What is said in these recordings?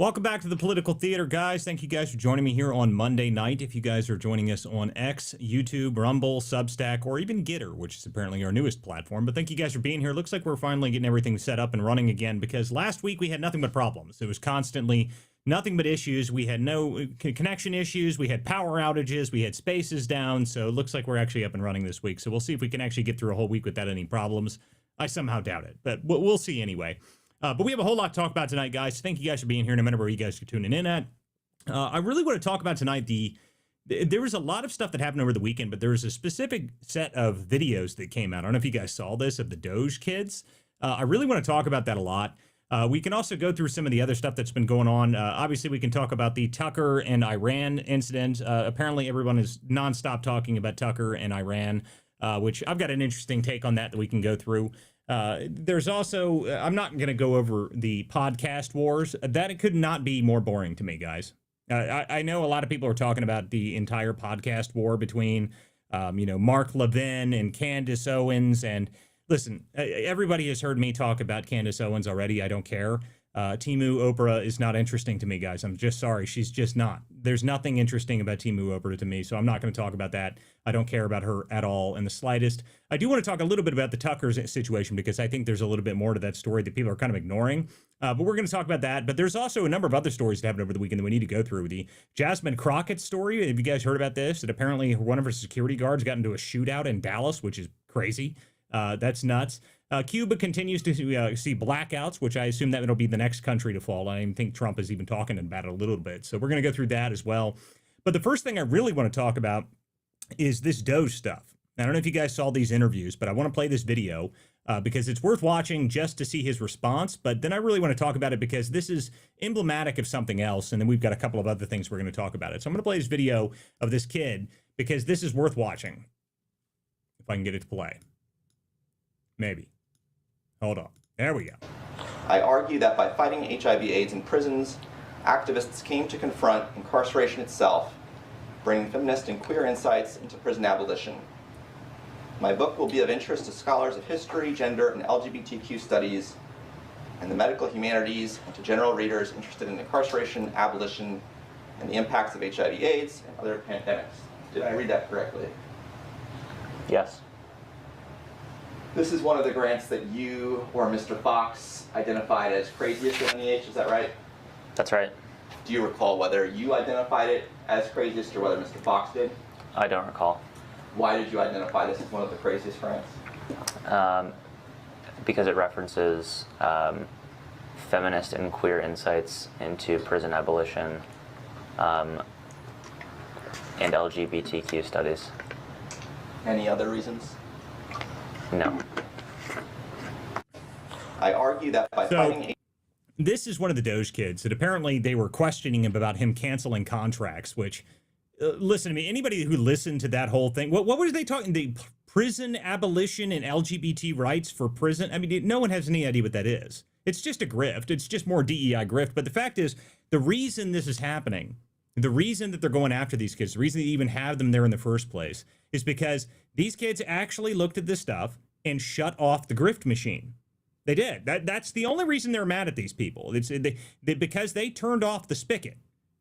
Welcome back to the Political Theater, guys. Thank you guys for joining me here on Monday night. If you guys are joining us on X, YouTube, Rumble, Substack, or even Gitter, which is apparently our newest platform. But thank you guys for being here. Looks like we're finally getting everything set up and running again, because last week we had nothing but problems. It was constantly nothing but issues. We had no connection issues. We had power outages. We had spaces down. So it looks like we're actually up and running this week. So we'll see if we can actually get through a whole week without any problems. I somehow doubt it, but we'll see anyway. But we have a whole lot to talk about tonight, guys. Thank you guys for being here, no matter where you guys are tuning in at. I really want to talk about tonight there was a lot of stuff that happened over the weekend, but there was a specific set of videos that came out. I don't know if you guys saw this, of the Doge kids. I really want to talk about that a lot. We can also go through some of the other stuff that's been going on. Obviously, we can talk about the Tucker and Iran incident. Apparently, everyone is nonstop talking about Tucker and Iran, which I've got an interesting take on that we can go through. There's also, I'm not going to go over the podcast wars. That could not be more boring to me, guys. I know a lot of people are talking about the entire podcast war between, Mark Levin and Candace Owens. And listen, everybody has heard me talk about Candace Owens already. I don't care. Timu Oprah is not interesting to me, guys. I'm just sorry. She's just not. There's nothing interesting about Timu Oprah to me, so I'm not going to talk about that. I don't care about her at all in the slightest. I do want to talk a little bit about the Tucker's situation, because I think there's a little bit more to that story that people are kind of ignoring. But we're going to talk about that. But there's also a number of other stories that happened over the weekend that we need to go through. The Jasmine Crockett story. Have you guys heard about this? That apparently one of her security guards got into a shootout in Dallas, which is crazy. That's nuts. Cuba continues to see blackouts, which I assume that it'll be the next country to fall. I even think Trump is even talking about it a little bit. So we're going to go through that as well. But the first thing I really want to talk about is this Doge stuff. I don't know if you guys saw these interviews, but I want to play this video because it's worth watching just to see his response. But then I really want to talk about it because this is emblematic of something else. And then we've got a couple of other things we're going to talk about it. So I'm going to play this video of this kid because this is worth watching. If I can get it to play. Maybe. Hold on. There we go. I argue that by fighting HIV/AIDS in prisons, activists came to confront incarceration itself, bringing feminist and queer insights into prison abolition. My book will be of interest to scholars of history, gender, and LGBTQ studies, and the medical humanities, and to general readers interested in incarceration, abolition, and the impacts of HIV/AIDS and other pandemics. Did I read that correctly? Yes. This is one of the grants that you or Mr. Fox identified as craziest in NEH, is that right? That's right. Do you recall whether you identified it as craziest or whether Mr. Fox did? I don't recall. Why did you identify this as one of the craziest grants? Because it references feminist and queer insights into prison abolition and LGBTQ studies. Any other reasons? No. I argue that by fighting... This is one of the Doge kids that apparently they were questioning him about him canceling contracts, which, listen to me, anybody who listened to that whole thing, what were they talking, the prison abolition and LGBT rights for prison? I mean, no one has any idea what that is. It's just a grift. It's just more DEI grift. But the fact is, the reason this is happening, the reason that they're going after these kids, the reason they even have them there in the first place, is because these kids actually looked at this stuff and shut off the grift machine. They did. That's the only reason they're mad at these people. It's because they turned off the spigot.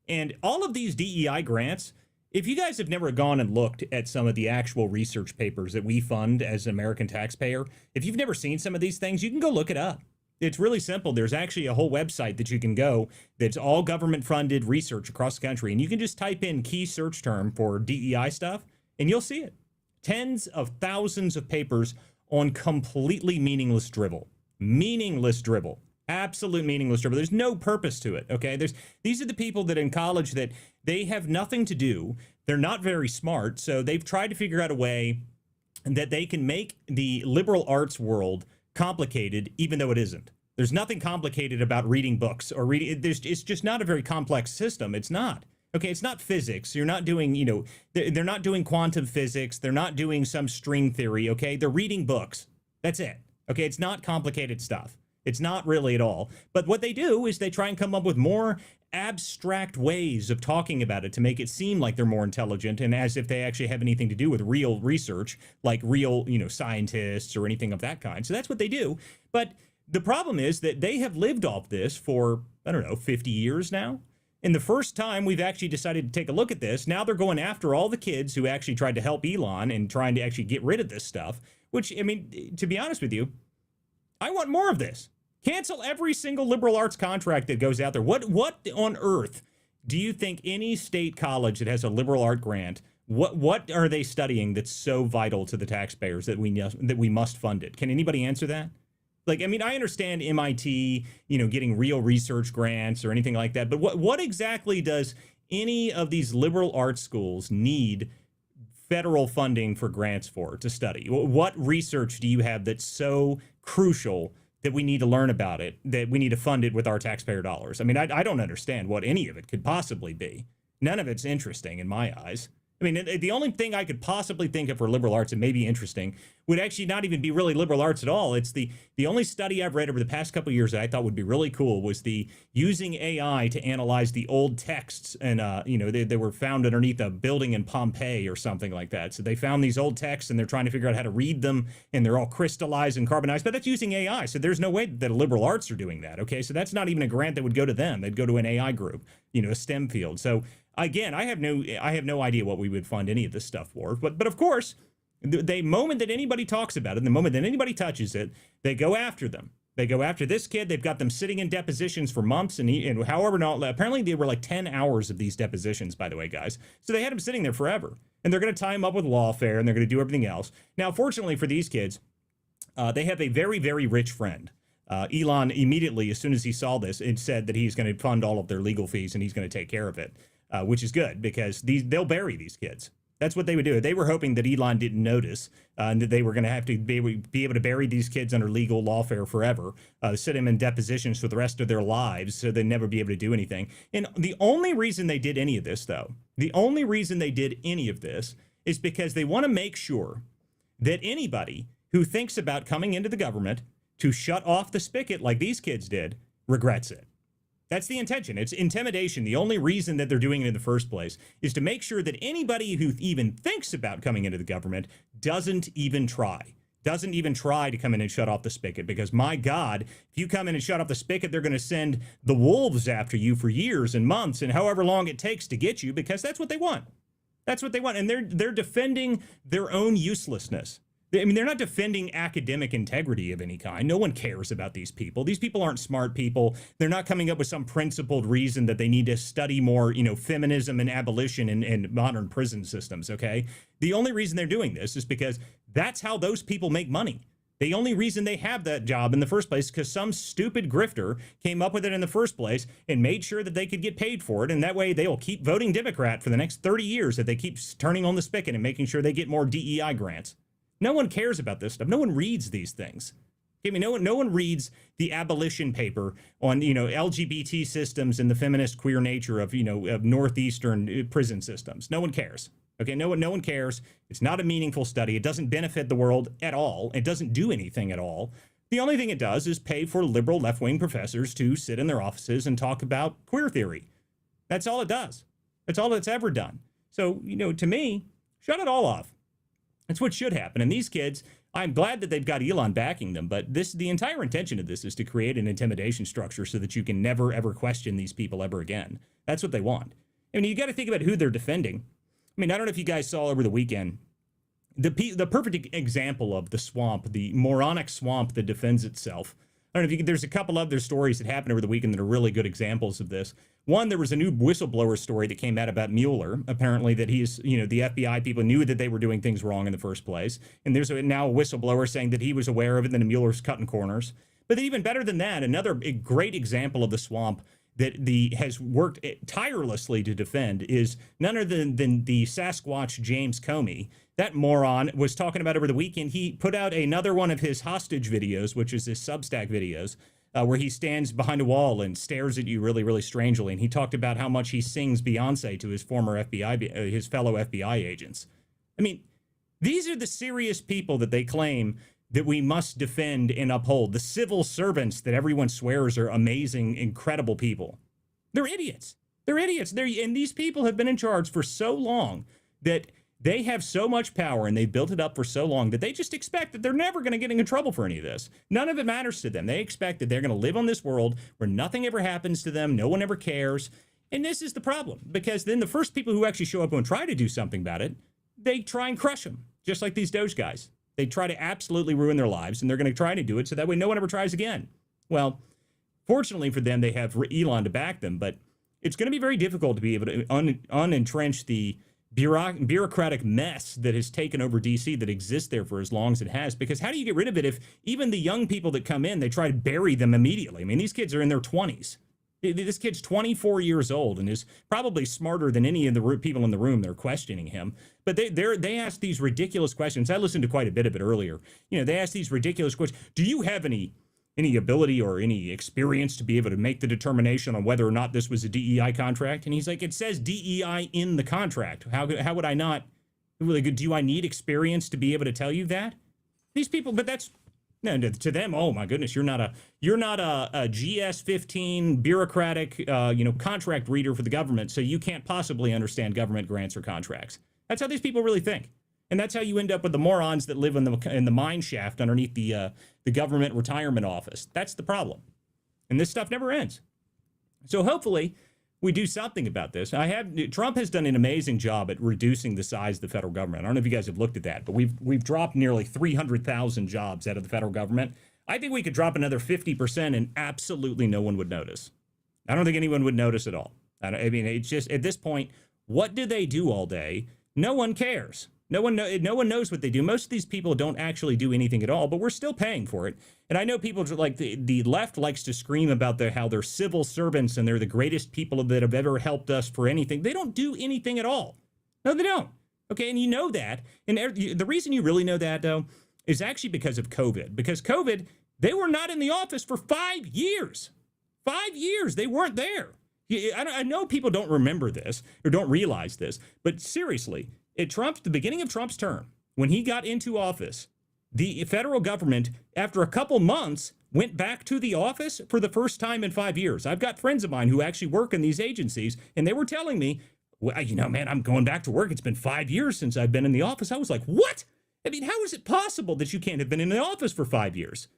And all of these DEI grants, if you guys have never gone and looked at some of the actual research papers that we fund as an American taxpayer, if you've never seen some of these things, you can go look it up. It's really simple. There's actually a whole website that you can go that's all government-funded research across the country. And you can just type in key search term for DEI stuff, and you'll see it. Tens of thousands of papers on completely meaningless dribble. Meaningless dribble. Absolute meaningless dribble. There's no purpose to it, okay? These are the people that in college that they have nothing to do. They're not very smart, so they've tried to figure out a way that they can make the liberal arts world complicated, even though it isn't. There's nothing complicated about reading books or reading. It's just not a very complex system. It's not. Okay, it's not physics. You're not doing, they're not doing quantum physics. They're not doing some string theory, okay? They're reading books. That's it. Okay, it's not complicated stuff. It's not really at all. But what they do is they try and come up with more abstract ways of talking about it to make it seem like they're more intelligent and as if they actually have anything to do with real research, like real, scientists or anything of that kind. So that's what they do. But the problem is that they have lived off this for, I don't know, 50 years now. And the first time we've actually decided to take a look at this, now they're going after all the kids who actually tried to help Elon and trying to actually get rid of this stuff, which, I mean, to be honest with you, I want more of this. Cancel every single liberal arts contract that goes out there. What on earth do you think any state college that has a liberal art grant, what are they studying that's so vital to the taxpayers that we must fund it? Can anybody answer that? Like, I mean, I understand MIT, getting real research grants or anything like that, but what exactly does any of these liberal arts schools need federal funding for grants for to study? What research do you have that's so crucial that we need to learn about it, that we need to fund it with our taxpayer dollars? I mean, I don't understand what any of it could possibly be. None of it's interesting in my eyes. I mean, the only thing I could possibly think of for liberal arts that may be interesting would actually not even be really liberal arts at all. It's the only study I've read over the past couple of years that I thought would be really cool was the using AI to analyze the old texts. And, they were found underneath a building in Pompeii or something like that. So they found these old texts and they're trying to figure out how to read them, and they're all crystallized and carbonized, but that's using AI. So there's no way that liberal arts are doing that. Okay. So that's not even a grant that would go to them. They'd go to an AI group, a STEM field. So again, I have no idea what we would fund any of this stuff for. But of course, the moment that anybody talks about it, the moment that anybody touches it, they go after them. They go after this kid. They've got them sitting in depositions for months and however not. Apparently, they were like 10 hours of these depositions, by the way, guys. So they had them sitting there forever. And they're going to tie them up with lawfare, and they're going to do everything else. Now, fortunately for these kids, they have a very, very rich friend. Elon immediately, as soon as he saw this, it said that he's going to fund all of their legal fees and he's going to take care of it. Which is good because they'll bury these kids. That's what they would do. They were hoping that Elon didn't notice and that they were going to have to be able to bury these kids under legal lawfare forever, sit them in depositions for the rest of their lives so they'd never be able to do anything. And the only reason they did any of this, though, is because they want to make sure that anybody who thinks about coming into the government to shut off the spigot like these kids did regrets it. That's the intention. It's intimidation. The only reason that they're doing it in the first place is to make sure that anybody who even thinks about coming into the government doesn't even try to come in and shut off the spigot. Because my God, if you come in and shut off the spigot, they're going to send the wolves after you for years and months and however long it takes to get you, because that's what they want. That's what they want. And they're defending their own uselessness. I mean, they're not defending academic integrity of any kind. No one cares about these people. These people aren't smart people. They're not coming up with some principled reason that they need to study more, feminism and abolition and modern prison systems, okay? The only reason they're doing this is because that's how those people make money. The only reason they have that job in the first place is because some stupid grifter came up with it in the first place and made sure that they could get paid for it. And that way they will keep voting Democrat for the next 30 years if they keep turning on the spigot and making sure they get more DEI grants. No one cares about this stuff. No one reads these things. I mean, no one reads the abolition paper on, LGBT systems and the feminist queer nature of, of Northeastern prison systems. No one cares. Okay, no one cares. It's not a meaningful study. It doesn't benefit the world at all. It doesn't do anything at all. The only thing it does is pay for liberal left-wing professors to sit in their offices and talk about queer theory. That's all it does. That's all it's ever done. So, to me, shut it all off. That's what should happen. And these kids, I'm glad that they've got Elon backing them, but the entire intention of this is to create an intimidation structure so that you can never, ever question these people ever again. That's what they want. I mean, you got to think about who they're defending. I mean, I don't know if you guys saw over the weekend, the perfect example of the swamp, the moronic swamp that defends itself. I don't know if there's a couple other stories that happened over the weekend that are really good examples of this. One, there was a new whistleblower story that came out about Mueller. Apparently that he's, the FBI people knew that they were doing things wrong in the first place. And there's now a whistleblower saying that he was aware of it and that Mueller's cutting corners. But even better than that, another great example of the swamp that has worked tirelessly to defend is none other than the Sasquatch James Comey. That moron was talking about over the weekend. He put out another one of his hostage videos, which is his Substack videos, where he stands behind a wall and stares at you really, really strangely. And he talked about how much he sings Beyonce to his former his fellow FBI agents. I mean, these are the serious people that they claim that we must defend and uphold. The civil servants that everyone swears are amazing, incredible people. They're idiots. And these people have been in charge for so long that They have so much power and they've built it up for so long that they just expect that they're never going to get in trouble for any of this. None of it matters to them. They expect that they're going to live on this world where nothing ever happens to them. No one ever cares. And this is the problem, because then the first people who actually show up and try to do something about it, they try and crush them, just like these Doge guys. They try to absolutely ruin their lives, and they're going to try to do it so that way no one ever tries again. Well, fortunately for them, they have Elon to back them, but it's going to be very difficult to be able to unentrench the bureaucratic mess that has taken over DC that exists there for as long as it has. Because how do you get rid of it if even the young people that come in, they try to bury them immediately? I mean, these kids are in their 20s. This kid's 24 years old and is probably smarter than any of the people in the room that are questioning him. But they ask these ridiculous questions. I listened to quite a bit of it earlier. You know, they ask these ridiculous questions. Do you have any ability or any experience to be able to make the determination on whether or not this was a DEI contract? And he's like, it says DEI in the contract. How would I not? Do I need experience to be able to tell you that? These people, but that's. No, to them, oh my goodness, you're not a GS-15 bureaucratic, contract reader for the government, so you can't possibly understand government grants or contracts. That's how these people really think, and that's how you end up with the morons that live in the mine shaft underneath the government retirement office. That's the problem, and this stuff never ends. So hopefully we do something about this. Trump has done an amazing job at reducing the size of the federal government. I don't know if you guys have looked at that, but we've dropped nearly 300,000 jobs out of the federal government. I think we could drop another 50% and absolutely no one would notice. I don't think anyone would notice at all. I mean, it's just at this point, what do they do all day? No one cares. No one knows what they do. Most of these people don't actually do anything at all, but we're still paying for it. And I know people like the left likes to scream about how they're civil servants and they're the greatest people that have ever helped us for anything. They don't do anything at all. No, they don't. Okay, and you know that. And the reason you really know that, though, is actually because of COVID. Because COVID, they were not in the office for 5 years. 5 years, they weren't there. I know people don't remember this or don't realize this, but seriously, at the beginning of Trump's term, when he got into office, the federal government, after a couple months, went back to the office for the first time in 5 years. I've got friends of mine who actually work in these agencies, and they were telling me, well, man, I'm going back to work. It's been 5 years since I've been in the office. I was like, what? I mean, how is it possible that you can't have been in the office for 5 years?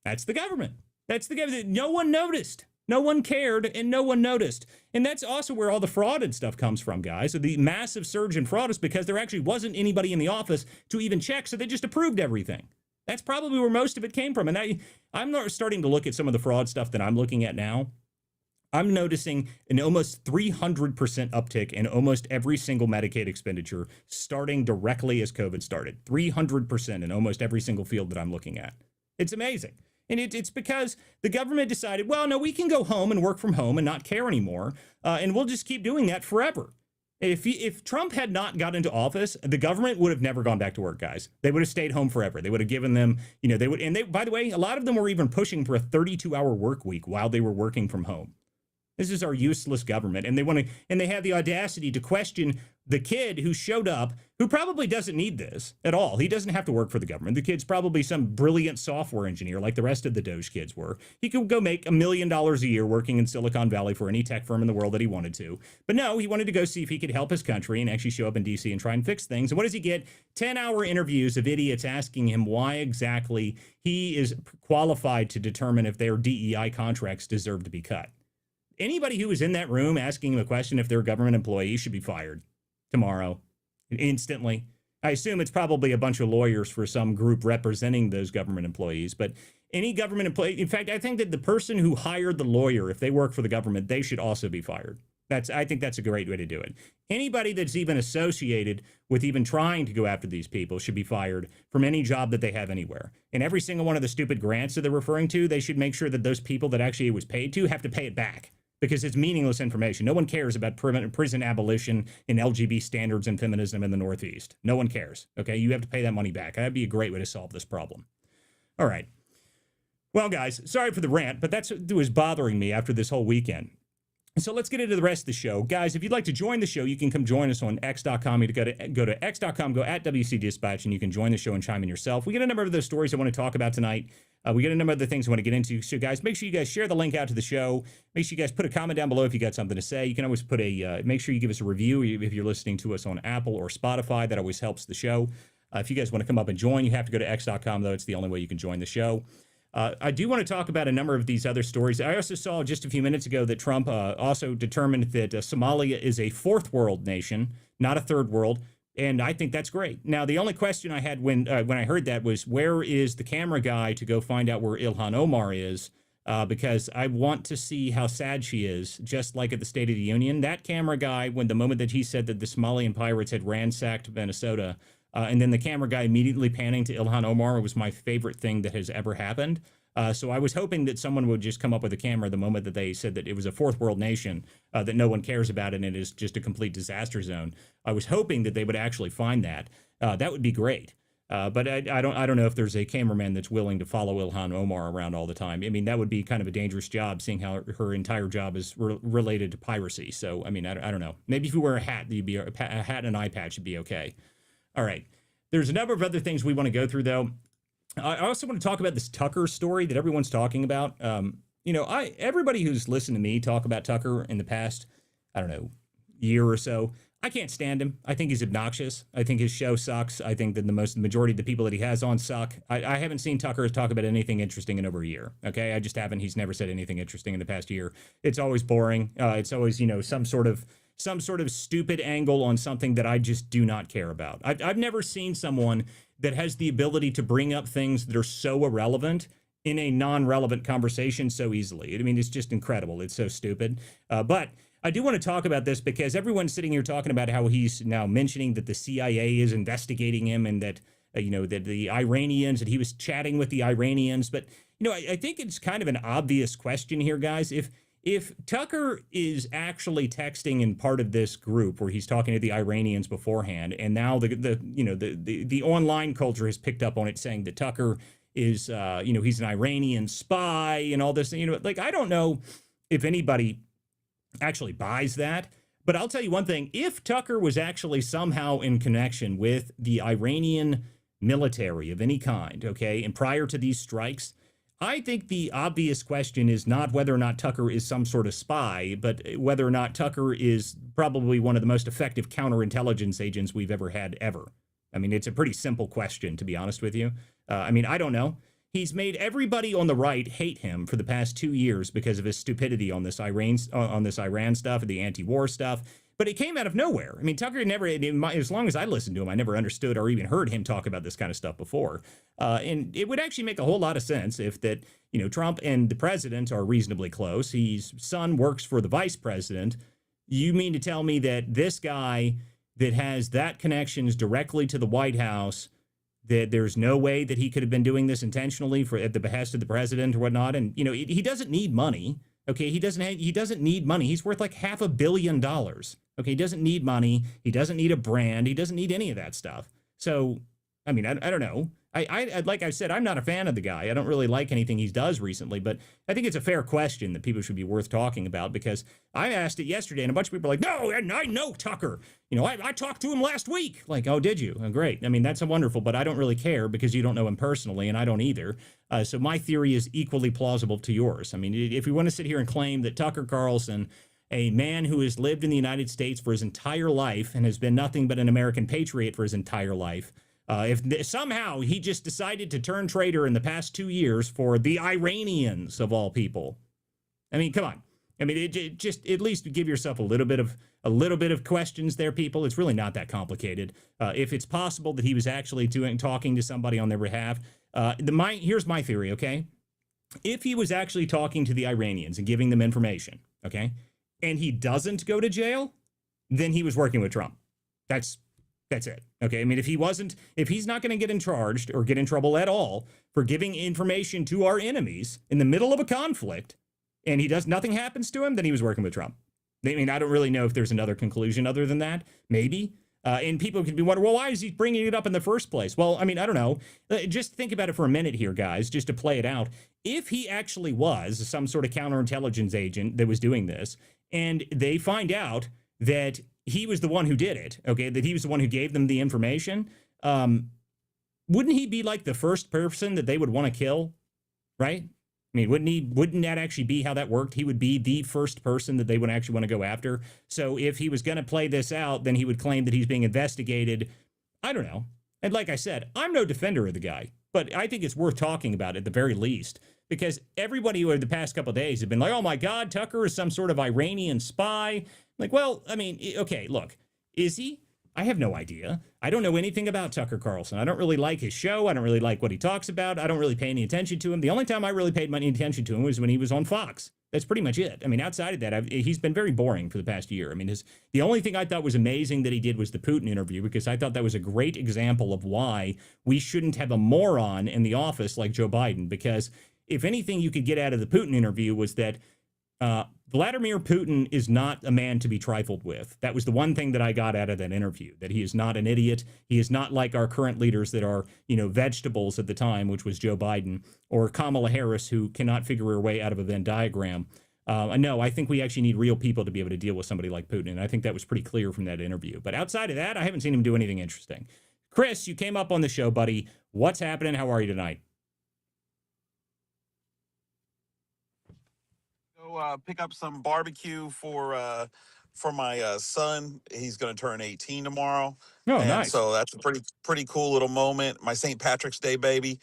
That's the government. That's the government. No one noticed. No one cared, and no one noticed. And that's also where all the fraud and stuff comes from, guys. So the massive surge in fraud is because there actually wasn't anybody in the office to even check, so they just approved everything. That's probably where most of it came from. And I'm starting to look at some of the fraud stuff that I'm looking at now. I'm noticing an almost 300% uptick in almost every single Medicaid expenditure starting directly as COVID started. 300% in almost every single field that I'm looking at. It's amazing. And it's because the government decided, well, no, we can go home and work from home and not care anymore. And we'll just keep doing that forever. If Trump had not got into office, the government would have never gone back to work, guys. They would have stayed home forever. They would have given them, by the way, a lot of them were even pushing for a 32-hour work week while they were working from home. This is our useless government. And they have the audacity to question the kid who showed up, who probably doesn't need this at all. He doesn't have to work for the government. The kid's probably some brilliant software engineer like the rest of the Doge kids were. He could go make $1 million a year working in Silicon Valley for any tech firm in the world that he wanted to. But no, he wanted to go see if he could help his country and actually show up in DC and try and fix things. And what does he get? 10-hour interviews of idiots asking him why exactly he is qualified to determine if their DEI contracts deserve to be cut. Anybody who was in that room asking him a question if they're a government employee should be fired tomorrow, instantly. I assume it's probably a bunch of lawyers for some group representing those government employees, but any government employee, in fact, I think that the person who hired the lawyer, if they work for the government, they should also be fired. I think that's a great way to do it. Anybody that's even associated with even trying to go after these people should be fired from any job that they have anywhere. And every single one of the stupid grants that they're referring to, they should make sure that those people that actually it was paid to have to pay it back. Because it's meaningless information. No one cares about prison abolition and LGBT standards and feminism in the Northeast. No one cares. Okay, you have to pay that money back. That'd be a great way to solve this problem. All right. Well, guys, sorry for the rant, but that's what was bothering me after this whole weekend. So let's get into the rest of the show. Guys, if you'd like to join the show, you can come join us on x.com. You go to x.com, go at WC Dispatch, and you can join the show and chime in yourself. We get a number of those stories I want to talk about tonight. We get a number of the things I want to get into. So, guys, make sure you guys share the link out to the show. Make sure you guys put a comment down below if you got something to say. You can always put make sure you give us a review if you're listening to us on Apple or Spotify. That always helps the show. If you guys want to come up and join, you have to go to x.com, though. It's the only way you can join the show. I do want to talk about a number of these other stories. I also saw just a few minutes ago that Trump also determined that Somalia is a fourth world nation, not a third world, and I think that's great. Now, the only question I had when I heard that was, where is the camera guy to go find out where Ilhan Omar is? Because I want to see how sad she is, just like at the State of the Union. That camera guy, when the moment that he said that the Somalian pirates had ransacked Minnesota, and then the camera guy immediately panning to Ilhan Omar was my favorite thing that has ever happened. So I was hoping that someone would just come up with a camera the moment that they said that it was a fourth world nation, that no one cares about and it is just a complete disaster zone. I was hoping that they would actually find that. That would be great. But I don't know if there's a cameraman that's willing to follow Ilhan Omar around all the time. I mean, that would be kind of a dangerous job, seeing how her entire job is related to piracy. So, I mean, I don't know. Maybe if you wear a hat, a hat and an eye patch would be okay. All right. There's a number of other things we want to go through, though. I also want to talk about this Tucker story that everyone's talking about. Everybody who's listened to me talk about Tucker in the past, I don't know, year or so, I can't stand him. I think he's obnoxious. I think his show sucks. I think that the majority of the people that he has on suck. I haven't seen Tucker talk about anything interesting in over a year. Okay, I just haven't. He's never said anything interesting in the past year. It's always boring. It's always some sort of stupid angle on something that I just do not care about. I've never seen someone that has the ability to bring up things that are so irrelevant in a non-relevant conversation so easily. I mean, it's just incredible. It's so stupid. But I do want to talk about this because everyone's sitting here talking about how he's now mentioning that the CIA is investigating him and that, that the Iranians, that he was chatting with the Iranians. But, I think it's kind of an obvious question here, guys. If Tucker is actually texting in part of this group where he's talking to the Iranians beforehand, and now the online culture has picked up on it, saying that Tucker is he's an Iranian spy and all this, I don't know if anybody actually buys that. But I'll tell you one thing: if Tucker was actually somehow in connection with the Iranian military of any kind, okay, and prior to these strikes, I think the obvious question is not whether or not Tucker is some sort of spy, but whether or not Tucker is probably one of the most effective counterintelligence agents we've ever had ever. I mean, it's a pretty simple question, to be honest with you. I don't know. He's made everybody on the right hate him for the past 2 years because of his stupidity on this Iran stuff and the anti-war stuff. But it came out of nowhere. I mean, Tucker never, as long as I listened to him, I never understood or even heard him talk about this kind of stuff before. And it would actually make a whole lot of sense if that, Trump and the president are reasonably close. His son works for the vice president. You mean to tell me that this guy that has that connections directly to the White House, that there's no way that he could have been doing this intentionally at the behest of the president or whatnot? And, he doesn't need money. Okay, he doesn't need money. He's worth like $500 million. Okay, he doesn't need money. He doesn't need a brand. He doesn't need any of that stuff. So, I mean, I don't know. I like I said, I'm not a fan of the guy. I don't really like anything he does recently, but I think it's a fair question that people should be worth talking about, because I asked it yesterday and a bunch of people are like, no, I know Tucker. I talked to him last week. Like, oh, did you? Oh, great. I mean, that's wonderful, but I don't really care because you don't know him personally and I don't either. So my theory is equally plausible to yours. I mean, if we want to sit here and claim that Tucker Carlson, a man who has lived in the United States for his entire life and has been nothing but an American patriot for his entire life, if somehow he just decided to turn traitor in the past 2 years for the Iranians of all people, I mean, come on. I mean, it just at least give yourself a little bit of questions there, people. It's really not that complicated. If it's possible that he was actually talking to somebody on their behalf, here's my theory. Okay, if he was actually talking to the Iranians and giving them information, okay, and he doesn't go to jail, then he was working with Trump. That's it. Okay. I mean, if he's not going to get charged or get in trouble at all for giving information to our enemies in the middle of a conflict, and nothing happens to him, then he was working with Trump. I mean, I don't really know if there's another conclusion other than that. Maybe. And people could be wondering, well, why is he bringing it up in the first place? Well, I mean, I don't know. Just think about it for a minute here, guys, just to play it out. If he actually was some sort of counterintelligence agent that was doing this, and they find out that he was the one who did it, okay, that he was the one who gave them the information, wouldn't he be like the first person that they would want to kill, right? I mean, wouldn't that actually be how that worked? He would be the first person that they would actually want to go after. So if he was going to play this out, then he would claim that he's being investigated. I don't know. And like I said, I'm no defender of the guy, but I think it's worth talking about at the very least, because everybody over the past couple of days have been like, oh my God, Tucker is some sort of Iranian spy. Like, well, I mean, okay, look, is he? I have no idea. I don't know anything about Tucker Carlson. I don't really like his show. I don't really like what he talks about. I don't really pay any attention to him. The only time I really paid any attention to him was when he was on Fox. That's pretty much it. I mean, outside of that, he's been very boring for the past year. I mean, the only thing I thought was amazing that he did was the Putin interview, because I thought that was a great example of why we shouldn't have a moron in the office like Joe Biden. Because if anything you could get out of the Putin interview was that Vladimir Putin is not a man to be trifled with. That was the one thing that I got out of that interview, that he is not an idiot. He is not like our current leaders that are, vegetables at the time, which was Joe Biden, or Kamala Harris, who cannot figure her way out of a Venn diagram. No, I think we actually need real people to be able to deal with somebody like Putin. And I think that was pretty clear from that interview. But outside of that, I haven't seen him do anything interesting. Chris, you came up on the show, buddy. What's happening? How are you tonight? Pick up some barbecue for my son. He's going to turn 18 tomorrow. Oh, and nice. So that's a pretty cool little moment. My St. Patrick's Day baby.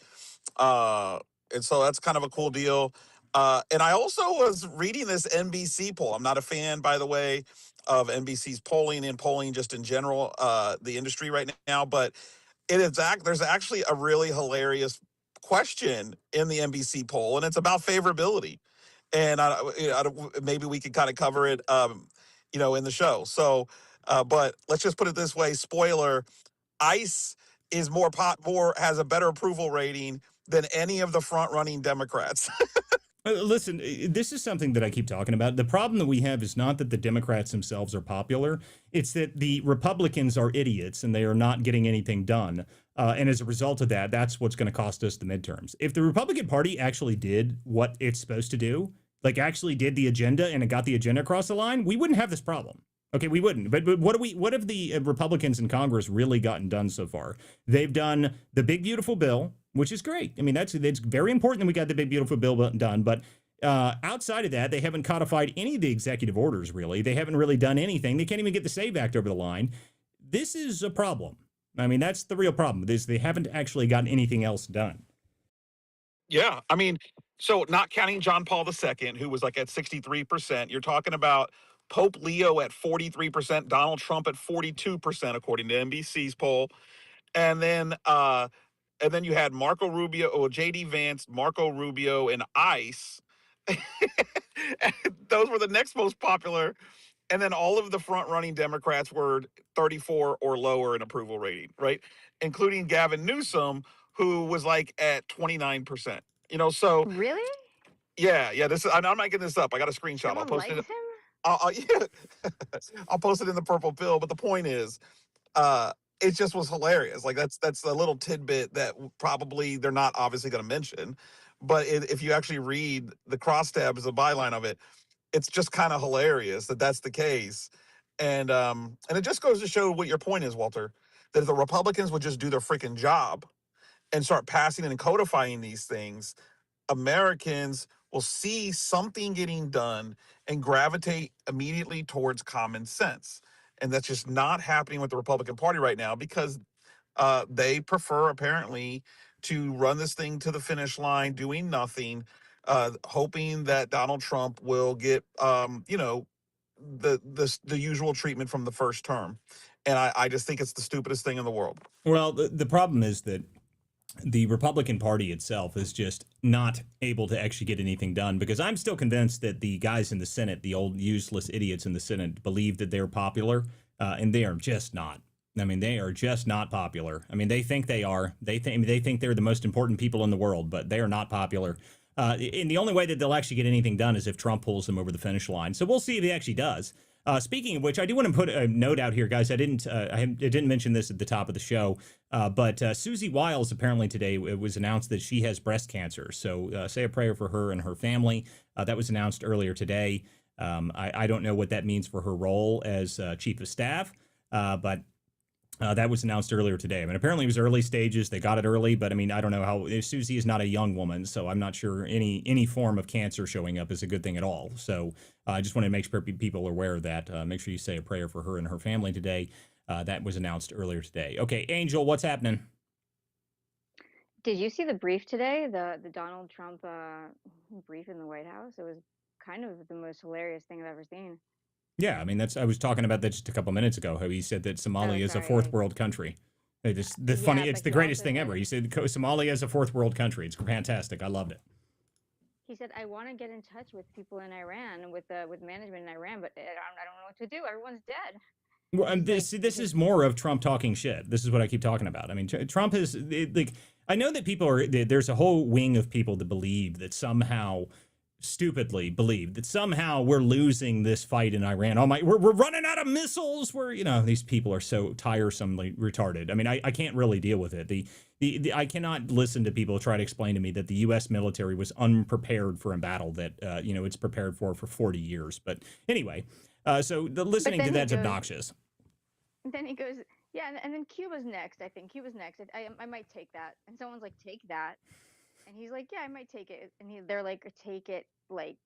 And so that's kind of a cool deal. And I also was reading this NBC poll. I'm not a fan, by the way, of NBC's polling and polling just in general, the industry right now, but there's actually a really hilarious question in the NBC poll, and it's about favorability. And maybe we could kind of cover it, in the show. So, but let's just put it this way: spoiler, ICE is more has a better approval rating than any of the front running Democrats. Listen, this is something that I keep talking about. The problem that we have is not that the Democrats themselves are popular. It's that the Republicans are idiots and they are not getting anything done. And as a result of that, that's what's going to cost us the midterms. If the Republican Party actually did what it's supposed to do, like actually did the agenda and it got the agenda across the line, we wouldn't have this problem. Okay, we wouldn't. But what have the Republicans in Congress really gotten done so far? They've done the big, beautiful bill, which is great. I mean, that's very important that we got the big, beautiful bill done. But outside of that, they haven't codified any of the executive orders, really. They haven't really done anything. They can't even get the SAVE Act over the line. This is a problem. I mean, that's the real problem. They haven't actually gotten anything else done. Yeah, I mean, so not counting John Paul II, who was like at 63%, you're talking about Pope Leo at 43%, Donald Trump at 42%, according to NBC's poll. And then you had Marco Rubio, or JD Vance, Marco Rubio, and ICE. Those were the next most popular. And then all of the front-running Democrats were 34 or lower in approval rating, right? Including Gavin Newsom, who was like at 29%. So Really? yeah. I'm not making this up. I got a screenshot. Someone I'll post likes it. him? Yeah. I'll post it in the purple pill. But the point is, it just was hilarious. Like that's a little tidbit that probably they're not obviously going to mention, but if you actually read the crosstabs, the byline of it, it's just kind of hilarious that that's the case. And it just goes to show what your point is, Walter, that if the Republicans would just do their freaking job and start passing and codifying these things, Americans will see something getting done and gravitate immediately towards common sense. And that's just not happening with the Republican Party right now, because they prefer apparently to run this thing to the finish line, doing nothing, hoping that Donald Trump will get, the usual treatment from the first term. And I just think it's the stupidest thing in the world. Well, the problem is that the Republican Party itself is just not able to actually get anything done, because I'm still convinced that the guys in the Senate, the old useless idiots in the Senate, believe that they're popular, and they are just not. I mean, they are just not popular. I mean, they think they are. They think they're the most important people in the world, but they are not popular. And the only way that they'll actually get anything done is if Trump pulls them over the finish line. So we'll see if he actually does. Speaking of which, I do want to put a note out here, guys. I didn't mention this at the top of the show, but Susie Wiles apparently today, it was announced that she has breast cancer. So say a prayer for her and her family. That was announced earlier today. I don't know what that means for her role as chief of staff, but that was announced earlier today. I mean, apparently it was early stages. They got it early, but I mean, I don't know how. Susie is not a young woman, so I'm not sure any form of cancer showing up is a good thing at all. So I just want to make sure people are aware of that. Make sure you say a prayer for her and her family today. That was announced earlier today. Okay, Angel, what's happening? Did you see the brief today? The Donald Trump brief in the White House? It was kind of the most hilarious thing I've ever seen. Yeah, I mean, I was talking about that just a couple minutes ago. How he said that Oh, Somalia is a sorry. fourth world country. It's Yeah, it's but the he greatest also thing said ever. He said Somalia is a fourth world country. It's fantastic. I loved it. he said I want to get in touch with people in Iran with management in Iran, but I don't know what to do. Everyone's dead. Well, and He's like this is more of Trump talking shit. This is what I keep talking about. I mean, Trump is like, I know that people are, there's a whole wing of people that believe that somehow, stupidly believe that somehow we're losing this fight in Iran. Oh my, we're running out of missiles. These people are so tiresomely retarded. I mean, I can't really deal with it. I cannot listen to people try to explain to me that the U.S. military was unprepared for a battle that, it's prepared for 40 years. But anyway, so listening to that's obnoxious. Then he goes, yeah, and then Cuba's next. I think Cuba's next. I might take that. And someone's like, take that. And he's like, yeah, I might take it. And they're like, take it, like,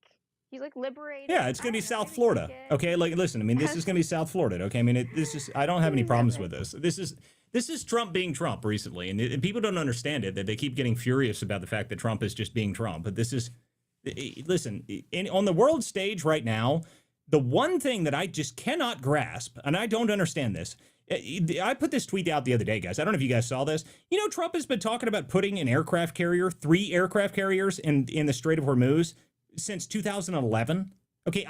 he's like, liberate. Yeah, it's going to be South Florida. Okay, like, listen, I mean, this is going to be South Florida. Okay, I mean, I don't have any problems with this. This is Trump being Trump recently. And people don't understand it, that they keep getting furious about the fact that Trump is just being Trump. But listen, on the world stage right now, the one thing that I just cannot grasp, and I don't understand this, I put this tweet out the other day, guys. I don't know if you guys saw this. Trump has been talking about putting an aircraft carrier, 3 aircraft carriers in the Strait of Hormuz since 2011. Okay,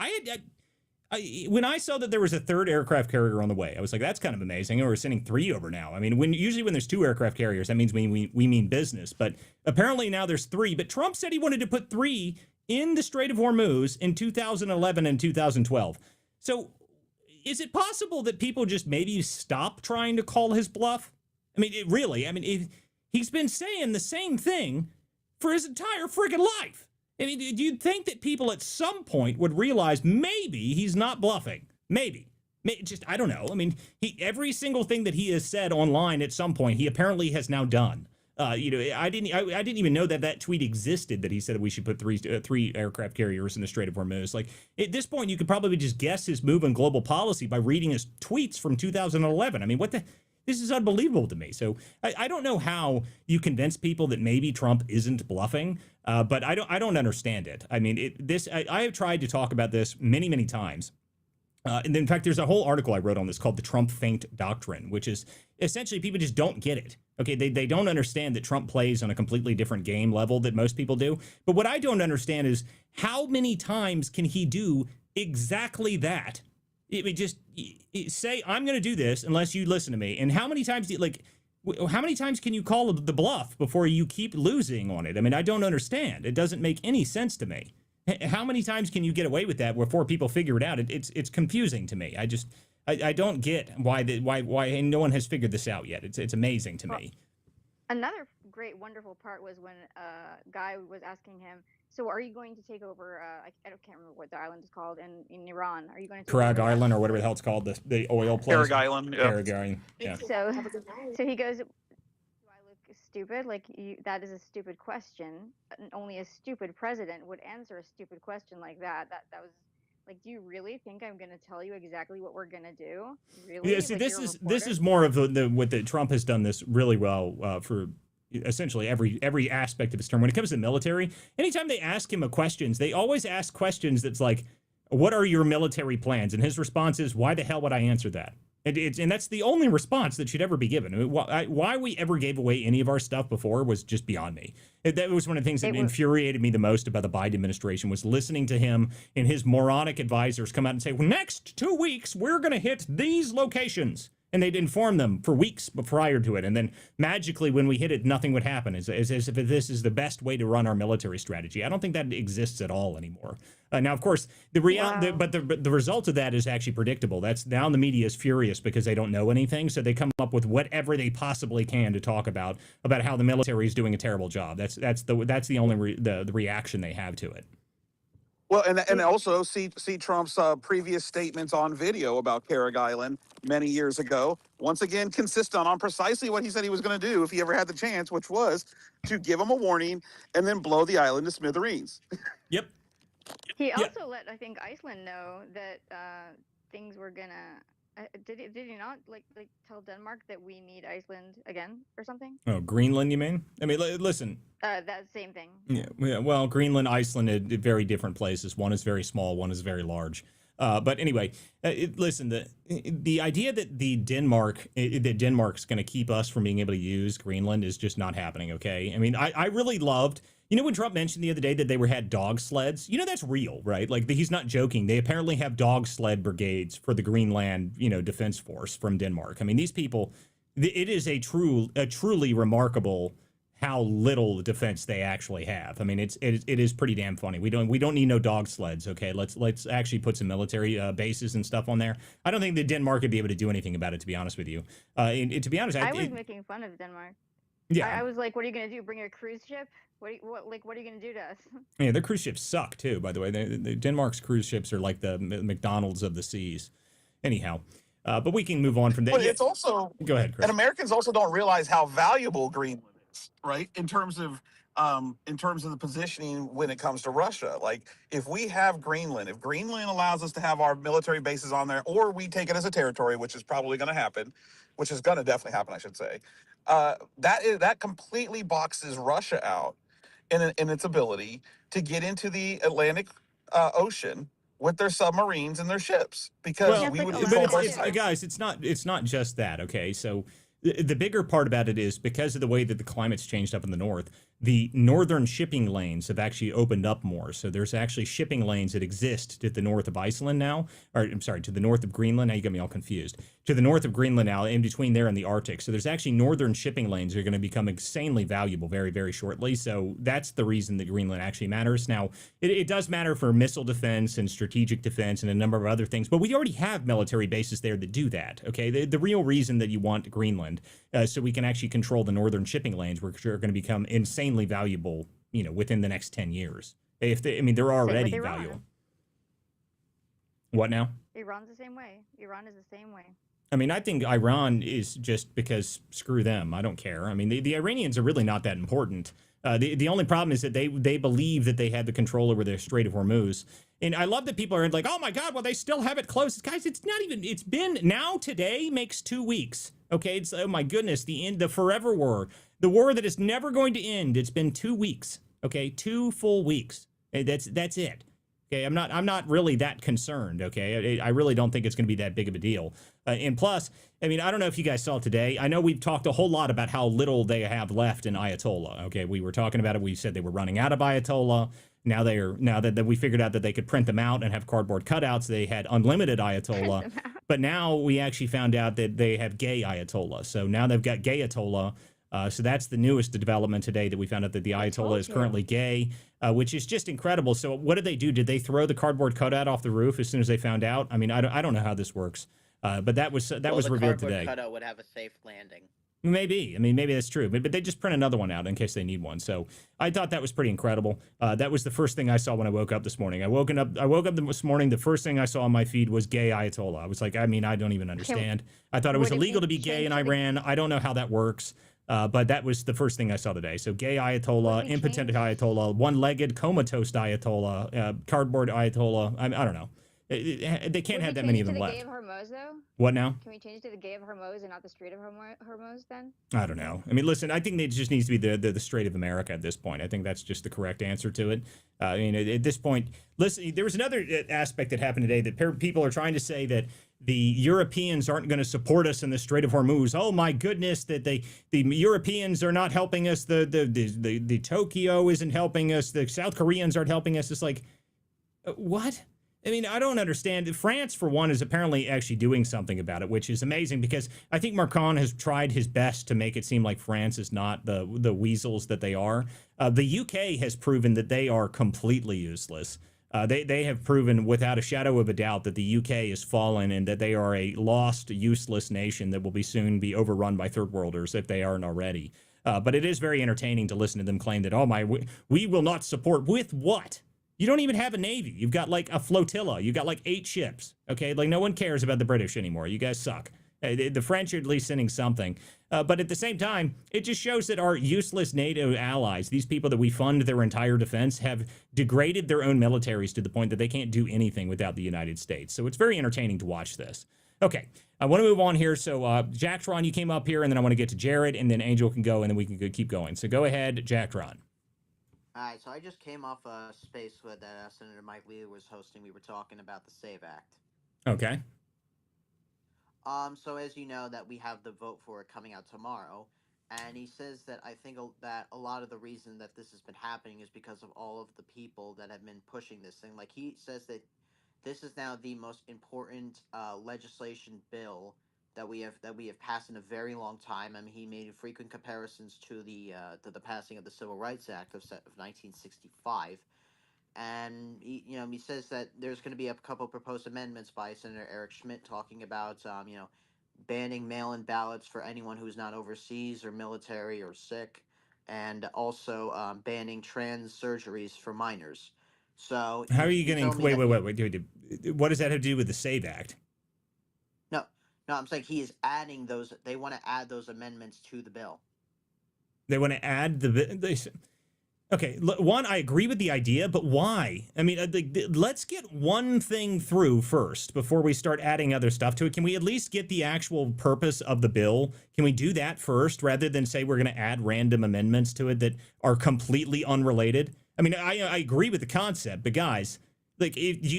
when I saw that there was a 3rd aircraft carrier on the way, I was like, that's kind of amazing. And we're sending 3 over now. I mean, usually when there's 2 aircraft carriers, that means we mean business. But apparently now there's 3. But Trump said he wanted to put 3 in the Strait of Hormuz in 2011 and 2012. So is it possible that people just maybe stop trying to call his bluff? I mean, he's been saying the same thing for his entire friggin' life. I mean, do you think that people at some point would realize maybe he's not bluffing? Maybe. I don't know. I mean, every single thing that he has said online at some point, he apparently has now done. I didn't even know that tweet existed, that he said that we should put 3 aircraft carriers in the Strait of Hormuz. Like, at this point, you could probably just guess his move on global policy by reading his tweets from 2011. I mean, this is unbelievable to me. So I don't know how you convince people that maybe Trump isn't bluffing, but I don't understand it. I mean, I have tried to talk about this many, many times. And in fact, there's a whole article I wrote on this called the Trump Feint Doctrine, which is essentially people just don't get it. Okay, they don't understand that Trump plays on a completely different game level that most people do. But what I don't understand is how many times can he do exactly that? Just say, I'm going to do this unless you listen to me. And how many times how many times can you call the bluff before you keep losing on it? I mean, I don't understand. It doesn't make any sense to me. How many times can you get away with that before people figure it out? It's confusing to me. I don't get why no one has figured this out yet. It's amazing to me. Another great, wonderful part was when a guy was asking him, so are you going to take over, I can't remember what the island is called, in Iran? Are you going to take Karag over Island or whatever the hell it's called, the oil place? Karag Island. Yeah. Karag Island, yeah. So he goes, do I look stupid? Like, that is a stupid question. Only a stupid president would answer a stupid question like that. That was like, do you really think I'm going to tell you exactly what we're going to do? Really? Yeah, see, like, this is more of what Trump has done this really well for essentially every aspect of his term. When it comes to the military, anytime they ask him questions, they always ask questions that's like, what are your military plans? And his response is, why the hell would I answer that? And that's the only response that should ever be given. I mean, why we ever gave away any of our stuff before was just beyond me. That was one of the things that infuriated me the most about the Biden administration, was listening to him and his moronic advisors come out and say, well, next 2 weeks, we're going to hit these locations. And they'd inform them for weeks prior to it. And then magically, when we hit it, nothing would happen, as if this is the best way to run our military strategy. I don't think that exists at all anymore. Now, of course, the result of that is actually predictable. That's now the media is furious because they don't know anything. So they come up with whatever they possibly can to talk about how the military is doing a terrible job. That's the only the reaction they have to it. Well, and also see Trump's previous statements on video about Carrick Island many years ago. Once again, consistent on precisely what he said he was going to do if he ever had the chance, which was to give him a warning and then blow the island to smithereens. Yep. He Yeah. also let, I think, Iceland know that things were gonna. Did he not like tell Denmark that we need Iceland again or something? Oh, Greenland, you mean? I mean, listen. That same thing. Yeah. Well, Greenland, Iceland, are very different places. One is very small. One is very large. But anyway, listen. The idea that Denmark's going to keep us from being able to use Greenland is just not happening. Okay. I mean, I really loved. You know when Trump mentioned the other day that they had dog sleds? You know that's real, right? Like he's not joking. They apparently have dog sled brigades for the Greenland, Defense Force from Denmark. I mean, these people. It is a truly remarkable how little defense they actually have. I mean, it is pretty damn funny. We don't need no dog sleds. Okay, let's actually put some military bases and stuff on there. I don't think that Denmark would be able to do anything about it. To be honest with you, to be honest, I was making fun of Denmark. Yeah, I was like, "What are you gonna do? Bring your cruise ship? What are you gonna do to us?" Yeah, their cruise ships suck too. By the way, Denmark's cruise ships are like the McDonald's of the seas. Anyhow. But we can move on from that. But it's also go ahead, Chris. And Americans also don't realize how valuable Greenland is, right? In terms of the positioning when it comes to Russia. Like if we have Greenland, if Greenland allows us to have our military bases on there, or we take it as a territory, which is probably going to happen, which is going to definitely happen, I should say. That completely boxes Russia out in its ability to get into the Atlantic Ocean with their submarines and their ships, because we would control both sides. Guys, it's not just that. Okay, so the bigger part about it is because of the way that the climate's changed up in the north, the northern shipping lanes have actually opened up more. So there's actually shipping lanes that exist to the north of Iceland now, or I'm sorry, to the north of Greenland. Now you got me all confused. To the north of Greenland now, in between there and the Arctic. So there's actually northern shipping lanes that are going to become insanely valuable very, very shortly. So that's the reason that Greenland actually matters. Now, it does matter for missile defense and strategic defense and a number of other things, but we already have military bases there that do that. Okay, the real reason that you want Greenland, so we can actually control the northern shipping lanes, which are going to become insanely valuable, within the next 10 years. They're already valuable. What now? Iran's the same way. Iran is the same way. I mean, I think Iran is just because screw them. I don't care. I mean, the Iranians are really not that important. The only problem is that they believe that they had the control over the Strait of Hormuz. And I love that people are like, oh my God, well, they still have it closed. Guys, it's been now today makes 2 weeks. Okay. It's, oh my goodness, the forever war, the war that is never going to end. It's been 2 weeks. Okay. 2 full weeks. That's it. Okay, I'm not really that concerned. Okay, I really don't think it's going to be that big of a deal. And plus, I mean, I don't know if you guys saw today. I know we've talked a whole lot about how little they have left in Ayatollah. Okay, we were talking about it. We said they were running out of Ayatollah. Now that we figured out that they could print them out and have cardboard cutouts, they had unlimited Ayatollah. But now we actually found out that they have gay Ayatollah. So now they've got gay Ayatollah. So that's the newest development today, that we found out that the Ayatollah is currently gay, which is just incredible. So what did they do? Did they throw the cardboard cutout off the roof as soon as they found out? I mean, I don't know how this works, but that was revealed today. The cutout would have a safe landing. Maybe. I mean, maybe that's true. But they just print another one out in case they need one. So I thought that was pretty incredible. That was the first thing I saw when I woke up this morning. I woke up this morning. The first thing I saw on my feed was gay Ayatollah. I was like, I mean, I don't even understand. I thought it was illegal to be gay in Iran. I don't know how that works. But that was the first thing I saw today. So gay Ayatollah, impotent Ayatollah, one-legged comatose Ayatollah, cardboard Ayatollah. I don't know. They can't have that many of them left. Gay of Hormuz, though? What now? Can we change to the Gay of Hormuz and not the Strait of Hormuz then? I don't know. I mean, listen, I think it just needs to be the Strait of America at this point. I think that's just the correct answer to it. I mean, at this point, listen, there was another aspect that happened today that people are trying to say that the Europeans aren't going to support us in the Strait of Hormuz. Oh my goodness, that the Europeans are not helping us. The Tokyo isn't helping us. The South Koreans aren't helping us. It's like, what? I mean, I don't understand. France, for one, is apparently actually doing something about it, which is amazing because I think Macron has tried his best to make it seem like France is not the weasels that they are. The UK has proven that they are completely useless. They have proven without a shadow of a doubt that the UK has fallen and that they are a lost, useless nation that will soon be overrun by third worlders if they aren't already. But it is very entertaining to listen to them claim that, we will not support with what? You don't even have a navy. You've got like a flotilla. You got like 8 ships. Okay, like no one cares about the British anymore. You guys suck. The French are at least sending something. But at the same time, it just shows that our useless NATO allies, these people that we fund their entire defense, have degraded their own militaries to the point that they can't do anything without the United States. So it's very entertaining to watch this. Okay, I want to move on here. So, Jacktron, you came up here, and then I want to get to Jared, and then Angel can go, and then we can keep going. So go ahead, Jacktron. Alright, so I just came off a space that Senator Mike Lee was hosting. We were talking about the SAVE Act. Okay. So as you know, that we have the vote for it coming out tomorrow, and he says that I think that a lot of the reason that this has been happening is because of all of the people that have been pushing this thing. Like he says that this is now the most important legislation bill that we have passed in a very long time. I mean, he made frequent comparisons to the passing of the Civil Rights Act of 1965. And he says that there's going to be a couple proposed amendments by Senator Eric Schmidt talking about banning mail-in ballots for anyone who's not overseas or military or sick, and also banning trans surgeries for minors. So How are you he getting? told me Wait, that what does that have to do with the SAVE Act? no, I'm saying he is adding those. They want to add those amendments to the bill. They want to add okay, one, I agree with the idea, but why? I mean, let's get one thing through first before we start adding other stuff to it. Can we at least get the actual purpose of the bill? Can we do that first rather than say we're going to add random amendments to it that are completely unrelated? I mean, I agree with the concept, but guys, like,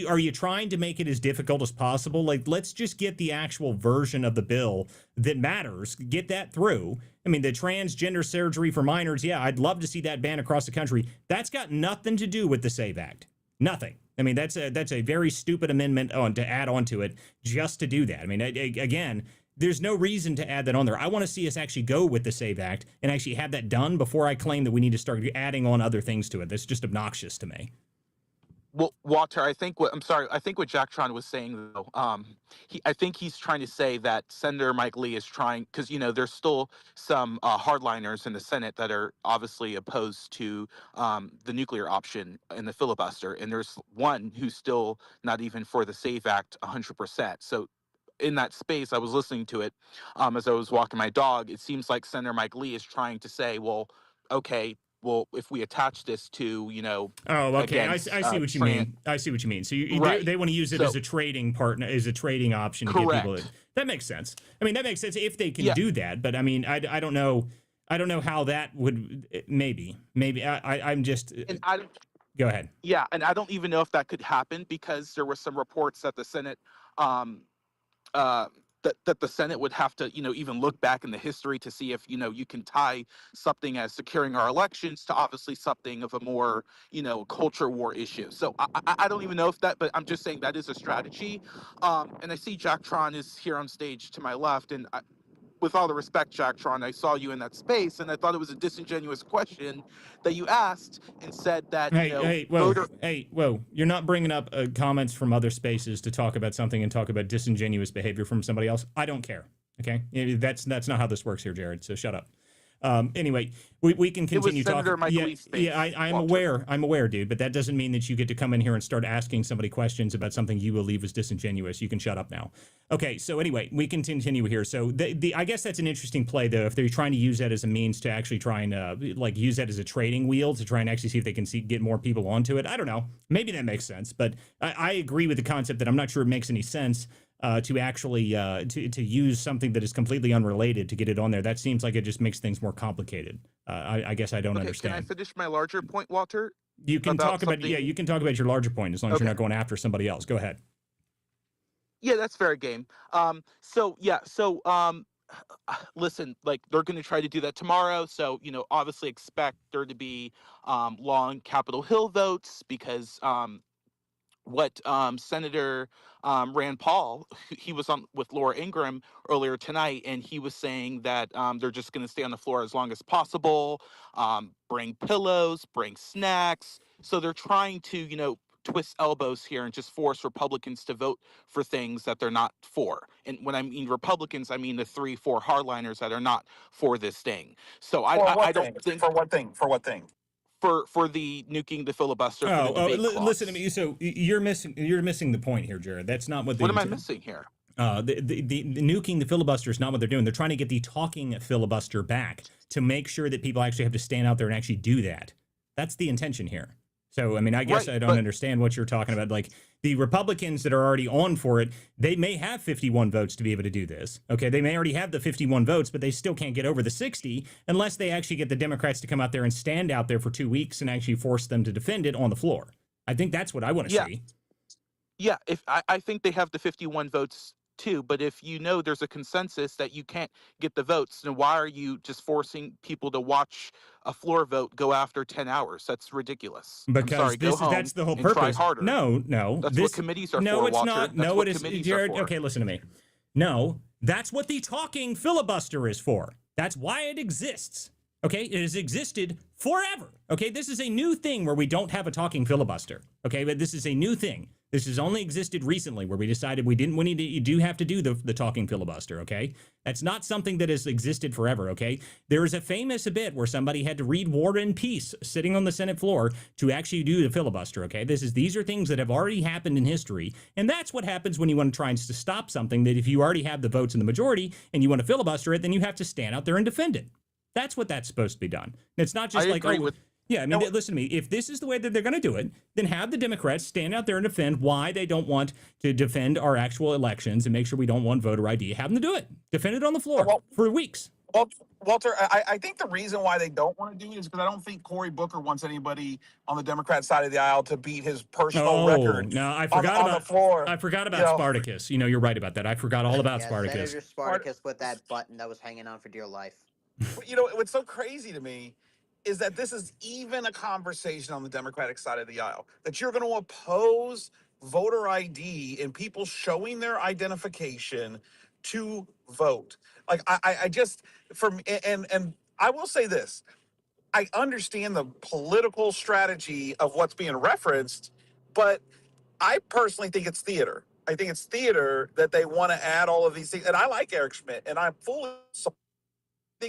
are you trying to make it as difficult as possible? Like, let's just get the actual version of the bill that matters, get that through. I mean, the transgender surgery for minors, yeah, I'd love to see that banned across the country. That's got nothing to do with the SAVE Act. Nothing. I mean, that's a very stupid amendment to add onto it just to do that. I mean, again, there's no reason to add that on there. I want to see us actually go with the SAVE Act and actually have that done before I claim that we need to start adding on other things to it. That's just obnoxious to me. Well, Walter, I think what Jacktron was saying though, I think he's trying to say that Senator Mike Lee is trying, because there's still some hardliners in the Senate that are obviously opposed to the nuclear option in the filibuster, and there's one who's still not even for the SAVE Act 100%. So in that space, I was listening to it as I was walking my dog. It seems like Senator Mike Lee is trying to say, well, okay, well, if we attach this to, Oh, okay. against I see what you mean. I see what you mean. So right. they want to use it as a trading partner, as a trading option to correct. get people. That makes sense. I mean, that makes sense if they can do that. But I mean, I don't know. I don't know how that would. Maybe. I'm just. And go ahead. Yeah, and I don't even know if that could happen because there were some reports that the Senate, that the Senate would have to, even look back in the history to see if, you can tie something as securing our elections to obviously something of a more, culture war issue. So I don't even know if that, but I'm just saying that is a strategy. And I see Jacktron is here on stage to my left, and with all the respect, Jacktron, I saw you in that space, and I thought it was a disingenuous question that you asked and said that, whoa, you're not bringing up comments from other spaces to talk about something and talk about disingenuous behavior from somebody else. I don't care. Okay, that's not how this works here, Jared. So shut up. Anyway, we can continue talking. I'm aware. I'm aware, dude. But that doesn't mean that you get to come in here and start asking somebody questions about something you believe is disingenuous. You can shut up now. Okay. So anyway, we can continue here. So I guess that's an interesting play, though. If they're trying to use that as a means to actually try and use that as a trading wheel to try and actually see if they can get more people onto it. I don't know. Maybe that makes sense. But I agree with the concept that I'm not sure it makes any sense. To actually to use something that is completely unrelated to get it on there. That seems like it just makes things more complicated. I guess I don't understand. Can I finish my larger point, Walter? You can talk about you can talk about your larger point as long as you're not going after somebody else. Go ahead. Yeah, that's fair game. Listen, like they're going to try to do that tomorrow. So, obviously expect there to be long Capitol Hill votes because what Senator Rand Paul, he was on with Laura Ingraham earlier tonight, and he was saying that they're just going to stay on the floor as long as possible, bring pillows, bring snacks. So they're trying to, twist elbows here and just force Republicans to vote for things that they're not for. And when I mean Republicans, I mean the 3-4 hardliners that are not for this thing. So I don't think For what thing? for the nuking the filibuster for the debate clause. Listen to me. So you're missing the point here, Jared. That's not what. What am I missing here? The nuking the filibuster is not what they're doing. They're trying to get the talking filibuster back to make sure that people actually have to stand out there and actually do that. That's the intention here. So, I mean, I guess I don't understand what you're talking about. Like, the Republicans that are already on for it, they may have 51 votes to be able to do this. Okay, they may already have the 51 votes, but they still can't get over the 60 unless they actually get the Democrats to come out there and stand out there for 2 weeks and actually force them to defend it on the floor. I think that's what I want to see. Yeah, if I think they have the 51 votes too, but if you know there's a consensus that you can't get the votes, then why are you just forcing people to watch a floor vote go after 10 hours? That's ridiculous. Because that's the whole purpose. Try harder. No. That's what committees are for. No, it's Walter. not. That's No, what it is. committees Jared, are for. okay, listen to me. No, that's what the talking filibuster is for. That's why it exists. Okay, it has existed forever. Okay, this is a new thing where we don't have a talking filibuster. Okay, but this is a new thing. This has only existed recently where we decided we do have to do the talking filibuster, okay? That's not something that has existed forever, okay? There is a famous bit where somebody had to read War and Peace sitting on the Senate floor to actually do the filibuster, okay? These are things that have already happened in history, and that's what happens when you want to try and stop something, that if you already have the votes in the majority and you want to filibuster it, then you have to stand out there and defend it. That's what that's supposed to be done. It's not just yeah, I mean, listen to me. If this is the way that they're going to do it, then have the Democrats stand out there and defend why they don't want to defend our actual elections and make sure we don't want voter ID. Have them do it. Defend it on the floor for weeks. Well, Walter, I think the reason why they don't want to do it is because I don't think Cory Booker wants anybody on the Democrat side of the aisle to beat his personal record. No, I forgot on the floor. I forgot about Spartacus. You know, you're right about that. I forgot all about Spartacus. Senator Spartacus with that button that was hanging on for dear life. You know, what's so crazy to me is that this is even a conversation on the Democratic side of the aisle, that you're going to oppose voter ID and people showing their identification to vote. Like, I just, and I will say this, I understand the political strategy of what's being referenced, but I personally think it's theater. I think it's theater that they want to add all of these things. And I like Eric Schmidt, and I'm fully supporting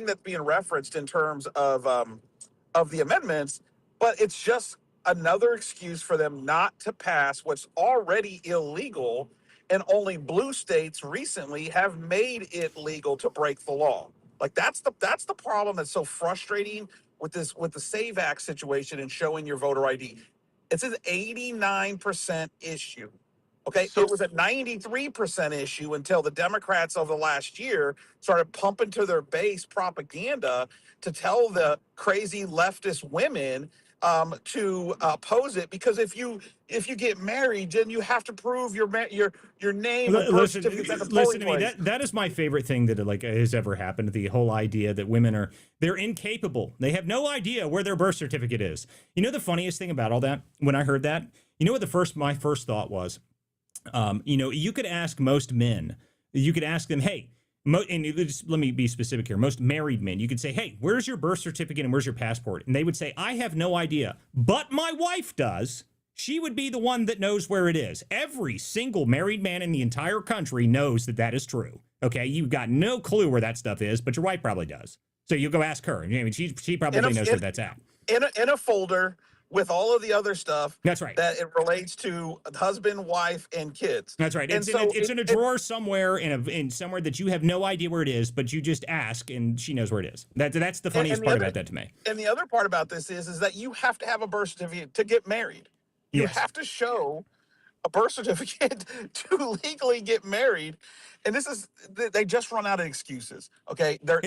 that's being referenced in terms of the amendments, but it's just another excuse for them not to pass what's already illegal, and only blue states recently have made it legal to break the law. Like, that's the problem that's so frustrating with the SAVE Act situation and showing your voter ID. It's an 89% issue. Okay, so it was a 93% issue until the Democrats over the last year started pumping to their base propaganda to tell the crazy leftist women to oppose it, because if you get married, then you have to prove your name. Listen to me. That is my favorite thing that has ever happened. The whole idea that women they're incapable. They have no idea where their birth certificate is. You know the funniest thing about all that? When I heard that, you know what my first thought was? You could ask most men. You could ask them, hey. Let me be specific here. Most married men, you could say, hey, where's your birth certificate and where's your passport? And they would say, I have no idea, but my wife does. She would be the one that knows where it is. Every single married man in the entire country knows that is true. Okay, you've got no clue where that stuff is, but your wife probably does. So you go ask her. I mean, she probably knows where that's at. In a folder with all of the other stuff. That's right. That it relates to husband, wife, and kids. That's right. It's in a drawer somewhere in somewhere that you have no idea where it is, but you just ask and she knows where it is. That's the funniest part about that to me. And the other part about this is that you have to have a birth certificate to get married. You have to show a birth certificate to legally get married. And they just run out of excuses. Okay, that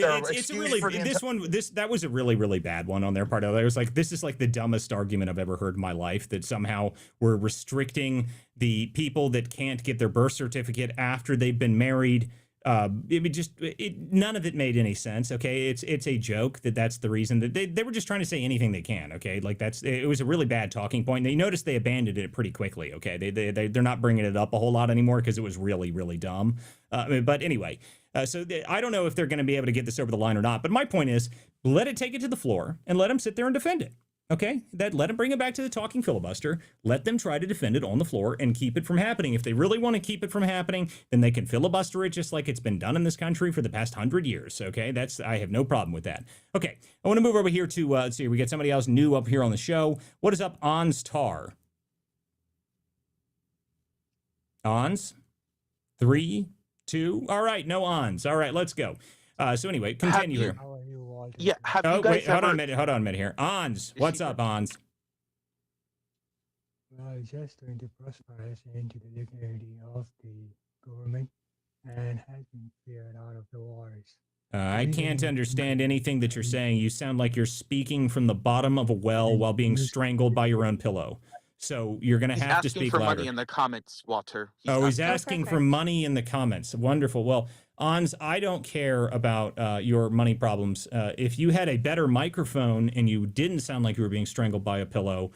was a really, really bad one on their part. I was like, this is like the dumbest argument I've ever heard in my life, that somehow we're restricting the people that can't get their birth certificate after they've been married. None of it made any sense. Okay, it's a joke that's the reason that they were just trying to say anything they can. Okay, like it was a really bad talking point. And you notice they abandoned it pretty quickly. Okay, they're not bringing it up a whole lot anymore because it was really, really dumb. But anyway, I don't know if they're going to be able to get this over the line or not. But my point is, let it take it to the floor and let them sit there and defend it. Okay, let them bring it back to the talking filibuster. Let them try to defend it on the floor and keep it from happening. If they really want to keep it from happening, then they can filibuster it just like it's been done in this country for the past 100 years. Okay, I have no problem with that. Okay, I want to move over here to let's see. We get somebody else new up here on the show. What is up, Ons Tar? Ons, 3, 2. All right, no Ons. All right, let's go. So anyway, continue here. How are you, Walter? Yeah, have Oh, you guys wait, hold on ever? a minute here. Ons, what's up, Ons? Well, just trying to prosperous into the dignity of the government and has been cleared out of the wars. I can't understand anything that you're saying. You sound like you're speaking from the bottom of a well while being strangled by your own pillow. So you're going to He's have to asking speak for louder. money in the comments, Walter. He's asking for money in the comments. Wonderful. Well, Ons, I don't care about your money problems. If you had a better microphone and you didn't sound like you were being strangled by a pillow,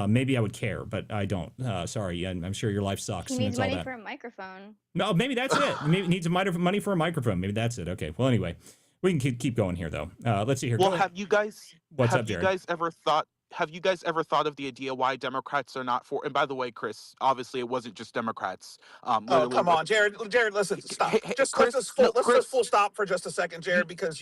maybe I would care, but I don't. Sorry, I'm sure your life sucks. He and needs it's all money that. for a microphone. No, maybe that's it. Maybe he needs money for a microphone. Maybe that's it. Okay. Well, anyway, we can keep going here, though. Let's see here. Well, have you guys What's have up, you Jared? guys ever thought have you guys ever thought of the idea why Democrats are not for? And by the way, Chris, obviously it wasn't just Democrats. Oh, Literally, come on, Jared. Jared, listen, stop. Hey, hey, Just Chris, let's no, just Chris. full stop for just a second, Jared, because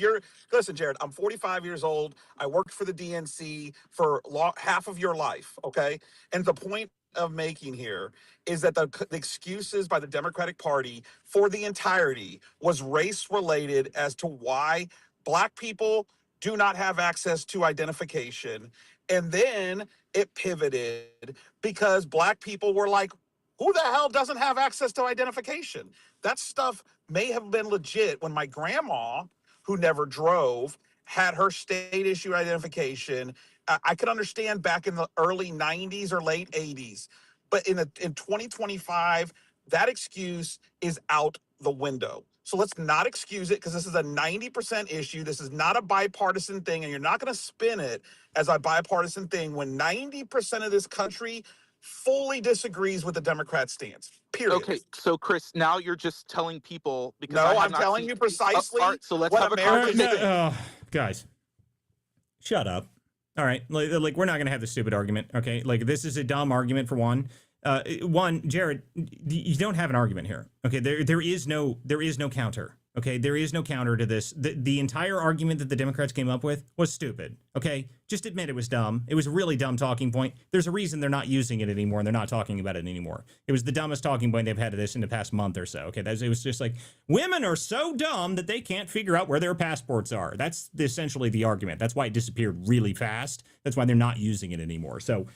listen, Jared. I'm 45 years old. I worked for the DNC for half of your life. Okay, and the point of making here is that the excuses by the Democratic Party for the entirety was race related as to why Black people do not have access to identification, and then it pivoted because Black people were like, who the hell doesn't have access to identification? That stuff may have been legit when my grandma, who never drove, had her state issue identification. I could understand back in the early 90s or late 80s. But in 2025, that excuse is out the window. So let's not excuse it because this is a 90% issue. This is not a bipartisan thing, and you're not going to spin it as a bipartisan thing when 90% of this country fully disagrees with the Democrat stance. Period. Okay, so Chris, now you're just telling people because No, I have I'm not telling seen. you precisely all right, so let's what have a Americans conversation. think. Guys, shut up. All right, like we're not gonna have this stupid argument, okay? Like this is a dumb argument for one. Jared, you don't have an argument here, okay? There is no counter, okay? There is no counter to this. The entire argument that the Democrats came up with was stupid, okay? Just admit it was dumb. It was a really dumb talking point. There's a reason they're not using it anymore and they're not talking about it anymore. It was the dumbest talking point they've had of this in the past month or so, okay? It was just like, women are so dumb that they can't figure out where their passports are. That's essentially the argument. That's why it disappeared really fast. That's why they're not using it anymore. So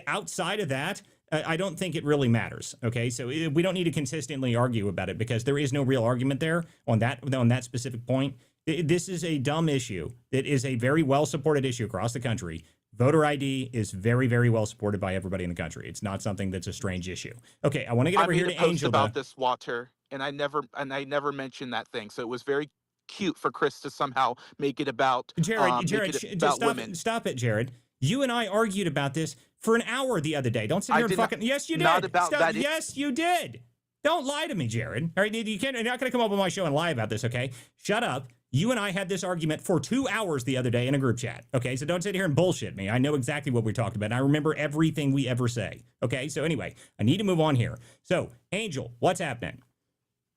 outside of that, I don't think it really matters. Okay, so we don't need to consistently argue about it because there is no real argument there on that specific point. This is a dumb issue. It is a very well supported issue across the country. Voter ID is very, very well supported by everybody in the country. It's not something that's a strange issue. Okay, I want to get over here to Angel about this, Walter, and I never mentioned that thing. So it was very cute for Chris to somehow make it about Jared. about women. Stop it, Jared. You and I argued about this for an hour the other day. Don't sit here and fucking. Yes, you did. Not about that. Yes, you did. Don't lie to me, Jared. All right, you can't. You're not going to come up on my show and lie about this. Okay, shut up. You and I had this argument for 2 hours the other day in a group chat. Okay, so don't sit here and bullshit me. I know exactly what we talked about. And I remember everything we ever say. Okay, so anyway, I need to move on here. So, Angel, what's happening?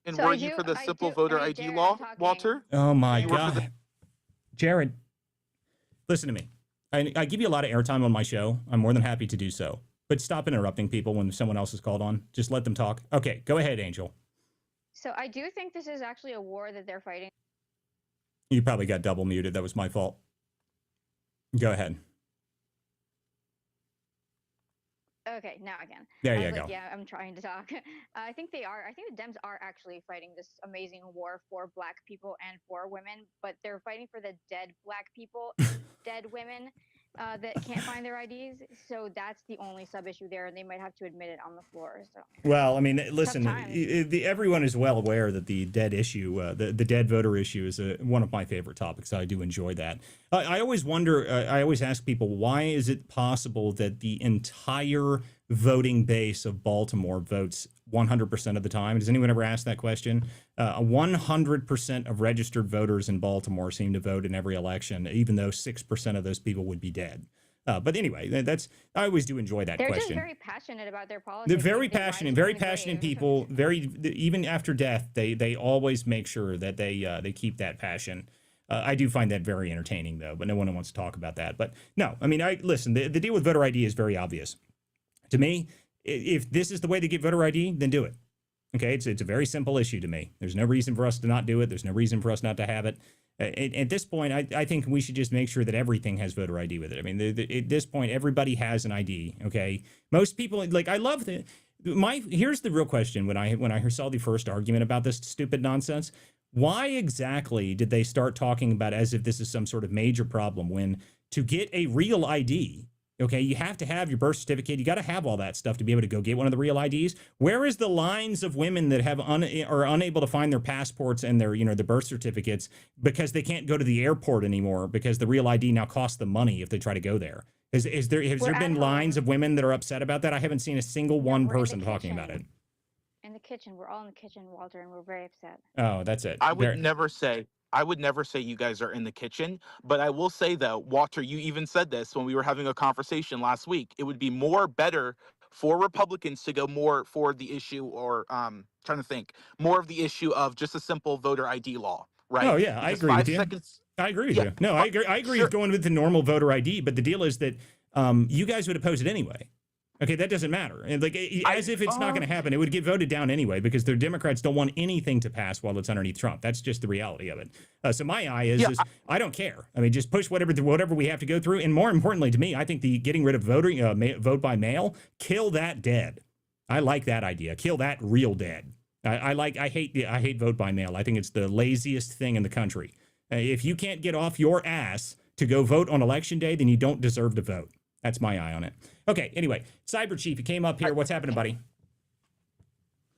And So were you for the simple voter hey, ID Jared, law, I'm talking. Walter? Oh my You were for God, Jared, listen to me. I give you a lot of airtime on my show. I'm more than happy to do so. But stop interrupting people when someone else is called on. Just let them talk. Okay, go ahead, Angel. So I do think this is actually a war that they're fighting. You probably got double muted. That was my fault. Go ahead. Okay, now again. There I you was go. like, yeah, I'm trying to talk. I think they are. I think the Dems are actually fighting this amazing war for Black people and for women, but they're fighting for the dead Black people, dead women that can't find their IDs. So that's the only sub issue there, and they might have to admit it on the floor. So. Well, I mean, listen, times. everyone is well aware that the dead issue, the dead voter issue is one of my favorite topics. I do enjoy that. I always wonder, I always ask people, why is it possible that the entire voting base of Baltimore votes 100% of the time? Does anyone ever ask that question? 100% of registered voters in Baltimore seem to vote in every election, even though 6% of those people would be dead. But anyway, I always do enjoy that They're question. just very passionate about their politics. They're They rise to very the passionate grave. people. Even after death, they always make sure that they keep that passion. I do find that very entertaining, though, but no one wants to talk about that. But no, I mean, listen. The deal with voter ID is very obvious to me. If this is the way to get voter ID, then do it. Okay, it's a very simple issue to me. There's no reason for us to not do it. There's no reason for us not to have it. At this point, I think we should just make sure that everything has voter ID with it. I mean, at this point, everybody has an ID. Okay, most people like. I love the Here's the real question. When I saw the first argument about this stupid nonsense, why exactly did they start talking about as if this is some sort of major problem when to get a real ID? Okay, you have to have your birth certificate. You got to have all that stuff to be able to go get one of the real IDs. Where is the lines of women that are unable to find their passports and their their birth certificates because they can't go to the airport anymore because the real ID now costs them money if they try to go there? Has there been lines of women that are upset about that? I haven't seen a single one person talking about it. In the kitchen, we're all in the kitchen, Walter, and we're very upset. Oh, that's it. I would never say you guys are in the kitchen, but I will say though, Walter, you even said this when we were having a conversation last week. It would be better for Republicans to go more for the issue, or trying to think more of the issue of just a simple voter ID law, right? Oh yeah, I agree with you. I agree with you. No, I agree with going with the normal voter ID, but the deal is that you guys would oppose it anyway. Okay, that doesn't matter. And as if it's not going to happen, it would get voted down anyway because the Democrats don't want anything to pass while it's underneath Trump. That's just the reality of it. So my eye is I don't care. I mean, just push whatever we have to go through. And more importantly to me, I think the getting rid of vote by mail, kill that dead. I like that idea. Kill that real dead. I hate vote by mail. I think it's the laziest thing in the country. If you can't get off your ass to go vote on election day, then you don't deserve to vote. That's my eye on it. Okay, anyway, Cyber Chief, you came up here. What's happening, buddy?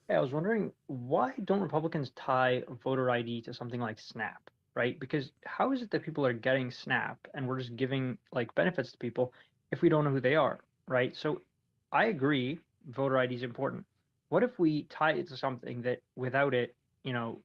Hey, I was wondering, why don't Republicans tie voter ID to something like SNAP, right? Because how is it that people are getting SNAP and we're just giving benefits to people if we don't know who they are, right? So I agree, voter ID is important. What if we tie it to something that without it, you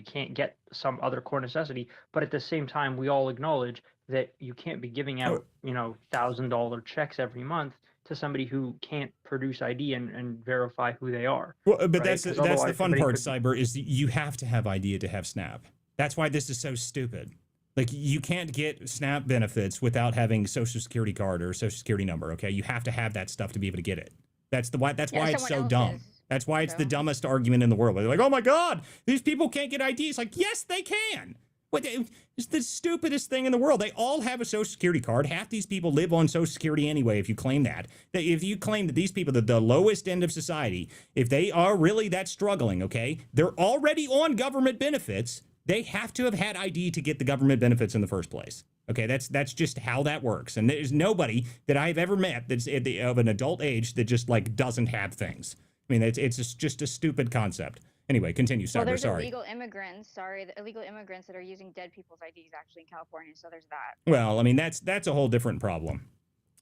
can't get some other core necessity, but at the same time, we all acknowledge that you can't be giving out, $1,000 checks every month to somebody who can't produce ID and verify who they are. Well, but right? that's the fun part, Cyber, is you have to have ID to have SNAP. That's why this is so stupid. Like, you can't get SNAP benefits without having Social Security card or Social Security number, okay? You have to have that stuff to be able to get it. That's why it's so dumb. That's why it's the dumbest argument in the world. They're like, oh my God, these people can't get ID. It's like, yes, they can. It's the stupidest thing in the world. They all have a Social Security card. Half these people live on Social Security anyway, if you claim that. If you claim that these people are the lowest end of society, if they are really that struggling, okay, they're already on government benefits. They have to have had ID to get the government benefits in the first place. Okay, that's just how that works. And there's nobody that I've ever met that's of an adult age that just doesn't have things. I mean, it's just a stupid concept. Anyway, continue, Cyber. Well, there's sorry. illegal immigrants. The illegal immigrants that are using dead people's IDs actually in California. So there's that. Well, I mean, that's a whole different problem.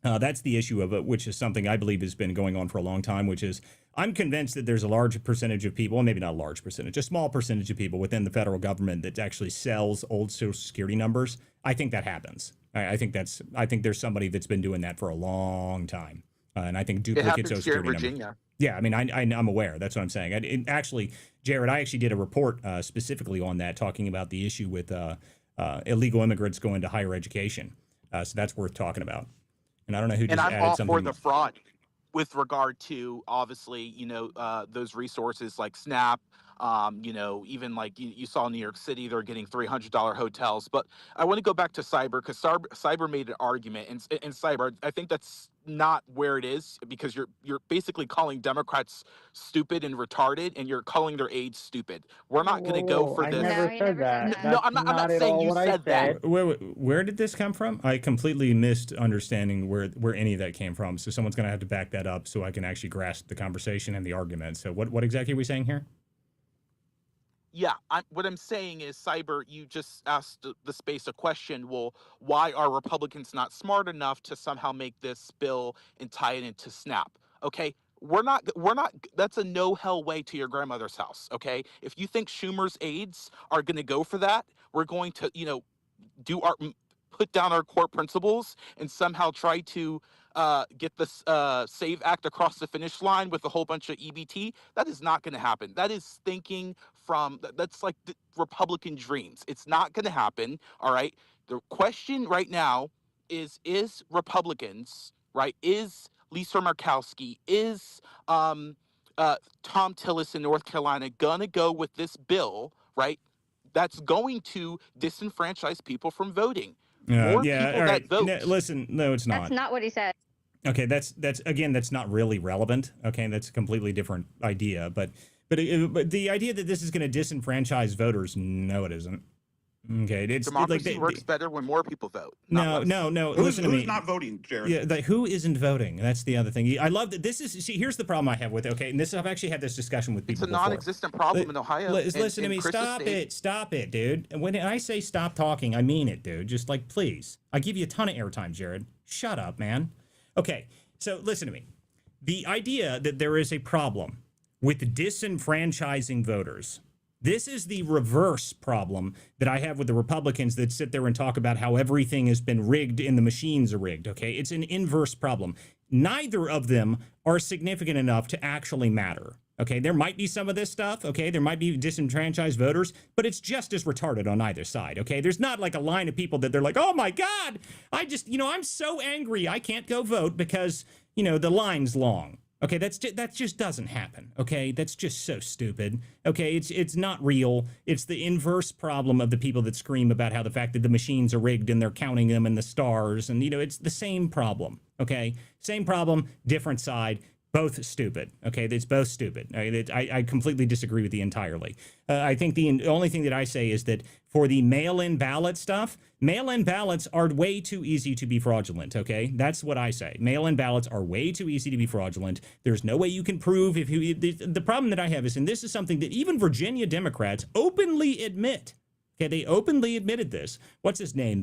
That's the issue of it, which is something I believe has been going on for a long time, which is I'm convinced that there's a large percentage of people, maybe not a large percentage, a small percentage of people within the federal government that actually sells old Social Security numbers. I think that happens. I think there's somebody that's been doing that for a long time. And I think duplicate Social Security numbers. Yeah, I mean, I'm aware. That's what I'm saying. Actually, Jared, I actually did a report specifically on that, talking about the issue with illegal immigrants going to higher education. So that's worth talking about. And I don't know who just added something. And I'm all for the fraud with regard to, obviously, those resources like SNAP, even like you saw in New York City, they're getting $300 hotels. But I want to go back to Cyber, because Cyber made an argument. And Cyber, I think that's not where it is, because you're basically calling Democrats stupid and retarded, and you're calling their aides stupid. We're not going to go for this. I never said that. No, I'm not saying you said that. Where did this come from? I completely missed understanding where any of that came from. So someone's going to have to back that up so I can actually grasp the conversation and the argument. So what exactly are we saying here? Yeah, what I'm saying is, Cyber, you just asked the space a question. Well, why are Republicans not smart enough to somehow make this bill and tie it into SNAP? Okay, we're not. That's a no hell way to your grandmother's house. Okay, if you think Schumer's aides are going to go for that, we're going to, put down our core principles and somehow try to get this SAVE Act across the finish line with a whole bunch of EBT. That is not going to happen. That is thinking from, that's like the Republican dreams. It's not going to happen. All right. The question right now is Republicans, right? Is Lisa Murkowski, is Tom Tillis in North Carolina gonna go with this bill, right? That's going to disenfranchise people from voting. More Yeah. people All that right. vote. No, listen, no, it's That's not. not what he said. Okay, that's again, that's not really relevant. Okay, that's a completely different idea. But the idea that this is going to disenfranchise voters, no, it isn't. Okay, it's Democracy works better when more people vote. No. Listen to me. Who's not voting, Jared? Yeah, who isn't voting? That's the other thing. I love that this is. See, here's the problem I have with it. Okay, and this I've actually had this discussion with It's people a non-existent problem in Ohio. Listen to me. Stop it, dude. And when I say stop talking, I mean it, dude. Just like, please. I give you a ton of airtime, Jared. Shut up, man. Okay, so listen to me. The idea that there is a problem with disenfranchising voters. This is the reverse problem that I have with the Republicans that sit there and talk about how everything has been rigged and the machines are rigged, okay? It's an inverse problem. Neither of them are significant enough to actually matter, okay? There might be some of this stuff, okay? There might be disenfranchised voters, but it's just as retarded on either side, okay? There's not like a line of people that they're like, oh my God, I'm so angry I can't go vote because, the line's long. Okay, that just doesn't happen. Okay, that's just so stupid. Okay, it's not real. It's the inverse problem of the people that scream about how the fact that the machines are rigged and they're counting them in the stars, and it's the same problem. Okay, same problem, different side. Both stupid. Okay, it's both stupid. I completely disagree with you entirely. I think the only thing that I say is that for the mail-in ballot stuff, mail-in ballots are way too easy to be fraudulent. Okay, that's what I say. Mail-in ballots are way too easy to be fraudulent. There's no way you can prove the problem that I have is, and this is something that even Virginia Democrats openly admit. Okay, they openly admitted this. What's his name?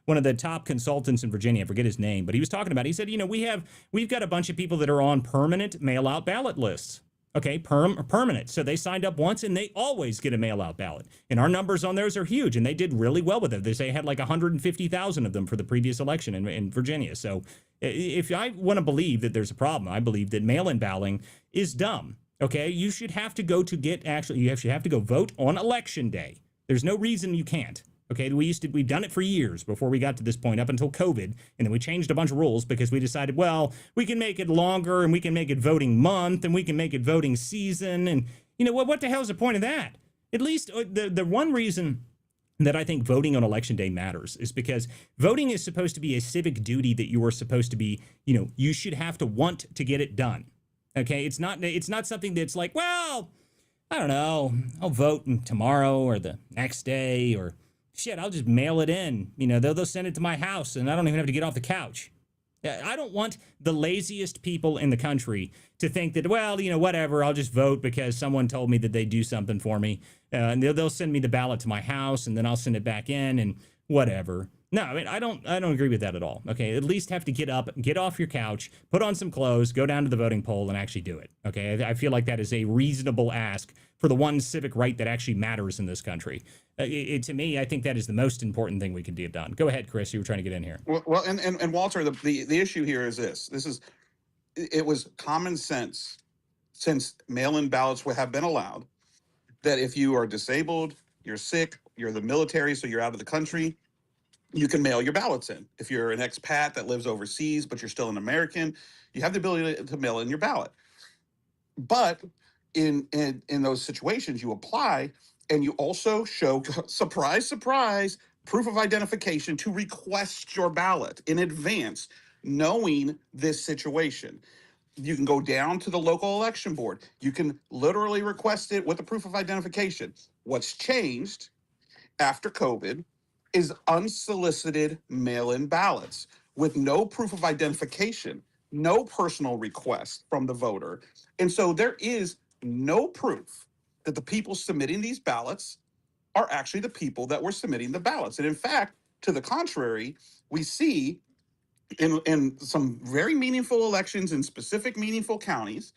One of the top consultants in Virginia, I forget his name, but he was talking about it. He said, we've got a bunch of people that are on permanent mail-out ballot lists. Okay, permanent. So they signed up once and they always get a mail-out ballot. And our numbers on those are huge, and they did really well with it. They say had like 150,000 of them for the previous election in Virginia. So if I want to believe that there's a problem, I believe that mail-in balloting is dumb. Okay, you should have to go vote on election day. There's no reason you can't. Okay, we've done it for years before we got to this point, up until COVID, and then we changed a bunch of rules because we decided, well, we can make it longer, and we can make it voting month, and we can make it voting season, and what the hell is the point of that? At least the one reason that I think voting on election day matters is because voting is supposed to be a civic duty that you are supposed to be, you should have to want to get it done. Okay, it's not something that's like, well, I don't know, I'll vote tomorrow or the next day, or shit, I'll just mail it in. They'll send it to my house and I don't even have to get off the couch. I don't want the laziest people in the country to think that, well, whatever, I'll just vote because someone told me that they do something for me. And they'll send me the ballot to my house and then I'll send it back in and whatever. No, I mean, I don't agree with that at all. Okay, at least have to get up, get off your couch, put on some clothes, go down to the voting poll and actually do it. Okay, I feel like that is a reasonable ask for the one civic right that actually matters in this country. To me, I think that is the most important thing we can get done. Go ahead, Chris. You were trying to get in here. Well, and Walter, the issue here is this. It was common sense since mail-in ballots have been allowed that if you are disabled, you're sick, you're the military, so you're out of the country, you can mail your ballots in. If you're an expat that lives overseas, but you're still an American, you have the ability to mail in your ballot. But in those situations, you apply and you also show, surprise, surprise, proof of identification to request your ballot in advance, knowing this situation. You can go down to the local election board. You can literally request it with a proof of identification. What's changed after COVID is unsolicited mail-in ballots with no proof of identification, no personal request from the voter. And so there is no proof that the people submitting these ballots are actually the people that were submitting the ballots. And in fact, to the contrary, we see in some very meaningful elections in specific meaningful counties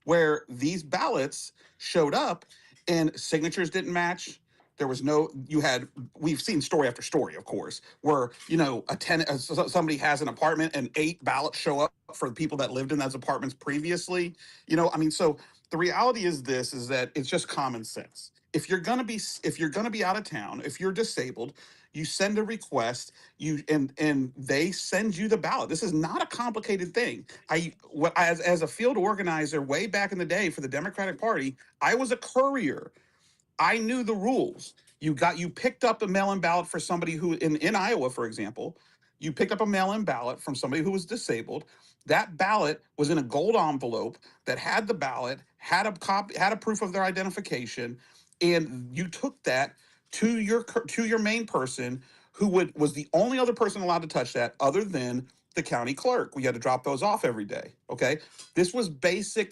where these ballots showed up and signatures didn't match, There was no, we've seen story after story, of course, where, somebody has an apartment and 8 ballots show up for the people that lived in those apartments previously. So the reality is that it's just common sense. If you're gonna be out of town, if you're disabled, you send a request, and they send you the ballot. This is not a complicated thing. As a field organizer way back in the day for the Democratic Party, I was a courier. I knew the rules. You picked up a mail-in ballot for somebody who in Iowa, for example, you picked up a mail-in ballot from somebody who was disabled. That ballot was in a gold envelope that had the ballot, had a copy, had a proof of their identification, and you took that to your main person who was the only other person allowed to touch that other than the county clerk. We had to drop those off every day. Okay. This was basic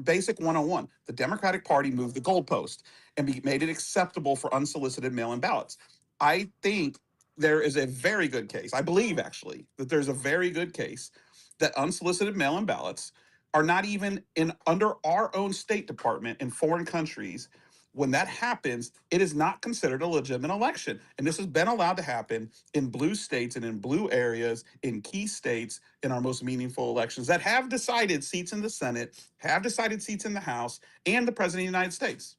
basic 101. The Democratic Party moved the goalpost and made it acceptable for unsolicited mail-in ballots. I think there is a very good case. I believe actually that there's a very good case that unsolicited mail-in ballots are not even under our own State Department in foreign countries. When that happens, it is not considered a legitimate election. And this has been allowed to happen in blue states and in blue areas, in key states, in our most meaningful elections that have decided seats in the Senate, have decided seats in the House, and the President of the United States.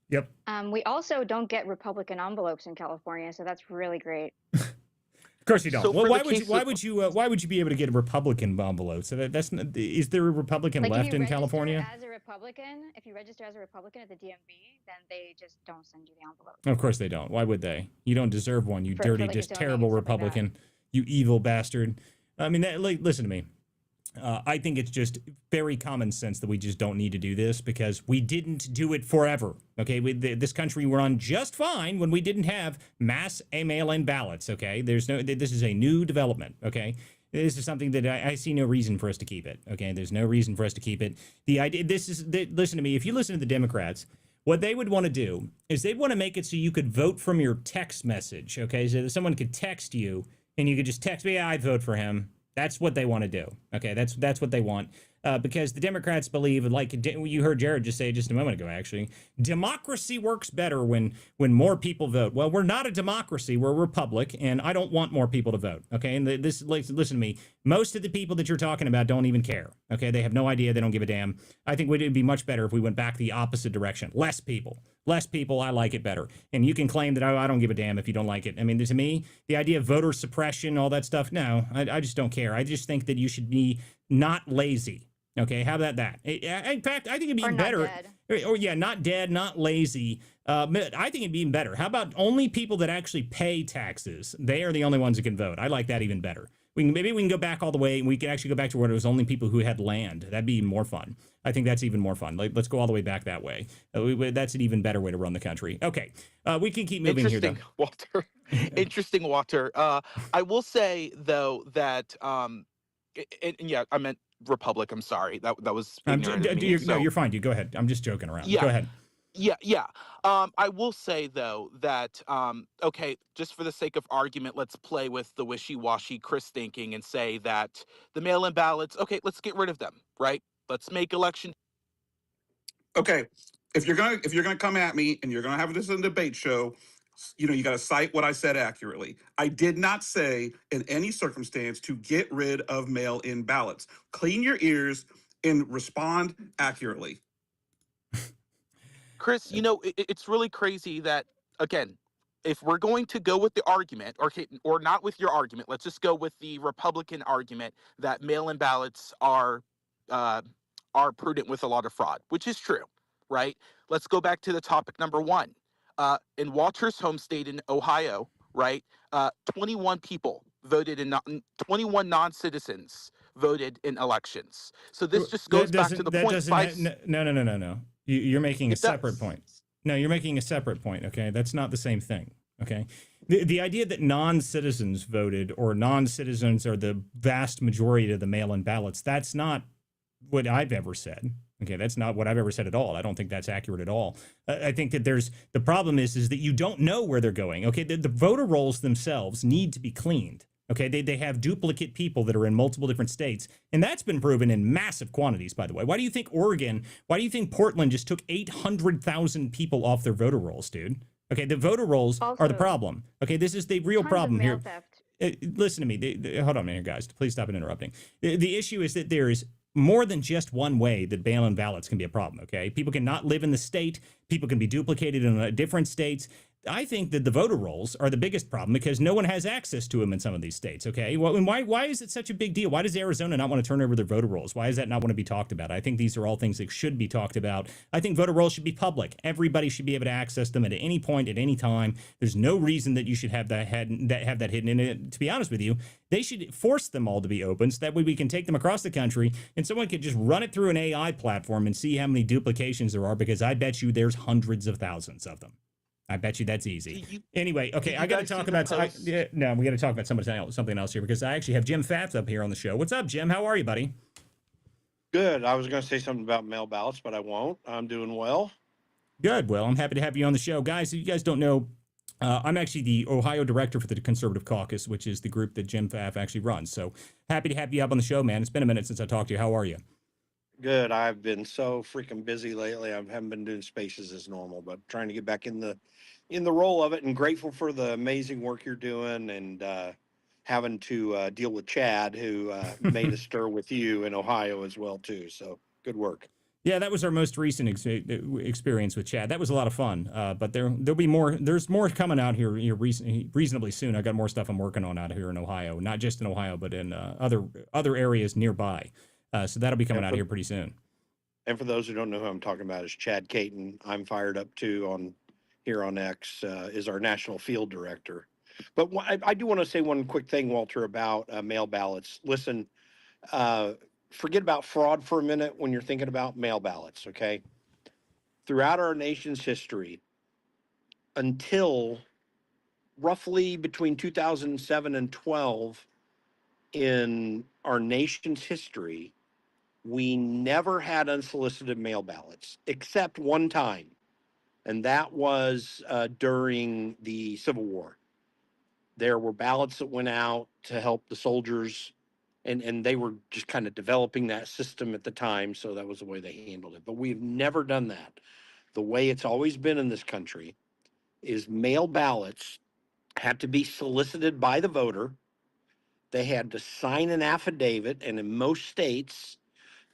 Yep. We also don't get Republican envelopes in California, so that's really great. Of course you don't. So well, for why the would you? case Why of- would you? Why would you be able to get a Republican envelope? So that's not, is there a Republican Like left in California? As a Republican, if you register as a Republican at the DMV, then they just don't send you the envelope. Of course they don't. Why would they? You don't deserve one. You dirty, like, just donating terrible and stuff like that. Republican. You evil bastard. I mean, listen to me. I think it's just very common sense that we just don't need to do this because we didn't do it forever. Okay, this country run just fine when we didn't have mass mail-in ballots. Okay, this is a new development. Okay, this is something that I see no reason for us to keep it. Okay, there's no reason for us to keep it. The idea, listen to me. If you listen to the Democrats, what they would want to do is they'd want to make it so you could vote from your text message. Okay, so that someone could text you and you could just text me, yeah, I'd vote for him. That's what they want to do. Okay, that's what they want. Because the Democrats believe, like you heard Jared just say just a moment ago, actually, democracy works better when more people vote. Well, we're not a democracy. We're a republic, and I don't want more people to vote. Okay, and listen to me. Most of the people that you're talking about don't even care. Okay, they have no idea. They don't give a damn. I think it'd be much better if we went back the opposite direction. Less people. I like it better. And you can claim that I don't give a damn if you don't like it. I mean, to me, the idea of voter suppression, all that stuff, no, I just don't care. I just think that you should be not lazy. Okay, how about that? In fact, I think it'd be even better. Or yeah, not dead, not lazy. I think it'd be even better. How about only people that actually pay taxes? They are the only ones that can vote. I like that even better. Maybe we can go back all the way and we can actually go back to where it was only people who had land. That'd be even more fun. I think that's even more fun. Let's go all the way back that way. That's an even better way to run the country. Okay, we can keep moving here, though. Walter. Interesting, Walter. I will say though that yeah, I meant Republic. I'm sorry. That was ignorant of me. No, you're fine, dude. Go ahead. I'm just joking around. Yeah. Go ahead. Yeah. I will say though that okay, just for the sake of argument, let's play with the wishy-washy Chris thinking and say that the mail-in ballots, okay, let's get rid of them, right? Let's make election. Okay, if you're gonna come at me and you're gonna have this in a debate show, you got to cite what I said accurately. I did not say in any circumstance to get rid of mail-in ballots. Clean your ears and respond accurately. Chris, it's really crazy that, again, if we're going to go with the argument, or not with your argument, let's just go with the Republican argument that mail-in ballots are prudent with a lot of fraud, which is true, right? Let's go back to the topic number one. In Walter's home state in Ohio, right? 21 people voted 21 non-citizens voted in elections. So this just goes back to the point. No. You're making a separate point. No, you're making a separate point. Okay, that's not the same thing. Okay, the idea that non-citizens voted or non-citizens are the vast majority of the mail-in ballots, that's not what I've ever said. Okay, that's not what I've ever said at all. I don't think that's accurate at all. I think that the problem is that you don't know where they're going. Okay, the voter rolls themselves need to be cleaned. Okay, they have duplicate people that are in multiple different states, and that's been proven in massive quantities, by the way. Why do you think Portland just took 800,000 people off their voter rolls, dude? Okay, the voter rolls are the Also, problem. Okay, this is the real tons of problem mail here. theft. Listen to me. Hold on a minute, guys. Please stop interrupting. The issue is that there is more than just one way that mail-in ballots can be a problem, okay? People cannot live in the state. People can be duplicated in different states. I think that the voter rolls are the biggest problem because no one has access to them in some of these states, okay? Well, and why is it such a big deal? Why does Arizona not want to turn over their voter rolls? Why does that not want to be talked about? I think these are all things that should be talked about. I think voter rolls should be public. Everybody should be able to access them at any point, at any time. There's no reason that you should have that hidden in it. To be honest with you, they should force them all to be open so that way we can take them across the country and someone could just run it through an AI platform and see how many duplications there are, because I bet you there's hundreds of thousands of them. I bet you that's easy. Anyway, okay, I got to talk about. No, we got to talk about something else here because I actually have Jim Pfaff up here on the show. What's up, Jim? How are you, buddy? Good. I was going to say something about mail ballots, but I won't. I'm doing well. Good. Well, I'm happy to have you on the show, guys. If you guys don't know, I'm actually the Ohio director for the Conservative Caucus, which is the group that Jim Pfaff actually runs. So happy to have you up on the show, man. It's been a minute since I talked to you. How are you? Good. I've been so freaking busy lately. I haven't been doing spaces as normal, but trying to get back in the role of it, and grateful for the amazing work you're doing, and having to deal with Chad, who made a stir with you in Ohio as well too. So good work. Yeah, that was our most recent experience with Chad. That was a lot of fun. But there'll be more. There's more coming out here reasonably soon. I got more stuff I'm working on out here in Ohio, not just in Ohio, but in other areas nearby. So that'll be coming out here pretty soon. And for those who don't know who I'm talking about, is Chad Caton. I'm fired up too here on X, is our national field director. But I do want to say one quick thing, Walter, about mail ballots. Listen, forget about fraud for a minute when you're thinking about mail ballots, okay? Throughout our nation's history, until roughly between 2007 and 12, in our nation's history, we never had unsolicited mail ballots, except one time, and that was during the Civil War. There were ballots that went out to help the soldiers, and they were just kind of developing that system at the time, so that was the way they handled it. But we've never done that. The way it's always been in this country is mail ballots had to be solicited by the voter. They had to sign an affidavit, and in most states,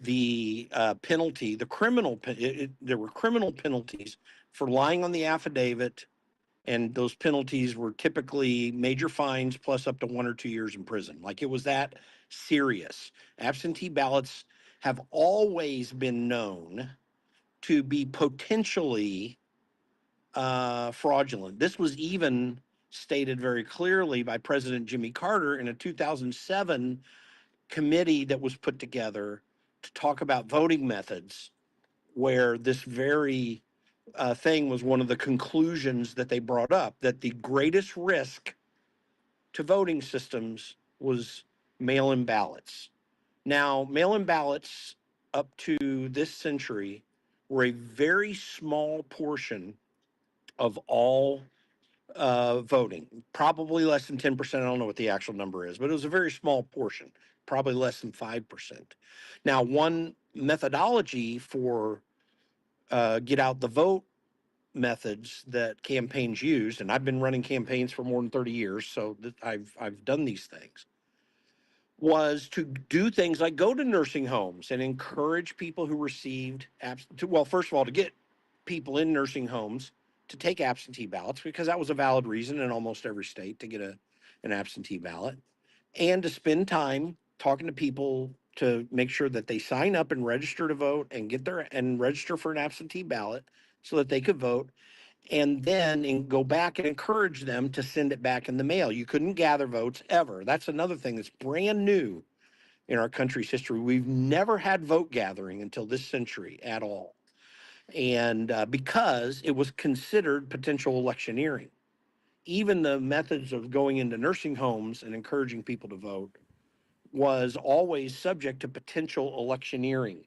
the penalty, there were criminal penalties for lying on the affidavit, and those penalties were typically major fines plus up to 1 or 2 years in prison. Like, it was that serious. Absentee ballots have always been known to be potentially fraudulent. This was even stated very clearly by President Jimmy Carter in a 2007 committee that was put together to talk about voting methods, where this very thing was one of the conclusions that they brought up, that the greatest risk to voting systems was mail-in ballots. Now, mail-in ballots up to this century were a very small portion of all voting, probably less than 10%. I don't know what the actual number is, but it was a very small portion, probably less than 5%. Now, one methodology for get out the vote methods that campaigns used, and I've been running campaigns for more than 30 years, so I've done these things, was to do things like go to nursing homes and encourage people who received well, first of all, to get people in nursing homes to take absentee ballots, because that was a valid reason in almost every state to get an absentee ballot, and to spend time talking to people to make sure that they sign up and register to vote and register for an absentee ballot so that they could vote, and then go back and encourage them to send it back in the mail. You couldn't gather votes ever. That's another thing that's brand new in our country's history. We've never had vote gathering until this century at all. And because it was considered potential electioneering. Even the methods of going into nursing homes and encouraging people to vote was always subject to potential electioneering.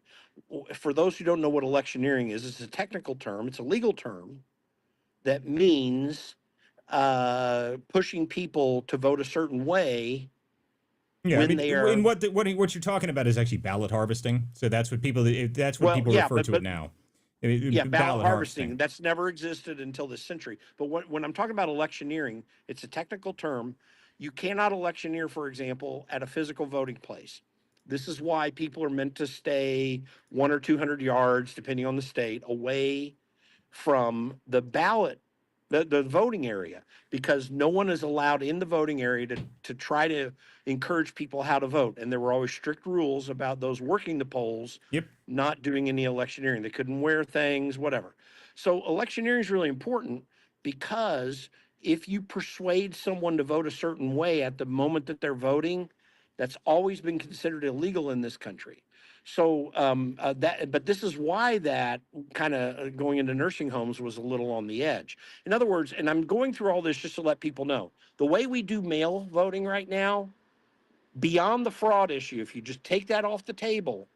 For those who don't know what electioneering is, it's a technical term, it's a legal term that means pushing people to vote a certain way. Yeah, I mean, what you're talking about is actually ballot harvesting. So that's what people refer to it now. Ballot harvesting. That's never existed until this century. But when I'm talking about electioneering, it's a technical term. You cannot electioneer, for example, at a physical voting place. This is why people are meant to stay 100 or 200 yards, depending on the state, away from the ballot, the voting area, because no one is allowed in the voting area to try to encourage people how to vote. And there were always strict rules about those working the polls not doing any electioneering. They couldn't wear things, whatever. So electioneering is really important, because if you persuade someone to vote a certain way at the moment that they're voting, that's always been considered illegal in this country. So but this is why that kind of going into nursing homes was a little on the edge. In other words, and I'm going through all this just to let people know, the way we do mail voting right now, beyond the fraud issue, if you just take that off the table,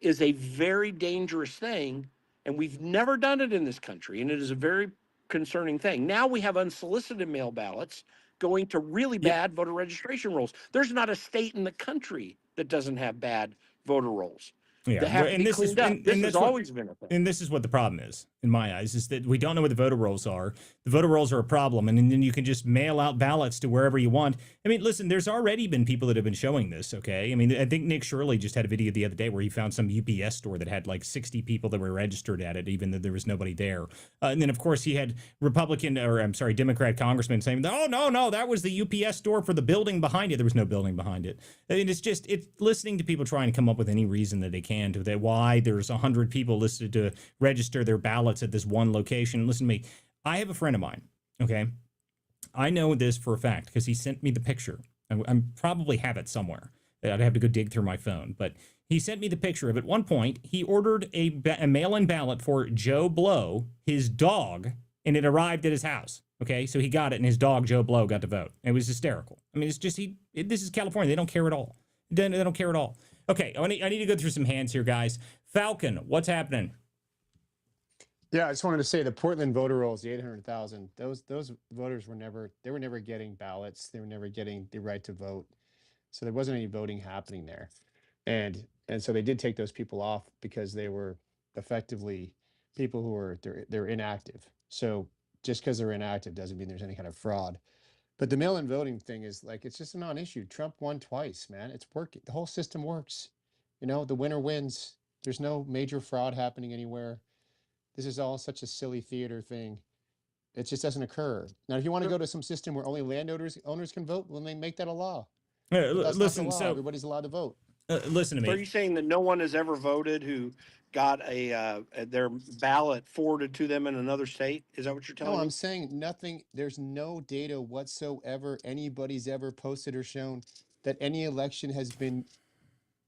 is a very dangerous thing. And we've never done it in this country. And it is a very concerning thing. Now we have unsolicited mail ballots going to really bad voter registration rolls. There's not a state in the country that doesn't have bad voter rolls. Yeah, that have to and be this is cleaned up. and This that's has what, always been a thing. and this is what the problem is, in my eyes, is that we don't know what the voter rolls are. The voter rolls are a problem, and then you can just mail out ballots to wherever you want. I mean, listen, there's already been people that have been showing this. Okay, I mean, I think Nick Shirley just had a video the other day where he found some UPS store that had like 60 people that were registered at it, even though there was nobody there. And then, of course, he had Democrat congressmen saying, "Oh no, that was the UPS store for the building behind it." There was no building behind it. I mean, it's listening to people trying to come up with any reason that they can to that why there's 100 people listed to register their ballots at this one location. Listen to me. I have a friend of mine, okay? I know this for a fact because he sent me the picture. I probably have it somewhere. I'd have to go dig through my phone. But he sent me the picture of, at one point, he ordered a mail-in ballot for Joe Blow, his dog, and it arrived at his house. Okay, so he got it, and his dog, Joe Blow, got to vote. It was hysterical. I mean, it's just, this is California. They don't care at all. They don't care at all. Okay, I need to go through some hands here, guys. Falcon, what's happening? Yeah, I just wanted to say the Portland voter rolls, the 800,000, those voters were never getting ballots. They were never getting the right to vote. So there wasn't any voting happening there. And so they did take those people off because they were effectively people who were, they're inactive. So just because they're inactive doesn't mean there's any kind of fraud. But the mail-in voting thing is like, it's just a non-issue. Trump won twice, man. It's working. The whole system works. You know, the winner wins. There's no major fraud happening anywhere. This is all such a silly theater thing. It just doesn't occur. Now, if you want to go to some system where only owners can vote, well, they make that a law. Listen, so everybody's allowed to vote. Listen to me. So are you saying that no one has ever voted who got their ballot forwarded to them in another state? Is that what you're telling me? No, I'm saying nothing. There's no data whatsoever anybody's ever posted or shown that any election has been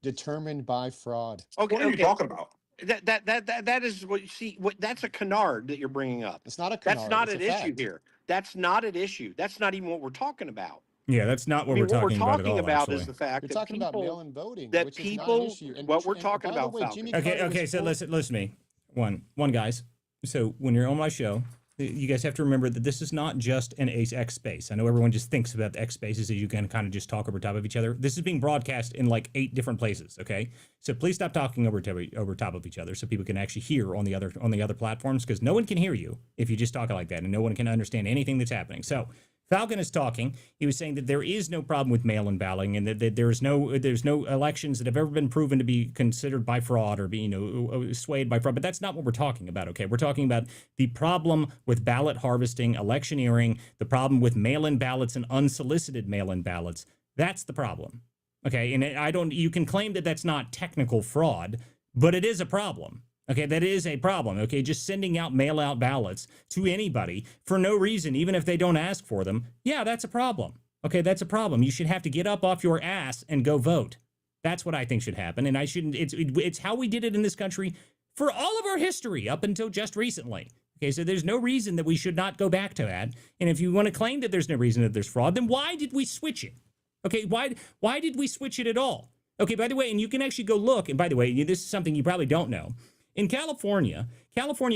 determined by fraud. Okay, What are you talking about? That is what you see. That's a canard that you're bringing up. It's not a canard. That's not it's an a issue fact. here. That's not an issue. That's not even what we're talking about. Yeah, that's not what I mean, we're what talking about at all. about is Actually, the fact You're that talking about people, mail-in voting, that which is not people, an issue. And, what we're and talking by the about, way, Falcon. Jimmy Carter okay. was So full- listen to me. One guys. So when you're on my show, you guys have to remember that this is not just an X space. I know everyone just thinks about the X spaces as you can kind of just talk over top of each other. This is being broadcast in like 8 different places. Okay, so please stop talking over top of each other so people can actually hear on the other platforms, because no one can hear you if you just talk like that, and no one can understand anything that's happening. So Falcon is talking. He was saying that there is no problem with mail-in balloting, and that there's no elections that have ever been proven to be considered by fraud or be swayed by fraud. But that's not what we're talking about. Okay, we're talking about the problem with ballot harvesting, electioneering, the problem with mail-in ballots and unsolicited mail-in ballots. That's the problem. Okay, and you can claim that that's not technical fraud, but it is a problem. Okay, that is a problem. Okay, just sending out mail-out ballots to anybody for no reason, even if they don't ask for them, yeah, that's a problem. Okay, that's a problem. You should have to get up off your ass and go vote. That's what I think should happen, and it's how we did it in this country for all of our history up until just recently. Okay, so there's no reason that we should not go back to that. And if you want to claim that there's no reason that there's fraud, then why did we switch it? Okay, why did we switch it at all? Okay, by the way, and you can actually go look, and by the way, this is something you probably don't know. In California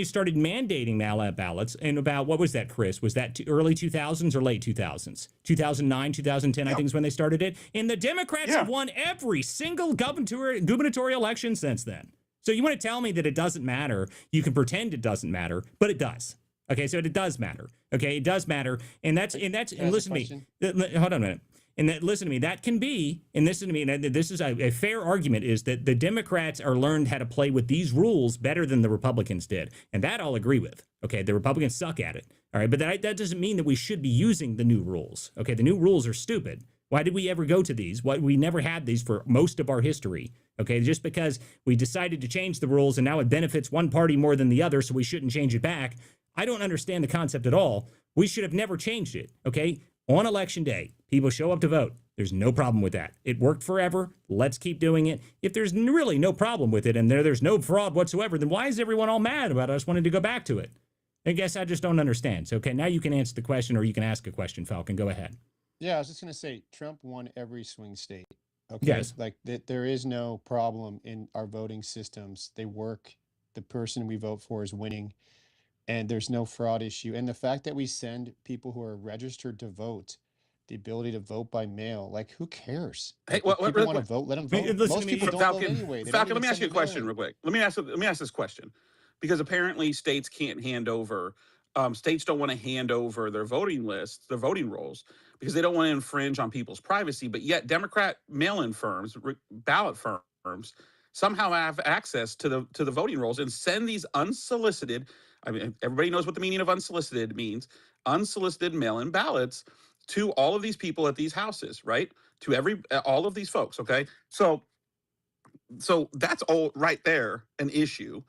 started mandating mail-out ballots in about, what was that, Chris? Was that early 2000s or late 2000s? 2009, 2010, I think is when they started it. And the Democrats have won every single gubernatorial election since then. So you want to tell me that it doesn't matter? You can pretend it doesn't matter, but it does. Okay, so it does matter. Okay, it does matter, and listen to me. Hold on a minute. And listen to me. That can be, and listen to me. And this is a fair argument: is that the Democrats are learned how to play with these rules better than the Republicans did, and that I'll agree with. Okay, the Republicans suck at it. All right, but that doesn't mean that we should be using the new rules. Okay, the new rules are stupid. Why did we ever go to these? Why we never had these for most of our history? Okay, just because we decided to change the rules and now it benefits one party more than the other, so we shouldn't change it back. I don't understand the concept at all. We should have never changed it, okay? On election day, people show up to vote. There's no problem with that. It worked forever. Let's keep doing it. If there's really no problem with it and there's no fraud whatsoever, then why is everyone all mad about us wanting to go back to it? I guess I just don't understand. So, okay, now you can answer the question or you can ask a question, Falcon. Go ahead. Yeah, I was just going to say Trump won every swing state. Okay. Yes. Like there is no problem in our voting systems. They work. The person we vote for is winning, and there's no fraud issue. And the fact that we send people who are registered to vote the ability to vote by mail, like who cares? Hey, Like, if people want to vote, let them vote. Most people don't vote anyway. They don't Falcon, let even me ask send you a question mail real in. quick. Let me ask this question, because apparently states can't hand over. States don't want to hand over their voting lists, their voting rolls, because they don't want to infringe on people's privacy. But yet, Democrat mail-in firms, ballot firms, somehow have access to the voting rolls and send these unsolicited. I mean, everybody knows what the meaning of unsolicited means. Unsolicited mail-in ballots to all of these people at these houses, right? To all of these folks. Okay, so that's all right there an issue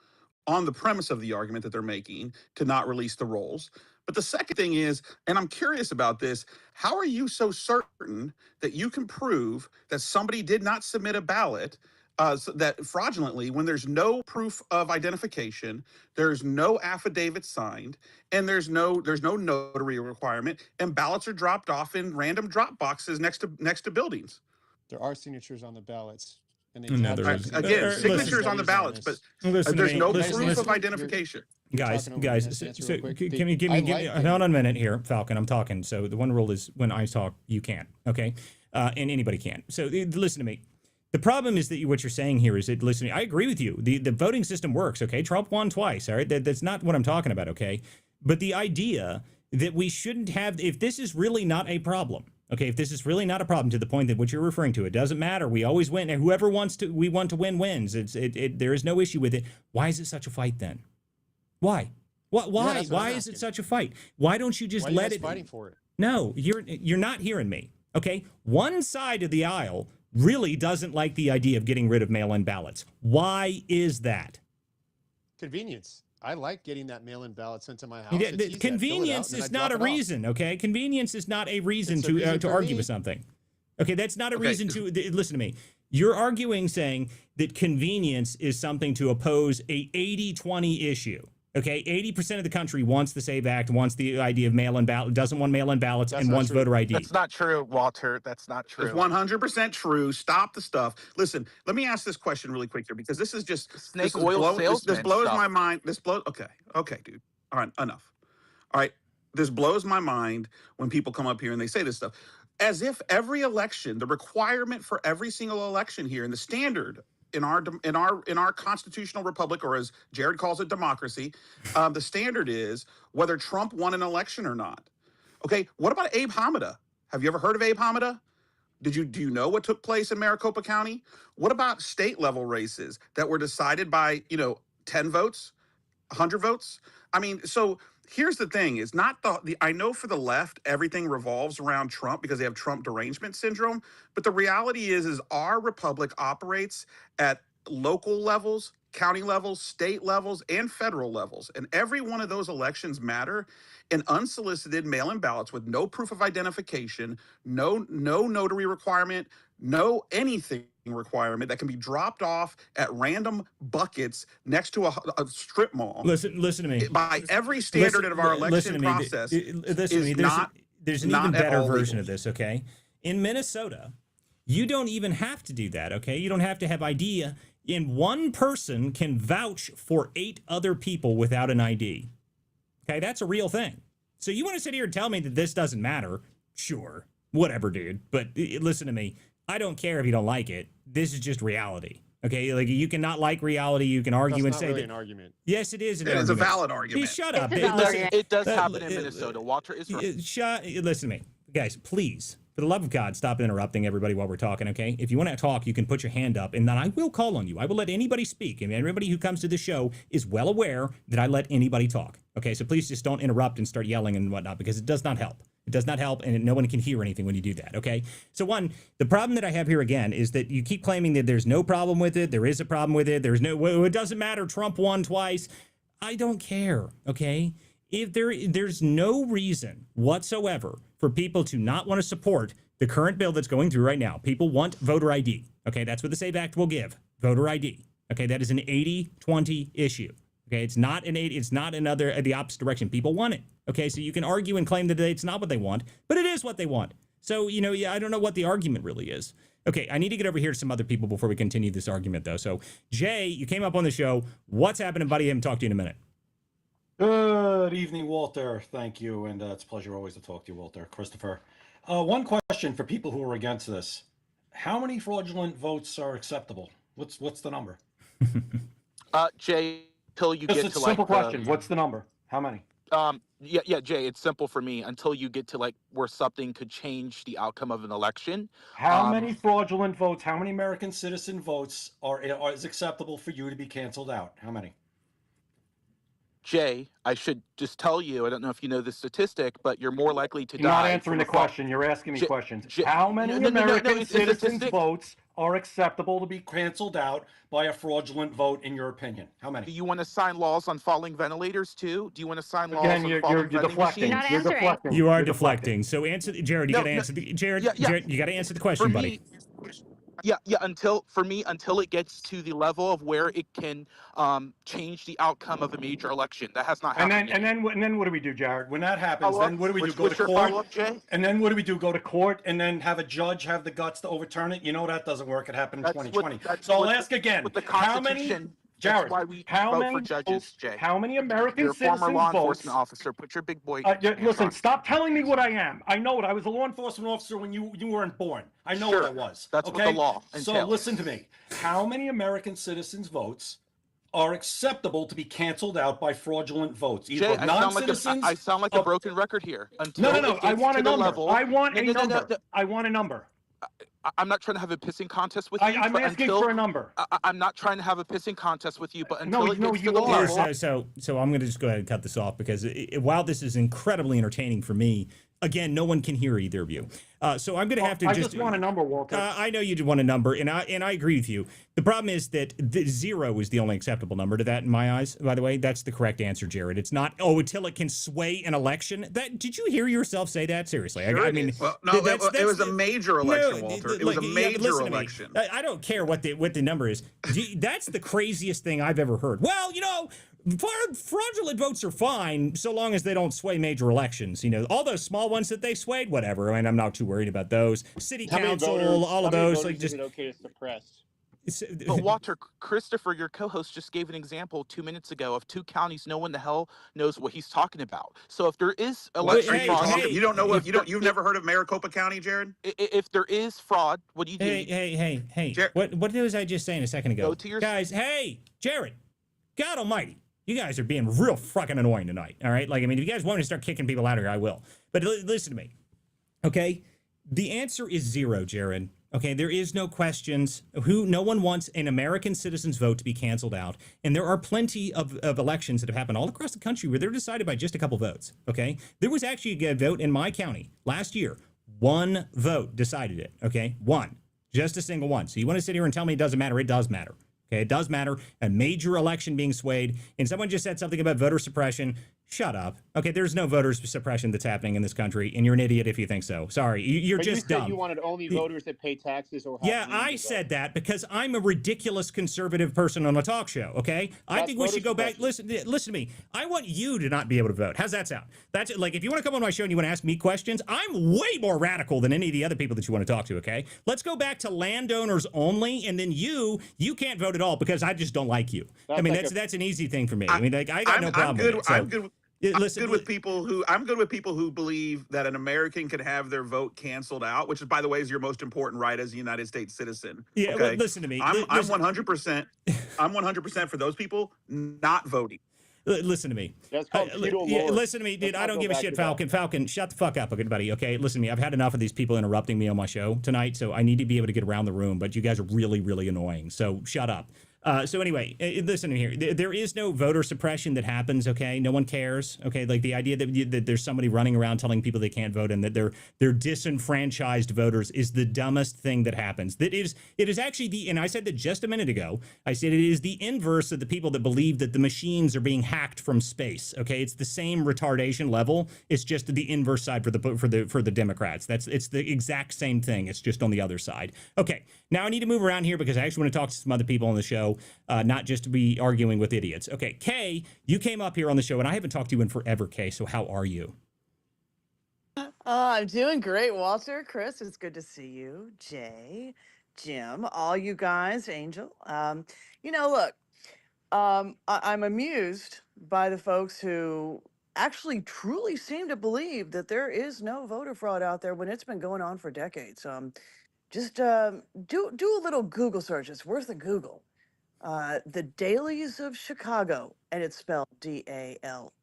on the premise of the argument that they're making to not release the rolls. But the second thing is, and I'm curious about this, how are you so certain that you can prove that somebody did not submit a ballot that fraudulently when there's no proof of identification, there's no affidavit signed, and there's no notary requirement, and ballots are dropped off in random drop boxes next to buildings? There are signatures on the ballots, and they No, had there isn't. Again, Listen, signatures on the ballots, but listen to there's me. no Listen, proof of listen. identification. Guys, Talking over me. Can I so, answer so real quick? can you give I me like hold on a minute here, Falcon? I'm talking. So the one rule is when I talk, you can't. Okay, and anybody can. So listen to me. The problem is that what you're saying here is that listen. I agree with you. The voting system works. Okay, Trump won twice. All right, that's not what I'm talking about. Okay, but the idea that we shouldn't have, if this is really not a problem. Okay, if this is really not a problem to the point that what you're referring to, it doesn't matter. We always win, and whoever we want to win wins. There is no issue with it. Why is it such a fight then? Why? Why? Yeah, why is it such a fight? Why don't you just Why are you let guys it? fighting for it? No, you're not hearing me. Okay, one side of the aisle really doesn't like the idea of getting rid of mail-in ballots. Why is that? Convenience. I like getting that mail-in ballot sent to my house. Yeah, It's easy. I fill it out convenience and then is I not a drop it off. reason. Okay, convenience is not a reason It's a reason to for argue me. with something. Okay, that's not a Okay. reason to listen to me. You're arguing saying that convenience is something to oppose a 80-20 issue. Okay, 80% of the country wants the SAVE Act, wants the idea of mail-in ballot, doesn't want mail-in ballots, That's and not wants true. voter ID. That's not true, Walter. That's not It's true. 100% true. Stop the stuff. Listen, let me ask this question really quick here, because this is just Snake this is oil this salesman blows stuff. my mind. This blows. Okay, dude. All right, enough. All right, this blows my mind when people come up here and they say this stuff, as if every election, the requirement for every single election here, and the standard in our constitutional republic, or as Jared calls it, democracy, the standard is whether Trump won an election or not. Okay, what about Abe Hamida? Have you ever heard of Abe Hamida? Do you know what took place in Maricopa County? What about state level races that were decided by 10 votes, 100 votes? I mean, so here's the thing: is not the I know for the left everything revolves around Trump because they have Trump derangement syndrome, but the reality is our republic operates at local levels, county levels, state levels, and federal levels, and every one of those elections matter. And unsolicited mail-in ballots with no proof of identification, no notary requirement, no anything requirement that can be dropped off at random buckets next to a strip mall. Listen to me. By every standard of our election process, listen to me. There's an even better version of this. Okay, in Minnesota, you don't even have to do that. Okay, you don't have to have ID. And one person can vouch for 8 other people without an ID. Okay, that's a real thing. So you want to sit here and tell me that this doesn't matter? Sure, whatever, dude. But listen to me. I don't care if you don't like it. This is just reality. Okay, like you cannot like reality. You can argue That's and not say really that. an argument. Yes, it is an It is argument. a valid argument. Shut It's up. a valid Listen, argument. It does uh, happen in uh, Minnesota. Walter is right. Listen to me, guys. Please, for the love of God, stop interrupting everybody while we're talking. Okay, if you want to talk, you can put your hand up, and then I will call on you. I will let anybody speak, and everybody who comes to the show is well aware that I let anybody talk. Okay, so please just don't interrupt and start yelling and whatnot, because it does not help. It does not help, and no one can hear anything when you do that, okay? So one, the problem that I have here again is that you keep claiming that there's no problem with it. There is a problem with it. There's no, well, it doesn't matter. Trump won twice. I don't care, okay? If there's no reason whatsoever for people to not want to support the current bill that's going through right now. People want voter ID, okay? That's what the SAVE Act will give, voter ID, okay? That is an 80-20 issue. Okay, it's not an 80, it's not another the opposite direction. People want it. Okay, so you can argue and claim that it's not what they want, but it is what they want. So, yeah, I don't know what the argument really is. Okay, I need to get over here to some other people before we continue this argument, though. So, Jay, you came up on the show. What's happening, buddy? I haven't talked to you in a minute. Good evening, Walter. Thank you, and it's a pleasure always to talk to you, Walter. Christopher. One question for people who are against this. How many fraudulent votes are acceptable? What's the number? Jay, until you Just get a to simple like question. What's the number? How many? Yeah, Jay, it's simple for me. Until you get to like where something could change the outcome of an election. How many fraudulent votes, how many American citizen votes is acceptable for you to be canceled out? How many? Jay, I should just tell you, I don't know if you know this statistic, but you're more likely to You're die. not answering the question. You're asking me questions. How many no, American it's citizens' statistic. votes are acceptable to be canceled out by a fraudulent vote, in your opinion? How many? Do you want to sign laws on falling ventilators too? Do you want to sign laws Again, on you're falling vending deflecting. machines? You're not You're answering. deflecting. You are You're deflecting. So answer, Jared. You got to answer the Jared. Jared, you got to answer the question, buddy. Yeah. Until it gets to the level of where it can change the outcome of a major election. That has not happened. And then what do we do, Jared? When that happens, Follow-up? then what do we do? Go What's to your court? follow-up, Jay? And then what do we do? Go to court and then have a judge have the guts to overturn it? You know that doesn't work. It happened in 2020. So I'll ask again. With the How many? Constitution, Jared, that's why we how vote many for judges, Jay. How many American You're a citizens former law votes? enforcement officer. Put your big boy. Listen, stop telling me what I am. I know it. I was a law enforcement officer when you weren't born. I know what I was. That's okay? what the law So entails. listen to me. How many American citizens' votes are acceptable to be canceled out by fraudulent votes? Either Jay, non-citizens. I sound like a broken record here. No. I want a number. I want a number. No. I want a number. I'm not trying to have a pissing contest with you. I'm asking for a number. I'm not trying to have a pissing contest with you, but until it gets to you the are. level. So I'm going to just go ahead and cut this off because while this is incredibly entertaining for me, again, no one can hear either of you. So I'm going to have to I just want a number, Walter. I know you want a number, and I agree with you. The problem is that the 0 is the only acceptable number to that in my eyes. By the way, that's the correct answer, Jared. It's not until it can sway an election. Did you hear yourself say that? Seriously, Sure I mean, well, no, it was a major election, Walter. It was a major election. I don't care what the number is. That's the craziest thing I've ever heard. Well, fraudulent votes are fine so long as they don't sway major elections. All those small ones that they swayed, whatever. I mean, I'm not too worried about those. City council, all of those, like just okay to suppress. But Walter, Christopher, your co-host, just gave an example 2 minutes ago of 2 counties. No one the hell knows what he's talking about. So if there is election fraud, you don't know what you've never heard of Maricopa County, Jared? If there is fraud, what do you do? Hey, Jared, what was I just saying a second ago? Go to your guys. Hey, Jared, God Almighty, you guys are being real fucking annoying tonight. All right, if you guys want me to start kicking people out of here, I will. But listen to me, okay? The answer is 0, Jared. Okay, there is no questions. No one wants an American citizen's vote to be canceled out. And there are plenty of elections that have happened all across the country where they're decided by just a couple votes. Okay, there was actually a vote in my county last year. 1 vote decided it. Okay, 1, just a single one. So you want to sit here and tell me it doesn't matter? It does matter. Okay, it does matter. A major election being swayed, and someone just said something about voter suppression. Shut up. Okay, there's no voter suppression that's happening in this country, and you're an idiot if you think so. Sorry, you're just dumb. You wanted only voters that pay taxes or have yeah, I said that because I'm a ridiculous conservative person on a talk show. Okay, I think we should go back. Listen to me. I want you to not be able to vote. How's that sound? That's like if you want to come on my show and you want to ask me questions, I'm way more radical than any of the other people that you want to talk to. Okay, let's go back to landowners only, and then you can't vote at all because I just don't like you. I mean, that's an easy thing for me. I mean, I got no problem with it. So. I'm good. Listen, I'm good with people who believe that an American can have their vote canceled out, which is, by the way, is your most important right as a United States citizen. yeah, Okay, listen to me. I'm Listen, 100%. I'm 100% for those people not voting. listen to me. That's called feudal lore. Listen to me, dude. Let's I not don't go give a back shit, to that. Falcon. Falcon, shut the fuck up, good buddy. Okay, listen to me. I've had enough of these people interrupting me on my show tonight, so I need to be able to get around the room. But you guys are really, really annoying. So shut up. So anyway, listen here. There is no voter suppression that happens. Okay, no one cares. Okay, like the idea that there's somebody running around telling people they can't vote and that they're disenfranchised voters is the dumbest thing that happens. It is actually and I said that just a minute ago. I said it is the inverse of the people that believe that the machines are being hacked from space. Okay, it's the same retardation level. It's just the inverse side for the Democrats. It's the exact same thing. It's just on the other side. Okay, now I need to move around here because I actually want to talk to some other people on the show. Not just to be arguing with idiots. Okay, Kay, you came up here on the show, and I haven't talked to you in forever, Kay, so how are you? I'm doing great, Walter. Chris, it's good to see you. Jay, Jim, all you guys, Angel. Look, I'm amused by the folks who actually truly seem to believe that there is no voter fraud out there when it's been going on for decades. Just do a little Google search. It's worth a Google. The Dailies of Chicago, and it's spelled Daley,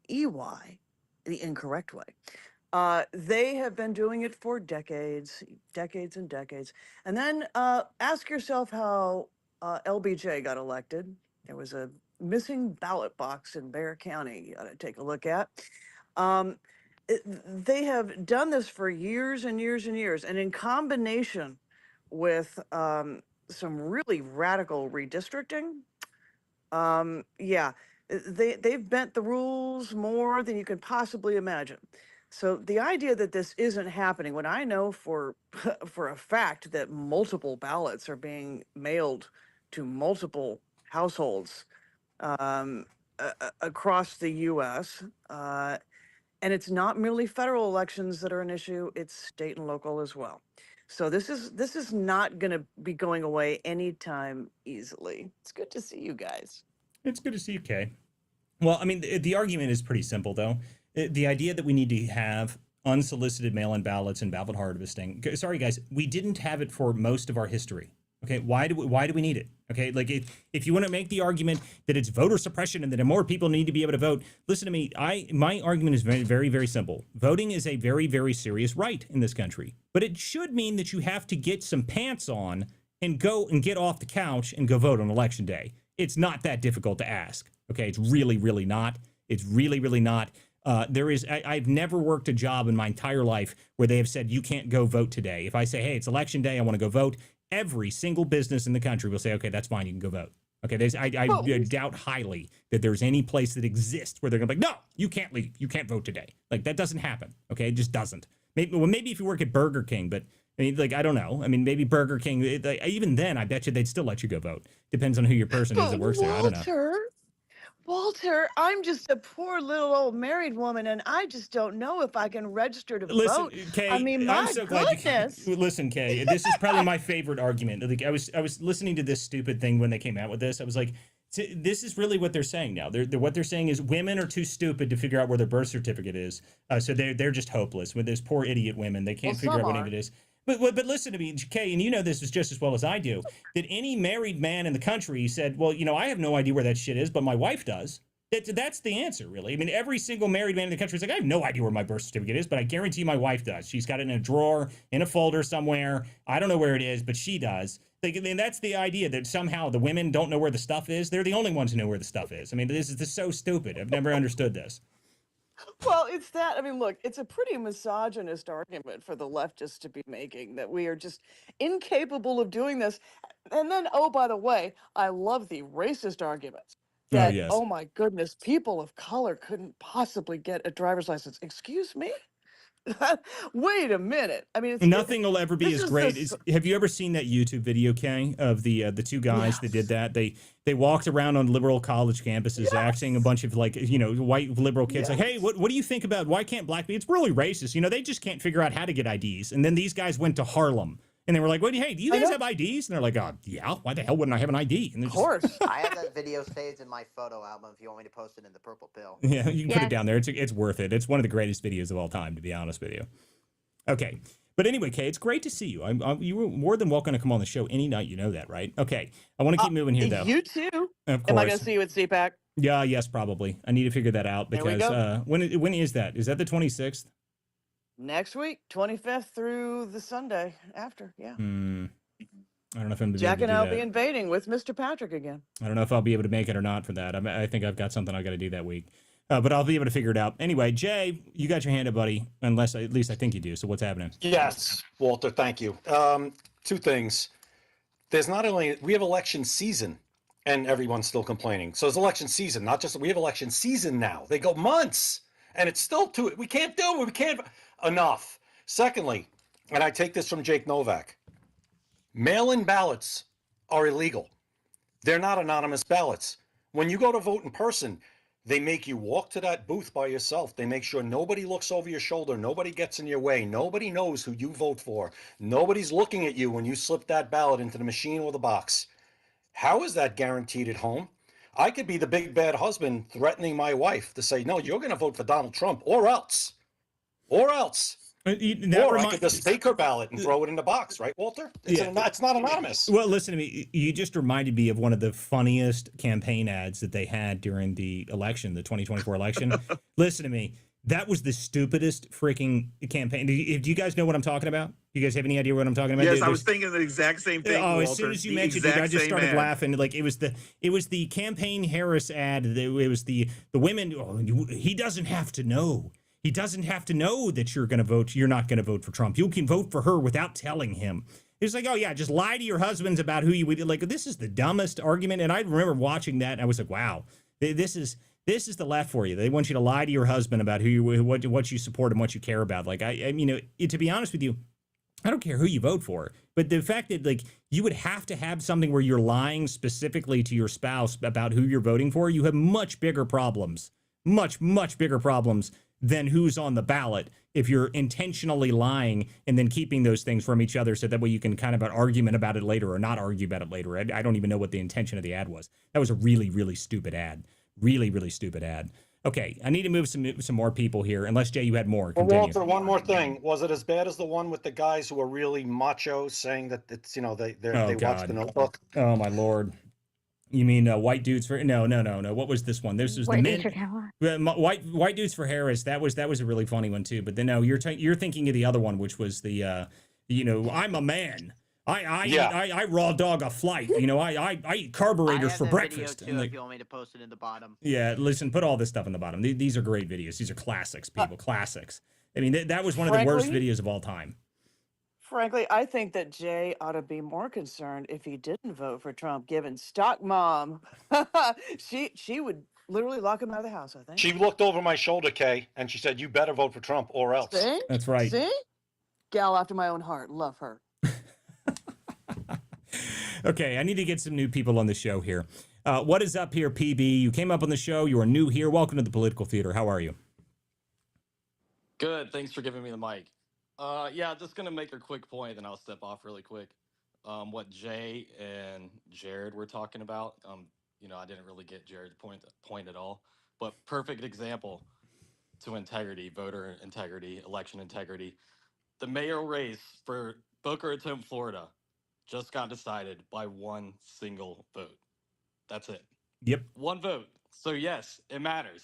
the incorrect way. They have been doing it for decades and decades. And then ask yourself how LBJ got elected. There was a missing ballot box in Bexar County you ought to take a look at. They have done this for years and years and years. And in combination with some really radical redistricting. They've bent the rules more than you could possibly imagine. So the idea that this isn't happening, when I know for for a fact that multiple ballots are being mailed to multiple households across the U.S., and it's not merely federal elections that are an issue; it's state and local as well. So this is not going to be going away anytime easily. It's good to see you guys. It's good to see you, Kay. Well, I mean, the argument is pretty simple, though. The idea that we need to have unsolicited mail-in ballots and ballot harvesting. Sorry, guys, we didn't have it for most of our history. Okay, why do we need it? Okay, like if you want to make the argument that it's voter suppression and that more people need to be able to vote, listen to me. My argument is very, very, very simple. Voting is a very, very serious right in this country, but it should mean that you have to get some pants on and go and get off the couch and go vote on election day. It's not that difficult to ask. Okay, it's really, really not. It's really, really not. I've never worked a job in my entire life where they have said you can't go vote today. If I say, hey, it's election day, I want to go vote, every single business in the country will say, okay, that's fine, you can go vote. Okay, I doubt highly that there's any place that exists where they're gonna be like, no, you can't leave, you can't vote today. Like that doesn't happen. Okay, it just doesn't. Maybe if you work at Burger King, but I mean, like I don't know. I mean, maybe Burger King. Even then, I bet you they'd still let you go vote. Depends on who your person is that works there. I don't know. Walter, I'm just a poor little old married woman, and I just don't know if I can register to Listen, vote. Kay, I mean, my I'm so glad goodness. Listen, Kay, this is probably my favorite argument. Like I was listening to this stupid thing when they came out with this. I was like, this is really what they're saying now. What they're saying is women are too stupid to figure out where their birth certificate is. So they're just hopeless. With those poor idiot women, they can't figure out what it is. But listen to me, Kay, and you know this is just as well as I do, that any married man in the country said, well, you know, I have no idea where that shit is, but my wife does. That's the answer, really. I mean, every single married man in the country is like, I have no idea where my birth certificate is, but I guarantee you my wife does. She's got it in a drawer, in a folder somewhere. I don't know where it is, but she does. And that's the idea that somehow the women don't know where the stuff is. They're the only ones who know where the stuff is. I mean, this is so stupid. I've never understood this. Well, it's that. I mean, look, it's a pretty misogynist argument for the leftists to be making that we are just incapable of doing this. And then, oh, by the way, I love the racist arguments. That, oh, yes. Oh my goodness, people of color couldn't possibly get a driver's license. Excuse me? Wait a minute. I mean, nothing will ever be as great. Have you ever seen that YouTube video, Kay, of the two guys that did that? They walked around on liberal college campuses, asking a bunch of white liberal kids like, hey, what do you think about why can't black people? It's really racist. You know, they just can't figure out how to get IDs. And then these guys went to Harlem And they were like, "Well, hey, do you I guys know. have IDs?" And they're like, "Oh, yeah. Why the hell wouldn't I have an ID?" And they're Of just, course. I have that video saved in my photo album if you want me to post it in the purple pill. yeah, you can put it Yes. down there. It's worth it. It's one of the greatest videos of all time, to be honest with you. Okay. But anyway, Kay, it's great to see you. You were more than welcome to come on the show any night. You know that, right? Okay. I want to keep moving here, though. You too. Of Am I going course. to see you at CPAC? Yeah, yes, probably. I need to figure that out There we because go. when is that? Is that the 26th? Next week, 25th through the Sunday after. Yeah. I don't know if I'm going to be able Jack to and do I'll that. be invading with Mr. Patrick again. I don't know if I'll be able to make it or not for that. I think I've got something I got to do that week. But I'll be able to figure it out. Anyway, Jay, you got your hand up, buddy. Unless, at least I think you do. So what's happening? Yes, Walter, thank you. Two things. There's not only, we have election season and everyone's still complaining. So it's election season, not just, we have election season now. They go months and it's still we can't do it. We can't, enough. Secondly, and I take this from Jake Novak, mail-in ballots are illegal. They're not anonymous ballots. When you go to vote in person, they make you walk to that booth by yourself. They make sure nobody looks over your shoulder. Nobody gets in your way. Nobody knows who you vote for. Nobody's looking at you when you slip that ballot into the machine or the box. How is that guaranteed at home? I could be the big bad husband threatening my wife to say, no, you're going to vote for Donald Trump or else. Or else. Or I could just take her ballot and throw it in the box, right, Walter? It's not anonymous. Well, listen to me. You just reminded me of one of the funniest campaign ads that they had during the election, the 2024 election. Listen to me. That was the stupidest freaking campaign. Do you guys know what I'm talking about? Do you guys have any idea what I'm talking about? Yes, I was thinking the exact same thing. Oh, Walter. as soon as you The mentioned it, I exact just same started ad. laughing. Like it was the campaign Harris ad. It was the women. Oh, he doesn't have to know. He doesn't have to know that you're going to vote. You're not going to vote for Trump. You can vote for her without telling him. It's like, oh yeah, just lie to your husbands about who you would like. This is the dumbest argument. And I remember watching that, and I was like, wow, this is the left for you. They want you to lie to your husband about what you support and what you care about. Like I mean, to be honest with you, I don't care who you vote for, but the fact that like you would have to have something where you're lying specifically to your spouse about who you're voting for, you have much bigger problems, much bigger problems than who's on the ballot if you're intentionally lying and then keeping those things from each other so that way you can kind of have an argument about it later or not argue about it later. I don't even know what the intention of the ad was. That was a really stupid ad. Really stupid ad. Okay, I need to move some more people here. Unless, Jay, you had more. Well, Continue. Walter, one more thing. Was it as bad as the one with the guys who are really macho saying that it's, they watch the Notebook? Oh, my Lord. You mean white dudes for no. What was this one? This was White the dudes men. White dudes for Harris. That was a really funny one too. But then no, you're thinking of the other one, which was the I'm a man. I raw dog a flight. I eat carburetors for breakfast. Video too, if you want me to post it in the bottom. Yeah, listen, put all this stuff in the bottom. These are great videos. These are classics, people. Classics. I mean, that was one of the worst videos of all time. Frankly, I think that Jay ought to be more concerned if he didn't vote for Trump, given Stock Mom. she would literally lock him out of the house, I think. She looked over my shoulder, Kay, and she said, you better vote for Trump or else. See? That's right. See? Gal after my own heart. Love her. Okay, I need to get some new people on the show here. What is up here, PB? You came up on the show. You are new here. Welcome to the Political Theater. How are you? Good. Thanks for giving me the mic. Yeah, just going to make a quick point, then I'll step off really quick. What Jay and Jared were talking about, I didn't really get Jared's point at all. But perfect example to integrity, voter integrity, election integrity. The mayoral race for Boca Raton, Florida, just got decided by one single vote. That's it. Yep. One vote. So yes, it matters.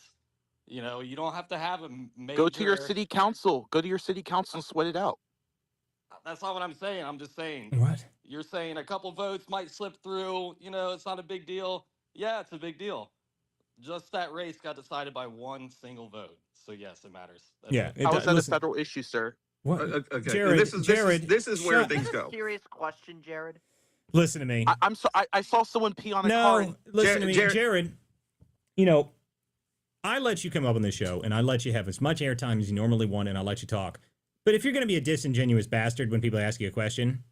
You don't have to have a major... Go to your city council. Go to your city council and sweat it out. That's not what I'm saying. I'm just saying. What? You're saying a couple votes might slip through. It's not a big deal. Yeah, it's a big deal. Just that race got decided by one single vote. So yes, it matters. Yeah. How is that a federal issue, sir? What? Okay. Jared, This is where things Is that go. a serious question, Jared? Listen to me. I saw someone pee on a No, car. listen to me, Jared. I let you come up on the show, and I let you have as much airtime as you normally want, and I'll let you talk. But if you're going to be a disingenuous bastard when people ask you a question,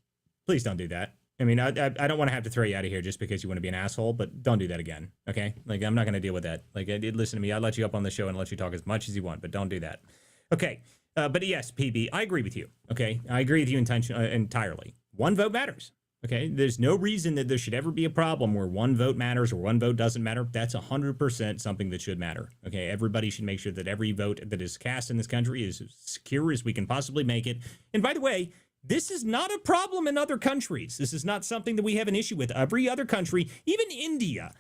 please don't do that. I mean, I don't want to have to throw you out of here just because you want to be an asshole, but don't do that again, okay? Like, I'm not going to deal with that. Like, listen to me. I let you up on the show and let you talk as much as you want, but don't do that. Okay, but yes, PB, I agree with you, okay? I agree with you entirely. one vote matters. Okay, there's no reason that there should ever be a problem where one vote matters or one vote doesn't matter. That's 100% something that should matter. Okay, everybody should make sure that every vote that is cast in this country is as secure as we can possibly make it. And by the way, this is not a problem in other countries. This is not something that we have an issue with. Every other country, even India,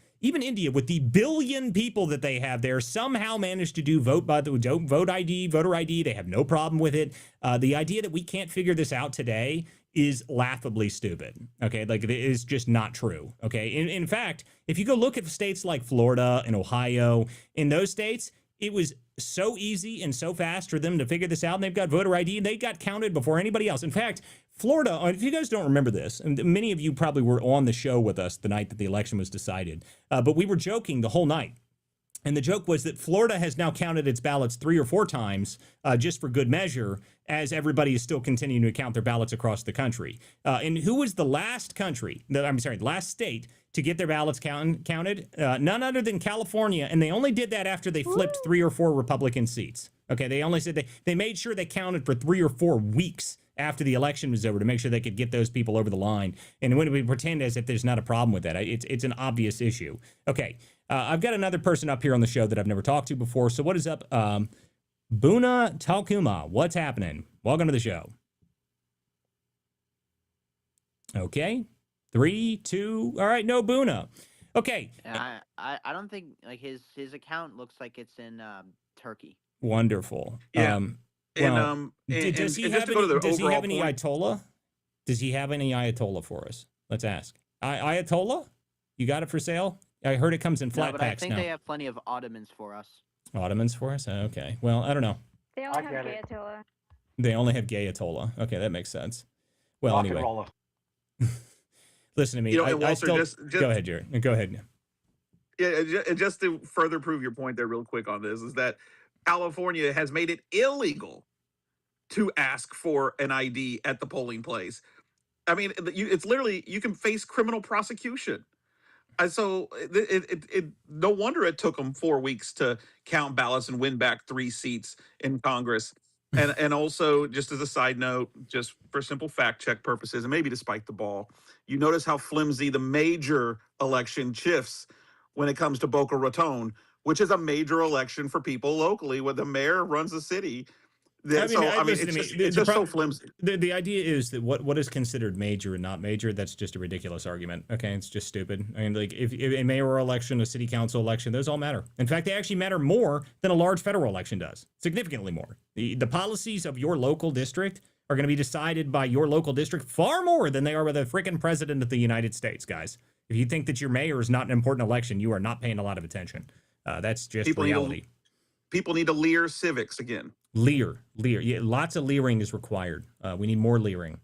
with the billion people that they have there, somehow managed to do voter ID. They have no problem with it. The idea that we can't figure this out today is laughably stupid. Okay, like it is just not true. Okay, in fact, if you go look at states like Florida and Ohio, in those states, it was so easy and so fast for them to figure this out, and they've got voter ID, and they got counted before anybody else. In fact, Florida, if you guys don't remember this, and many of you probably were on the show with us the night that the election was decided, but we were joking the whole night. And the joke was that Florida has now counted its ballots 3 or 4 times just for good measure, as everybody is still continuing to count their ballots across the country. And who was the last last state to get their ballots counted? None other than California. And they only did that after they flipped 3 or 4 Republican seats. Okay, they only said they made sure they counted for 3 or 4 weeks after the election was over to make sure they could get those people over the line. And when we pretend as if there's not a problem with that, it's an obvious issue. Okay, I've got another person up here on the show that I've never talked to before. So what is up? Buna Talkuma, what's happening? Welcome to the show. Okay, 3, 2, all right, no Buna. Okay. I don't think like his account looks like it's in Turkey. Wonderful. Yeah. Does he have any Ayatollah? Does he have any Ayatollah for us? Let's ask. Ayatollah? You got it for sale? I heard it comes in flat but packs I think now. they have plenty of Ottomans for us. Ottomans for us? Okay. Well, I don't know. They only have Ayatollah. They only have Gayatollah. Okay, that makes sense. Well, Rock anyway. and roller. Listen to me. Walter, I still... Go ahead, Jared. Go ahead. Yeah, and just to further prove your point there real quick on this is that California has made it illegal to ask for an ID at the polling place. I mean, it's literally, you can face criminal prosecution. And so no wonder it took them 4 weeks to count ballots and win back 3 seats in Congress. And also, just as a side note, just for simple fact check purposes, and maybe to spike the ball, you notice how flimsy the major election shifts when it comes to Boca Raton, which is a major election for people locally where the mayor runs the city. It's just so flimsy. The idea is that what is considered major and not major, that's just a ridiculous argument. Okay, it's just stupid. I mean, like if a mayoral election, a city council election, those all matter. In fact, they actually matter more than a large federal election does. Significantly more. The policies of your local district are going to be decided by your local district far more than they are by the freaking president of the United States, guys. If you think that your mayor is not an important election, you are not paying a lot of attention. That's just reality. People need to leer civics again. Leer. Yeah, lots of leering is required. We need more leering.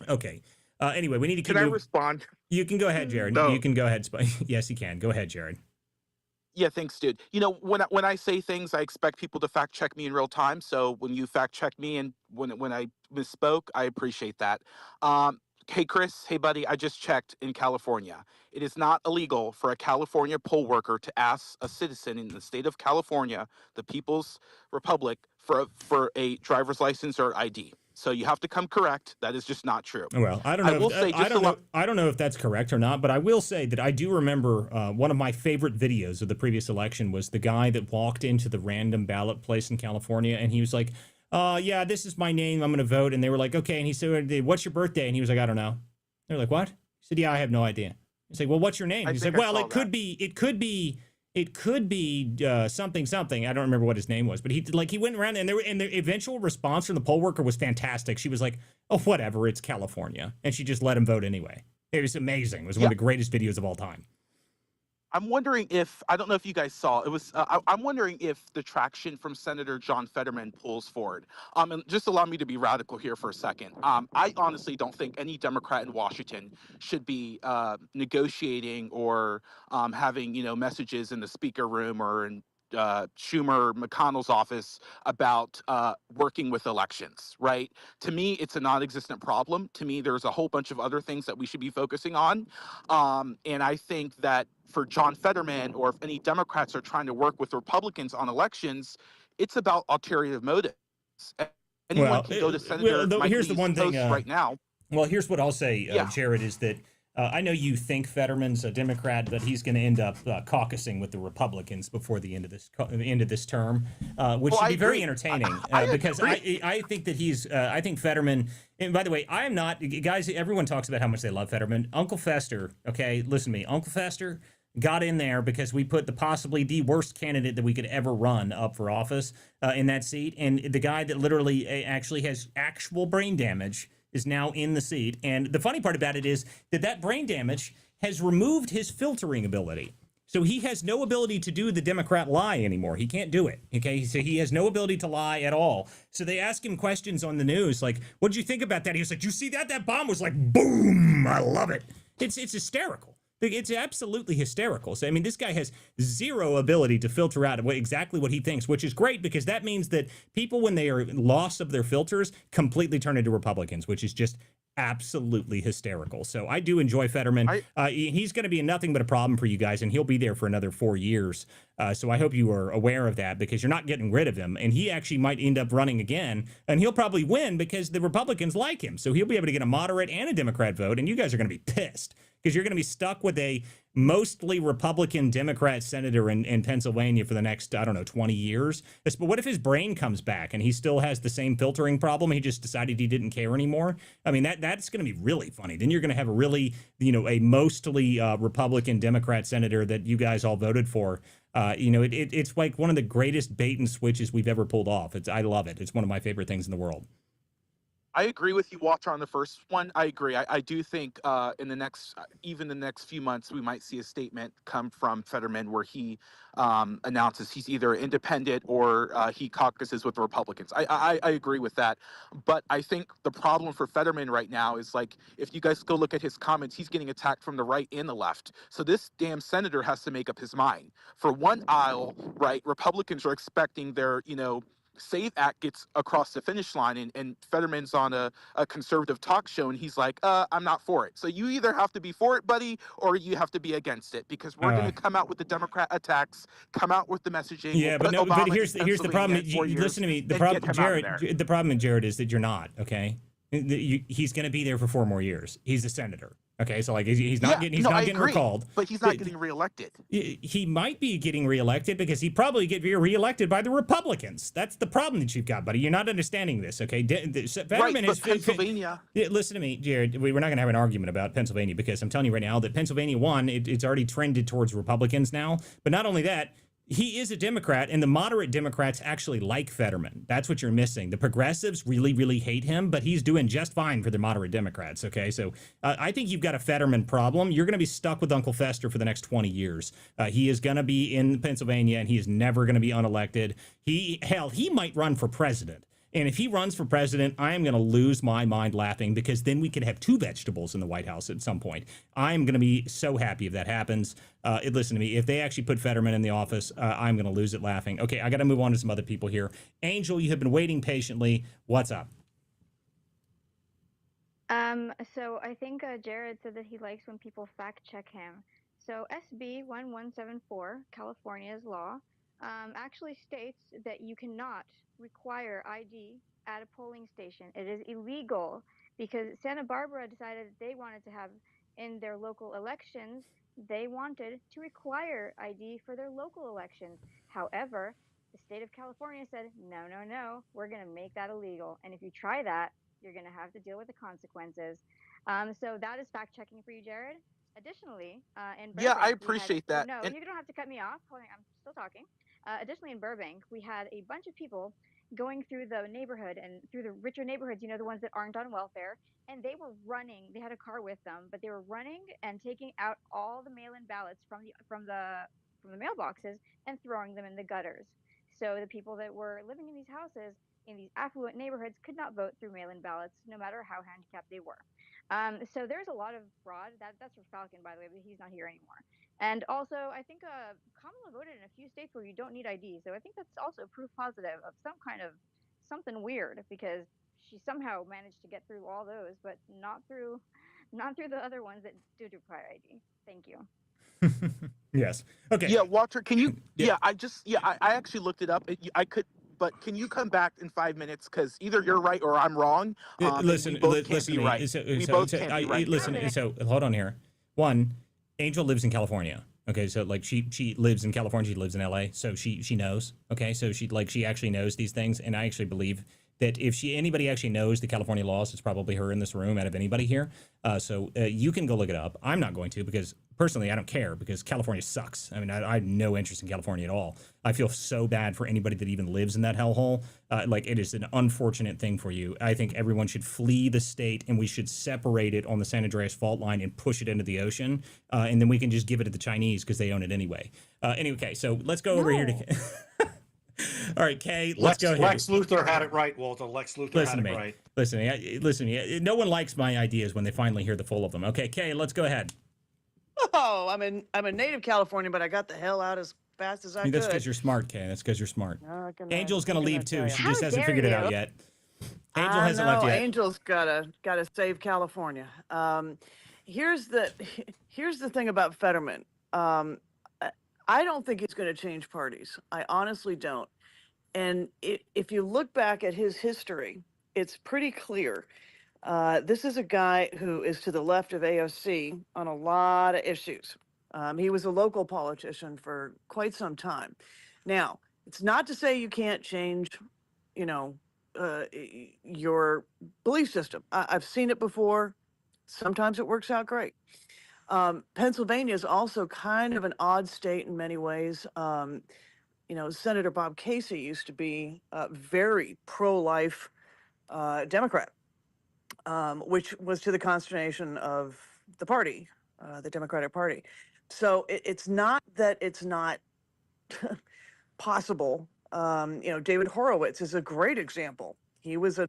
Okay. Anyway, we need to keep. Can I respond? You can go ahead, Jared. No. You can go ahead. Yes, you can. Go ahead, Jared. Yeah, thanks, dude. You know, when I say things, I expect people to fact check me in real time. So when you fact check me and when I misspoke, I appreciate that. Hey, Chris. Hey, buddy. I just checked in California. It is not illegal for a California poll worker to ask a citizen in the state of California, the People's Republic, for a driver's license or ID. So you have to come correct. That is just not true. Well, I don't know. I don't know if that's correct or not, but I will say that I do remember one of my favorite videos of the previous election was the guy that walked into the random ballot place in California, and he was like, yeah, this is my name. I'm going to vote. And they were like, okay. And he said, what's your birthday? And he was like, I don't know. They're like, what? He said, yeah, I have no idea. He's like, well, what's your name? He's like, well, it could be something. I don't remember what his name was, but he went around and the eventual response from the poll worker was fantastic. She was like, oh, whatever. It's California. And she just let him vote anyway. It was amazing. It was one of the greatest videos of all time. I'm wondering if, I don't know if you guys saw, it was, I'm wondering if the traction from Senator John Fetterman pulls forward. And just allow me to be radical here for a second. I honestly don't think any Democrat in Washington should be negotiating or having, messages in the speaker room or in Schumer McConnell's office about working with elections, right? To me, it's a non-existent problem. To me, there's a whole bunch of other things that we should be focusing on. And I think that for John Fetterman, or if any Democrats are trying to work with Republicans on elections, it's about ulterior motives. Anyone can go to Senator Mike Lee's post right now. Well, here's what I'll say, Yeah. Jared, is that I know you think Fetterman's a Democrat, but he's going to end up caucusing with the Republicans before the end of this term, which Well, should I be very agree. entertaining because agree. I think that I think Fetterman. And by the way, I am not, guys. Everyone talks about how much they love Fetterman. Uncle Fester, okay, listen to me. Uncle Fester got in there because we put the possibly the worst candidate that we could ever run up for office in that seat, and the guy that literally actually has actual brain damage is now in the seat. And the funny part about it is that brain damage has removed his filtering ability. So he has no ability to do the Democrat lie anymore. He can't do it. Okay. So he has no ability to lie at all. So they ask him questions on the news like, what did you think about that? He was like, you see that? That bomb was like, boom. I love it. It's hysterical. It's absolutely hysterical. So, I mean, this guy has zero ability to filter out exactly what he thinks, which is great because that means that people, when they are lost of their filters, completely turn into Republicans, which is just absolutely hysterical. So I do enjoy Fetterman. He's going to be nothing but a problem for you guys, and he'll be there for another 4 years. So I hope you are aware of that because you're not getting rid of him. And he actually might end up running again, and he'll probably win because the Republicans like him. So he'll be able to get a moderate and a Democrat vote, and you guys are going to be pissed because you're going to be stuck with a mostly Republican Democrat senator in Pennsylvania for the next, I don't know, 20 years. But what if his brain comes back and he still has the same filtering problem? He just decided he didn't care anymore. I mean, that's going to be really funny. Then you're going to have a really, a mostly Republican Democrat senator that you guys all voted for. It's like one of the greatest bait and switches we've ever pulled off. I love it. It's one of my favorite things in the world. I agree with you, Walter, on the first one. I agree. I do think in the next few months, we might see a statement come from Fetterman where he announces he's either independent or he caucuses with the Republicans. I agree with that. But I think the problem for Fetterman right now is, like, if you guys go look at his comments, he's getting attacked from the right and the left. So this damn senator has to make up his mind. For one aisle, right, Republicans are expecting their, SAVE Act gets across the finish line, and Fetterman's on a conservative talk show, and he's like, I'm not for it. So you either have to be for it, buddy, or you have to be against it, because we're going to come out with the Democrat attacks, come out with the messaging. Yeah, but here's the problem. Listen to me. The problem, Jared. The problem, Jared, is that you're not okay. He's going to be there for 4 more years. He's a senator. Okay, so like he's not getting recalled, but he's not getting reelected. He might be getting reelected because he probably get reelected by the Republicans. That's the problem that you've got, buddy. You're not understanding this. Okay, Fetterman is Pennsylvania. Listen to me, Jared. We're not going to have an argument about Pennsylvania because I'm telling you right now that Pennsylvania won. It's already trended towards Republicans now. But not only that, he is a Democrat, and the moderate Democrats actually like Fetterman. That's what you're missing. The progressives really, really hate him, but he's doing just fine for the moderate Democrats, okay? So I think you've got a Fetterman problem. You're going to be stuck with Uncle Fester for the next 20 years. He is going to be in Pennsylvania, and he is never going to be unelected. He might run for president. And if he runs for president, I am going to lose my mind laughing because then we could have 2 vegetables in the White House at some point. I'm going to be so happy if that happens. Listen to me. If they actually put Fetterman in the office, I'm going to lose it laughing. Okay, I got to move on to some other people here. Angel, you have been waiting patiently. What's up? So I think Jared said that he likes when people fact check him. So SB 1174, California's law, actually states that you cannot require ID at a polling station. It is illegal because Santa Barbara decided that they wanted to have in their local elections, they wanted to require ID for their local elections. However, the state of California said, no, no, no, we're going to make that illegal. And if you try that, you're going to have to deal with the consequences. So that is fact checking for you, Jared. Additionally, in Burbank, yeah, I appreciate that. No, you don't have to cut me off. Hold on, I'm still talking. Additionally, in Burbank, we had a bunch of people going through the neighborhood and through the richer neighborhoods, the ones that aren't on welfare, and they were running. They had a car with them, but they were running and taking out all the mail-in ballots from the mailboxes and throwing them in the gutters. So the people that were living in these houses in these affluent neighborhoods could not vote through mail-in ballots, no matter how handicapped they were. So there's a lot of fraud. That's for Falcon, by the way, but he's not here anymore. And also, I think Kamala voted in a few states where you don't need ID. So I think that's also proof positive of some kind of something weird because she somehow managed to get through all those, but not through the other ones that do require ID. Thank you. Yes. Okay. Yeah, Walter, can you? I actually looked it up. but can you come back in 5 minutes? Because either you're right or I'm wrong. And Listen, we both can't listen be to me. right. So, We so, both so can't I, be right. listen. So hold on here. One, Angel lives in California. Okay, so like she lives in California. She lives in LA, so she knows. Okay, so she actually knows these things, and I actually believe that if anybody actually knows the California laws, it's probably her in this room out of anybody here. So you can go look it up. I'm not going to, because personally I don't care, because California sucks. I mean, I have no interest in California at all. I feel so bad for anybody that even lives in that hellhole. Like, it is an unfortunate thing for you. I think everyone should flee the state, and we should separate it on the San Andreas fault line and push it into the ocean, and then we can just give it to the Chinese because they own it anyway. Anyway, okay, so let's go over here to. All right, Kay, let's go here. Lex Luthor had it right, Walter. Lex Luthor had it right. Listen to me. No one likes my ideas when they finally hear the full of them. Okay, Kay, let's go ahead. Oh, I'm a native Californian, but I got the hell out as fast as I could. That's because you're smart, Kay. That's because you're smart. Angel's going to leave too. She How just hasn't dare figured it you? out yet. Angel hasn't left yet. Angel's gotta save California. Here's the thing about Fetterman. I don't think he's going to change parties. I honestly don't. And if you look back at his history, it's pretty clear. This is a guy who is to the left of AOC on a lot of issues. He was a local politician for quite some time. Now, it's not to say you can't change, your belief system. I've seen it before. Sometimes it works out great. Pennsylvania is also kind of an odd state in many ways. Senator Bob Casey used to be a very pro-life Democrat, which was to the consternation of the party, the Democratic Party. So it's not that it's not possible. David Horowitz is a great example. He was a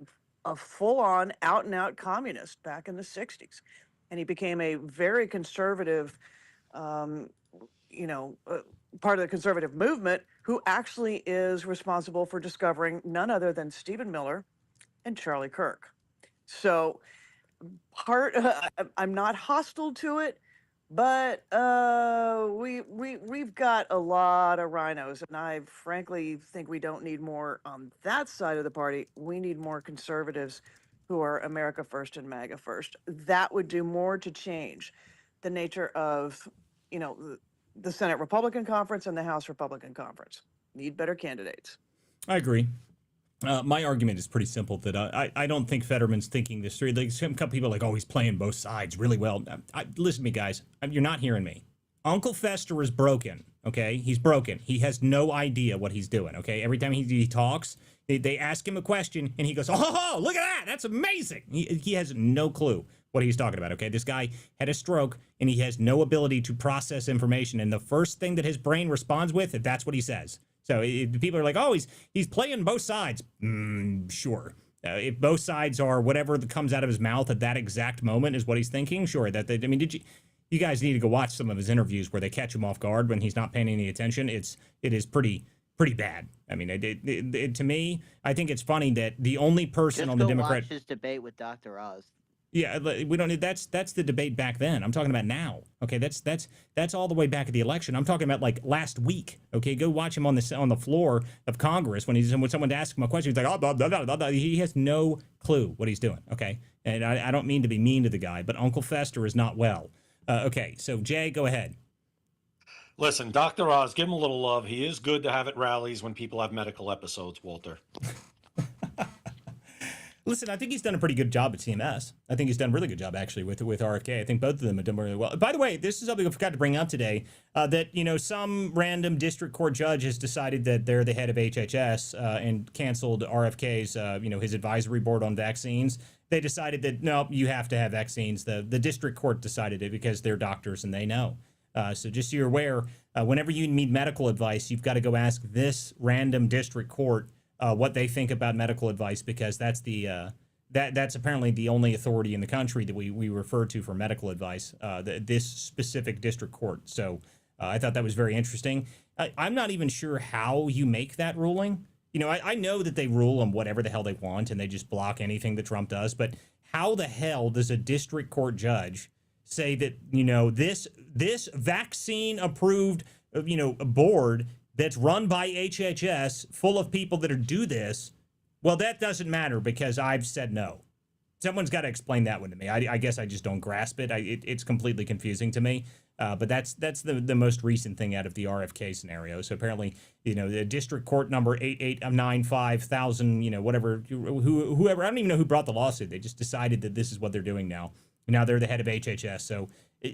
full-on, out-and-out communist back in the 60s. And he became a very conservative, part of the conservative movement, who actually is responsible for discovering none other than Stephen Miller and Charlie Kirk. So I'm not hostile to it, but we've got a lot of rhinos, and I frankly think we don't need more on that side of the party. We need more conservatives who are America first and MAGA first. That would do more to change the nature of, the Senate Republican Conference and the House Republican Conference. Need better candidates. I agree. My argument is pretty simple, that I don't think Fetterman's thinking this through. Like, some people are like, oh, he's playing both sides really well. Listen to me, guys. You're not hearing me. Uncle Fester is broken, okay? He's broken. He has no idea what he's doing, okay? Every time he talks, they ask him a question, and he goes, oh, look at that. That's amazing. He has no clue what he's talking about, okay? This guy had a stroke, and he has no ability to process information, and the first thing that his brain responds with, that's what he says. So people are like, oh, he's playing both sides. Sure. If both sides are whatever that comes out of his mouth at that exact moment is what he's thinking, sure. You guys need to go watch some of his interviews where they catch him off guard when he's not paying any attention. It is pretty bad. I mean, to me, I think it's funny that the only person on the Democrat. Watch his debate with Dr. Oz. Yeah, we don't need. That's the debate back then. I'm talking about now. Okay, that's all the way back at the election. I'm talking about like last week. Okay, go watch him on the floor of Congress when someone asks him a question. He's like, oh, blah, blah, blah, blah. He has no clue what he's doing. Okay, and I don't mean to be mean to the guy, but Uncle Fester is not well. Okay, so Jay, go ahead. Listen, Dr. Oz, give him a little love. He is good to have at rallies when people have medical episodes, Walter. Listen, I think he's done a pretty good job at CMS. I think he's done a really good job, actually, with RFK. I think both of them have done really well. By the way, this is something I forgot to bring up today, that, some random district court judge has decided that they're the head of HHS and canceled RFK's, his advisory board on vaccines. They decided that, no, you have to have vaccines. The district court decided it because they're doctors and they know. So just so you're aware, whenever you need medical advice, you've got to go ask this random district court what they think about medical advice, because that's that's apparently the only authority in the country that we refer to for medical advice, this specific district court. So I thought that was very interesting. I'm not even sure how you make that ruling. I know that they rule on whatever the hell they want and they just block anything that Trump does, but how the hell does a district court judge say that, this vaccine approved, board that's run by HHS, full of people that do this, well, that doesn't matter because I've said no. Someone's got to explain that one to me. I guess I just don't grasp it. It's completely confusing to me. But that's the most recent thing out of the RFK scenario. So apparently, the district court number 8895,000, whatever, whoever, I don't even know who brought the lawsuit. They just decided that this is what they're doing now. Now they're the head of HHS. So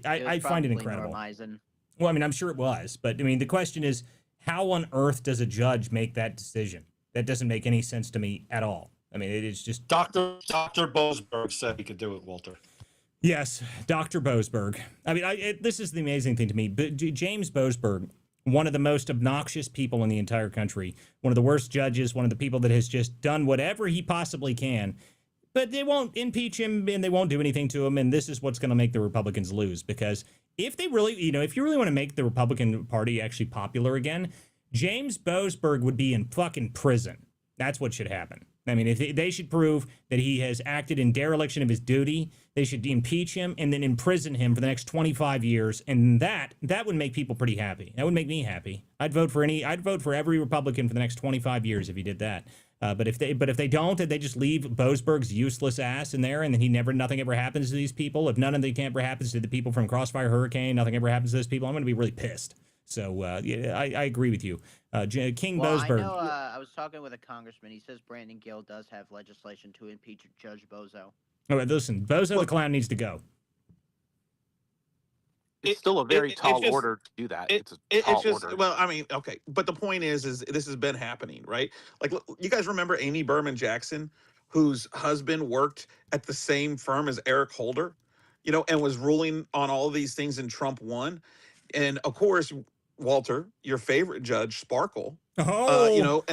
I find it incredible. Well, I mean, I'm sure it was. But I mean, the question is, how on earth does a judge make that decision? That doesn't make any sense to me at all. I mean, it is just... Dr. Boasberg said he could do it, Walter. Yes, Dr. Boasberg. I mean, this is the amazing thing to me. But James Boasberg, one of the most obnoxious people in the entire country, one of the worst judges, one of the people that has just done whatever he possibly can, but they won't impeach him and they won't do anything to him. And this is what's going to make the Republicans lose, because if they really, if you really want to make the Republican Party actually popular again, James Boasberg would be in fucking prison. That's what should happen. I mean, if they should prove that he has acted in dereliction of his duty, they should impeach him and then imprison him for the next 25 years, and that would make people pretty happy. That would make me happy. I'd vote for every Republican for the next 25 years if he did that. But if they don't, and they just leave Boasberg's useless ass in there, and then nothing ever happens to these people. If none of the ever happens to the people from Crossfire Hurricane, nothing ever happens to those people, I'm going to be really pissed. So yeah, I agree with you, King Boasberg. I know. I was talking with a congressman. He says Brandon Gill does have legislation to impeach Judge Bozo. All right, listen, Bozo the clown needs to go. It's still a very tall order to do that. It's a tall order. Well, I mean, okay, but the point is this has been happening, right? Like, you guys remember Amy Berman Jackson, whose husband worked at the same firm as Eric Holder, and was ruling on all of these things, and Trump won. And of course, Walter, your favorite judge, Sparkle. Sparkle,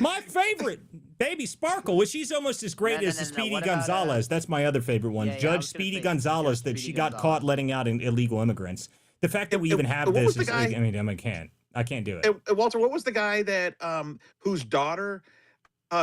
my favorite, baby Sparkle. Well, she's almost as great as Speedy Gonzalez. That's my other favorite one, Judge Speedy Gonzalez. That she got caught letting out illegal immigrants. The fact that we even have this is, I can't do it. Walter, what was the guy that whose daughter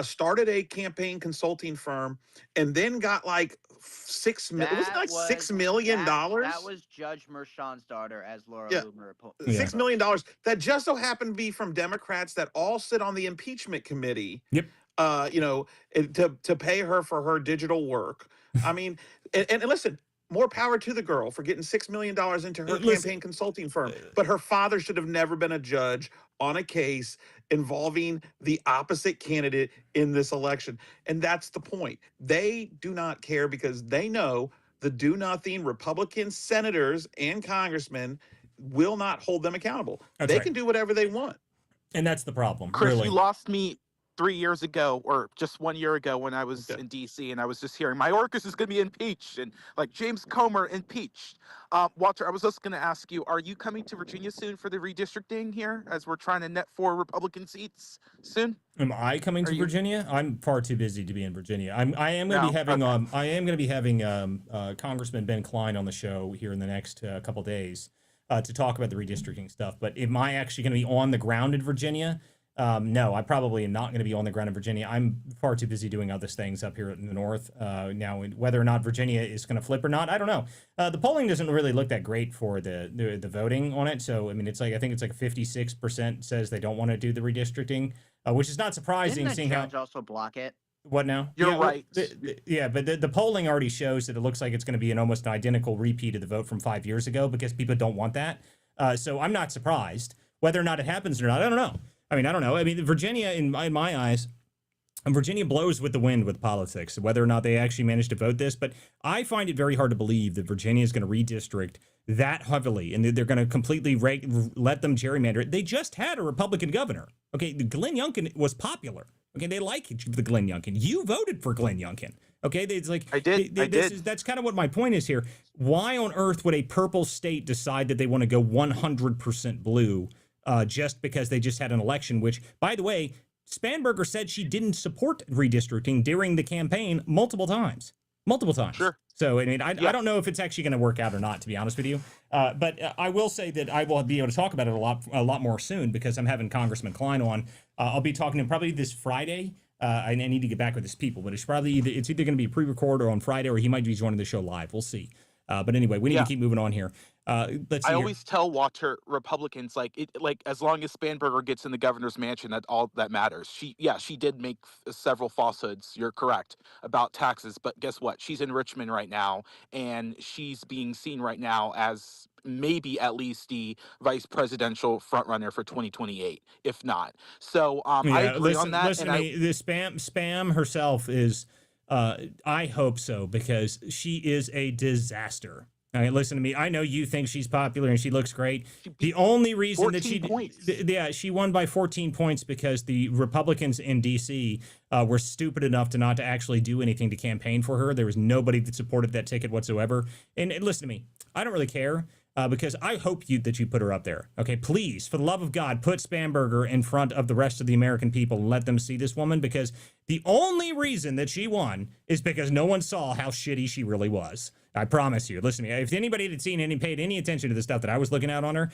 started a campaign consulting firm and then got like $6 million? That was Judge Merchan's daughter, as Laura Loomer reported. $6 million that just so happened to be from Democrats that all sit on the impeachment committee. Yep. To pay her for her digital work. I mean, and listen, more power to the girl for getting $6 million into her campaign consulting firm. But her father should have never been a judge on a case involving the opposite candidate in this election. And that's the point. They do not care because they know the do-nothing Republican senators and congressmen will not hold them accountable. They can do whatever they want. And that's the problem. Chris, really. You lost me 3 years ago, or just 1 year ago, when I was in DC, and I was just hearing Mayorkas is going to be impeached, and like James Comer impeached. Walter, I was just going to ask you: are you coming to Virginia soon for the redistricting here, as we're trying to net 4 Republican seats soon? Am I coming to Virginia? I'm far too busy to be in Virginia. I am going to be having Congressman Ben Klein on the show here in the next couple days to talk about the redistricting stuff. But am I actually going to be on the ground in Virginia? No, I probably am not going to be on the ground in Virginia. I'm far too busy doing other things up here in the north. Now, whether or not Virginia is going to flip or not, I don't know. The polling doesn't really look that great for the voting on it. So, I mean, I think it's like 56% says they don't want to do the redistricting, which is not surprising. Didn't the judge also block it? What now? You're right. But the polling already shows that it looks like it's going to be an almost identical repeat of the vote from 5 years ago because people don't want that. So I'm not surprised. Whether or not it happens or not, I don't know. I don't know. I mean, Virginia, in my eyes, Virginia blows with the wind with politics, whether or not they actually manage to vote this. But I find it very hard to believe that Virginia is going to redistrict that heavily and they're going to completely let them gerrymander it. They just had a Republican governor. Okay, Glenn Youngkin was popular. Okay, they like the Glenn Youngkin. You voted for Glenn Youngkin. Okay, it's like I did. That's kind of what my point is here. Why on earth would a purple state decide that they want to go 100% blue? Just because they just had an election, which, by the way, Spanberger said she didn't support redistricting during the campaign multiple times. Sure. So, I mean, I don't know if it's actually going to work out or not, to be honest with you. But I will say that I will be able to talk about it a lot more soon because I'm having Congressman Klein on. I'll be talking to him probably this Friday. I need to get back with his people, but it's either going to be pre-recorded or on Friday, or he might be joining the show live. We'll see. But anyway, we need to keep moving on here. Let's I see here. always tell Walter Republicans like as long as Spanberger gets in the governor's mansion, that's all that matters. She did make several falsehoods. You're correct about taxes, but guess what? She's in Richmond right now, and she's being seen right now as maybe at least the vice presidential frontrunner for 2028, if not. So I Yeah, agree on that, listen and to I me. The spam herself is. I hope so because she is a disaster. All right, listen to me. I know you think she's popular and she looks great. she beat The only reason that 14 points. yeah, she won by 14 points because the Republicans in D.C. Were stupid enough to not to actually do anything to campaign for her. There was nobody that supported that ticket whatsoever. And listen to me. I don't really care. Because I hope that you put her up there. Okay, please, for the love of God, put Spanberger in front of the rest of the American people and let them see this woman, because the only reason that she won is because no one saw how shitty she really was. I promise you. Listen to me. If anybody had seen any, paid any attention to the stuff that I was looking at on her,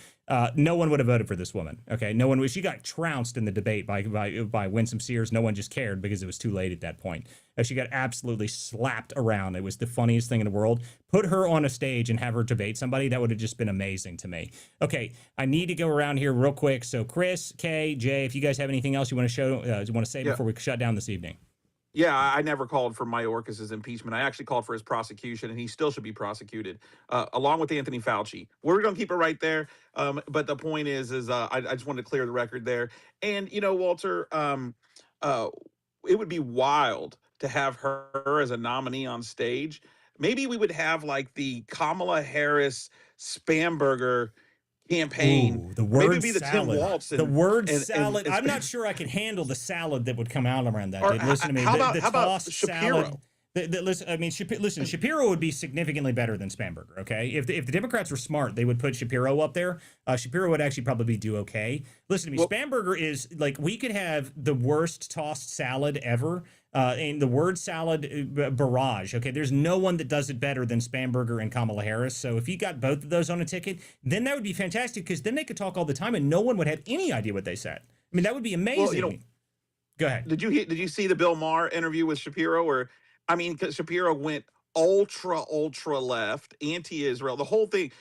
no one would have voted for this woman. Okay, no one. She got trounced in the debate by Winsome Sears. No one just cared because it was too late at that point. She got absolutely slapped around. It was the funniest thing in the world. Put her on a stage and have her debate somebody. That would have just been amazing to me. Okay, I need to go around here real quick. So Chris, Kay, Jay, if you guys have anything else you want to say before we shut down this evening. Yeah, I never called for Mayorkas's impeachment. I actually called for his prosecution, and he still should be prosecuted, along with Anthony Fauci. We're going to keep it right there. But the point is I just wanted to clear the record there. And, Walter, it would be wild to have her as a nominee on stage. Maybe we would have like the Kamala Harris Spamberger campaign. Ooh, the Maybe word it'd be the Tim salad. Waltz The word and salad. I'm not sure I can handle the salad that would come out around that. Or Dude. Listen to me. how The about tossed Shapiro? salad. Listen, I mean, listen, Shapiro would be significantly better than Spamberger, okay? If the Democrats were smart, they would put Shapiro up there. Shapiro would actually probably do okay. Listen to me, Spamberger is, like, we could have the worst tossed salad ever, and the word salad barrage, okay? There's no one that does it better than Spamberger and Kamala Harris, so if you got both of those on a ticket, then that would be fantastic, because then they could talk all the time and no one would have any idea what they said. I mean, that would be amazing. Well, Go ahead. Did you see the Bill Maher interview with Shapiro? Or, I mean, because Shapiro went ultra left, anti-Israel, the whole thing.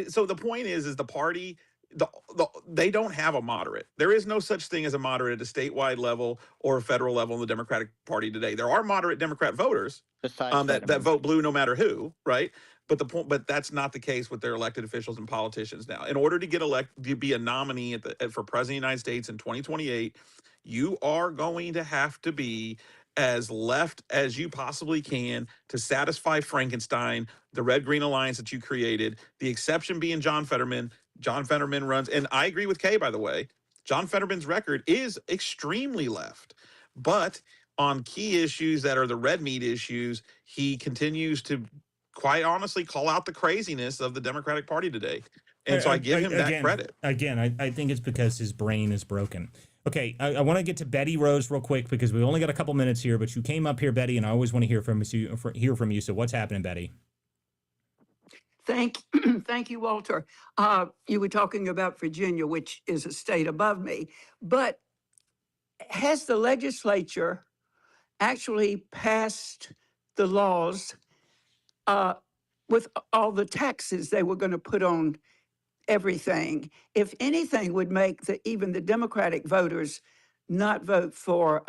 So the point is the party, they don't have a moderate. There is no such thing as a moderate at a statewide level or a federal level in the Democratic Party today. There are moderate Democrat voters that vote blue no matter who, right? But that's not the case with their elected officials and politicians now. In order to get elected to be a nominee for president of the United States in 2028, you are going to have to be as left as you possibly can to satisfy Frankenstein, the Red-Green Alliance that you created, the exception being John Fetterman. John Fetterman runs, and I agree with Kay, by the way, John Fetterman's record is extremely left. But on key issues that are the red meat issues, he continues to, quite honestly, call out the craziness of the Democratic Party today. And so I give him that credit. Again, I think it's because his brain is broken. Okay, I want to get to Betty Rose real quick because we only got a couple minutes here, but you came up here, Betty, and I always want to hear from you. So what's happening, Betty? Thank you, Walter. You were talking about Virginia, which is a state above me, but has the legislature actually passed the laws with all the taxes they were going to put on everything? If anything would make even the Democratic voters not vote for,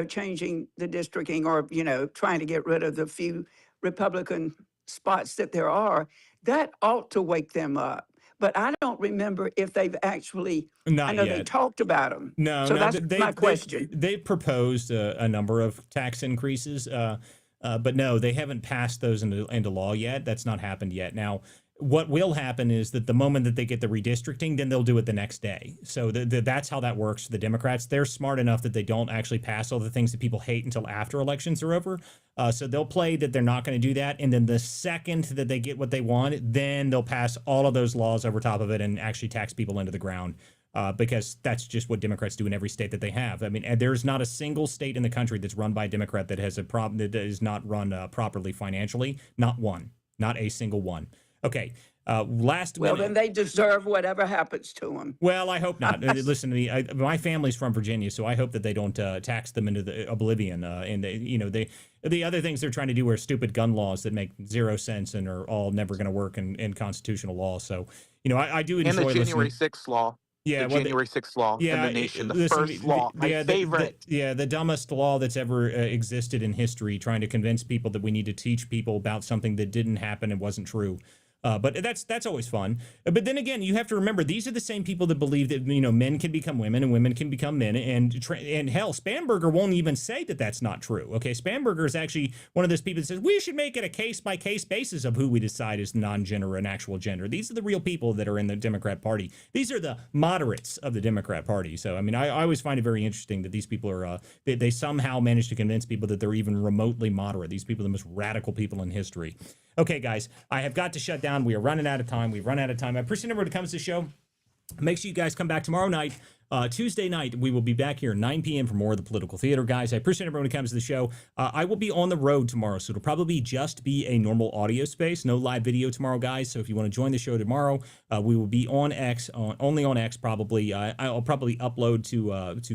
changing the districting or, trying to get rid of the few Republican spots that there are, that ought to wake them up. But I don't remember if they've actually, Not I know yet. they talked about them. No, so that's my question. They've proposed a number of tax increases, but no, they haven't passed those into law yet. That's not happened yet. Now, what will happen is that the moment that they get the redistricting, then they'll do it the next day. So that's how that works for the Democrats. They're smart enough that they don't actually pass all the things that people hate until after elections are over. So they'll play that they're not going to do that. And then the second that they get what they want, then they'll pass all of those laws over top of it and actually tax people into the ground. Because that's just what Democrats do in every state that they have. I mean, there's not a single state in the country that's run by a Democrat that has a problem that is not run properly financially. Not one. Not a single one. Okay, Well, then they deserve whatever happens to them. Well, I hope not. Listen to me. My family's from Virginia, so I hope that they don't tax them into the oblivion. And the other things they're trying to do are stupid gun laws that make zero sense and are all never going to work in constitutional law. So, I do enjoy And the January listening. 6th law. Yeah, The January 6th law in the nation. The listen, first law. My favorite. The dumbest law that's ever existed in history, trying to convince people that we need to teach people about something that didn't happen and wasn't true. But that's always fun. But then again, you have to remember, these are the same people that believe that, men can become women and women can become men. And hell, Spanberger won't even say that that's not true. Okay, Spanberger is actually one of those people that says we should make it a case-by-case basis of who we decide is non-gender and actual gender. These are the real people that are in the Democrat Party. These are the moderates of the Democrat Party. So, I always find it very interesting that these people are, they somehow manage to convince people that they're even remotely moderate. These people are the most radical people in history. Okay, guys, I have got to shut down. We are running out of time. We've run out of time. I appreciate everyone who comes to the show. Make sure you guys come back tomorrow night. Tuesday night, we will be back here at 9 p.m. for more of the political theater, guys. I appreciate everyone who comes to the show. I will be on the road tomorrow, so it'll probably just be a normal audio space. No live video tomorrow, guys. So if you want to join the show tomorrow, we will be on X, only on X probably. I'll probably upload to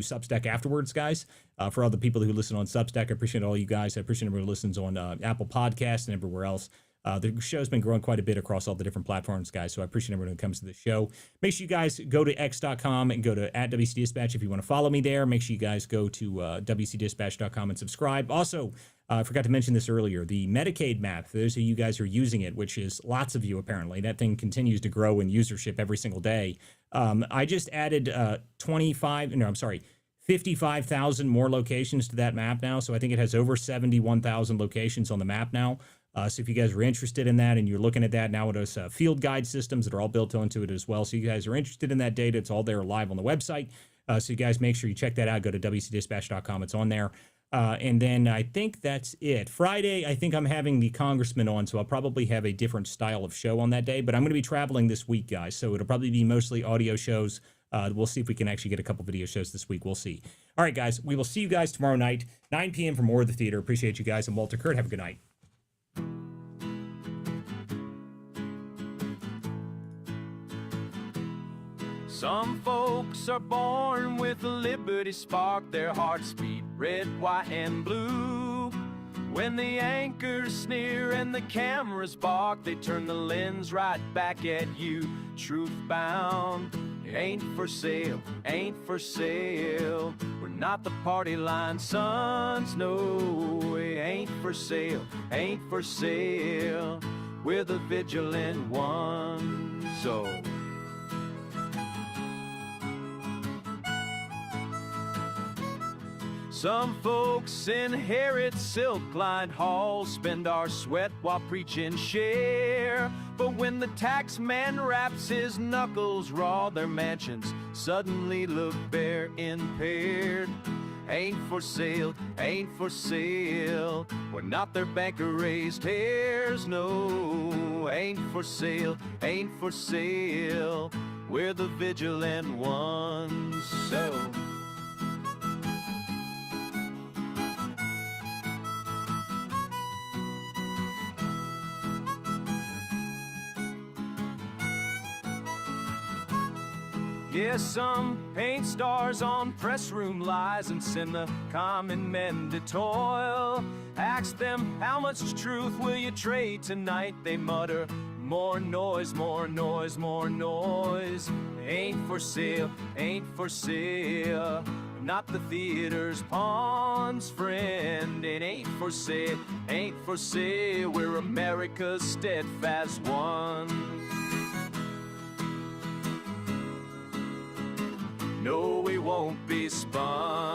Substack afterwards, guys. For all the people who listen on Substack, I appreciate all you guys. I appreciate everyone who listens on Apple Podcasts and everywhere else. The show's been growing quite a bit across all the different platforms, guys, so I appreciate everyone who comes to the show. Make sure you guys go to x.com and go to @WCDispatch if you want to follow me there. Make sure you guys go to WCDispatch.com and subscribe. Also, I forgot to mention this earlier, the Medicaid map, for those of you guys who are using it, which is lots of you apparently, that thing continues to grow in usership every single day. I just added 55,000 more locations to that map now, so I think it has over 71,000 locations on the map now. So if you guys are interested in that and you're looking at that now, it has field guide systems that are all built onto it as well. So you guys are interested in that data, it's all there live on the website. So you guys make sure you check that out. Go to WCDispatch.com. It's on there. And then I think that's it. Friday, I think I'm having the congressman on, so I'll probably have a different style of show on that day. But I'm going to be traveling this week, guys, so it'll probably be mostly audio shows. We'll see if we can actually get a couple video shows this week. We'll see. All right, guys, we will see you guys tomorrow night, 9 p.m. for more of the theater. Appreciate you guys. I'm Walter Kurt. Have a good night. Some folks are born with a liberty spark, their hearts beat red, white, and blue. When the anchors sneer and the cameras bark, they turn the lens right back at you. Truth bound, ain't for sale, ain't for sale. We're not the party line sons, no, it ain't for sale, ain't for sale. We're the vigilant ones, so some folks inherit silk-lined halls, spend our sweat while preaching share. But when the tax man wraps his knuckles raw, their mansions suddenly look bare, impaired. Ain't for sale, ain't for sale. We're not their banker-raised hairs, no. Ain't for sale, ain't for sale. We're the vigilant ones, so yeah, some paint stars on press room lies and send the common men to toil. Ask them, how much truth will you trade tonight? They mutter, more noise, more noise, more noise. Ain't for sale, ain't for sale. Not the theater's pawns, friend. It ain't for sale, ain't for sale. We're America's steadfast one. No, we won't be spun.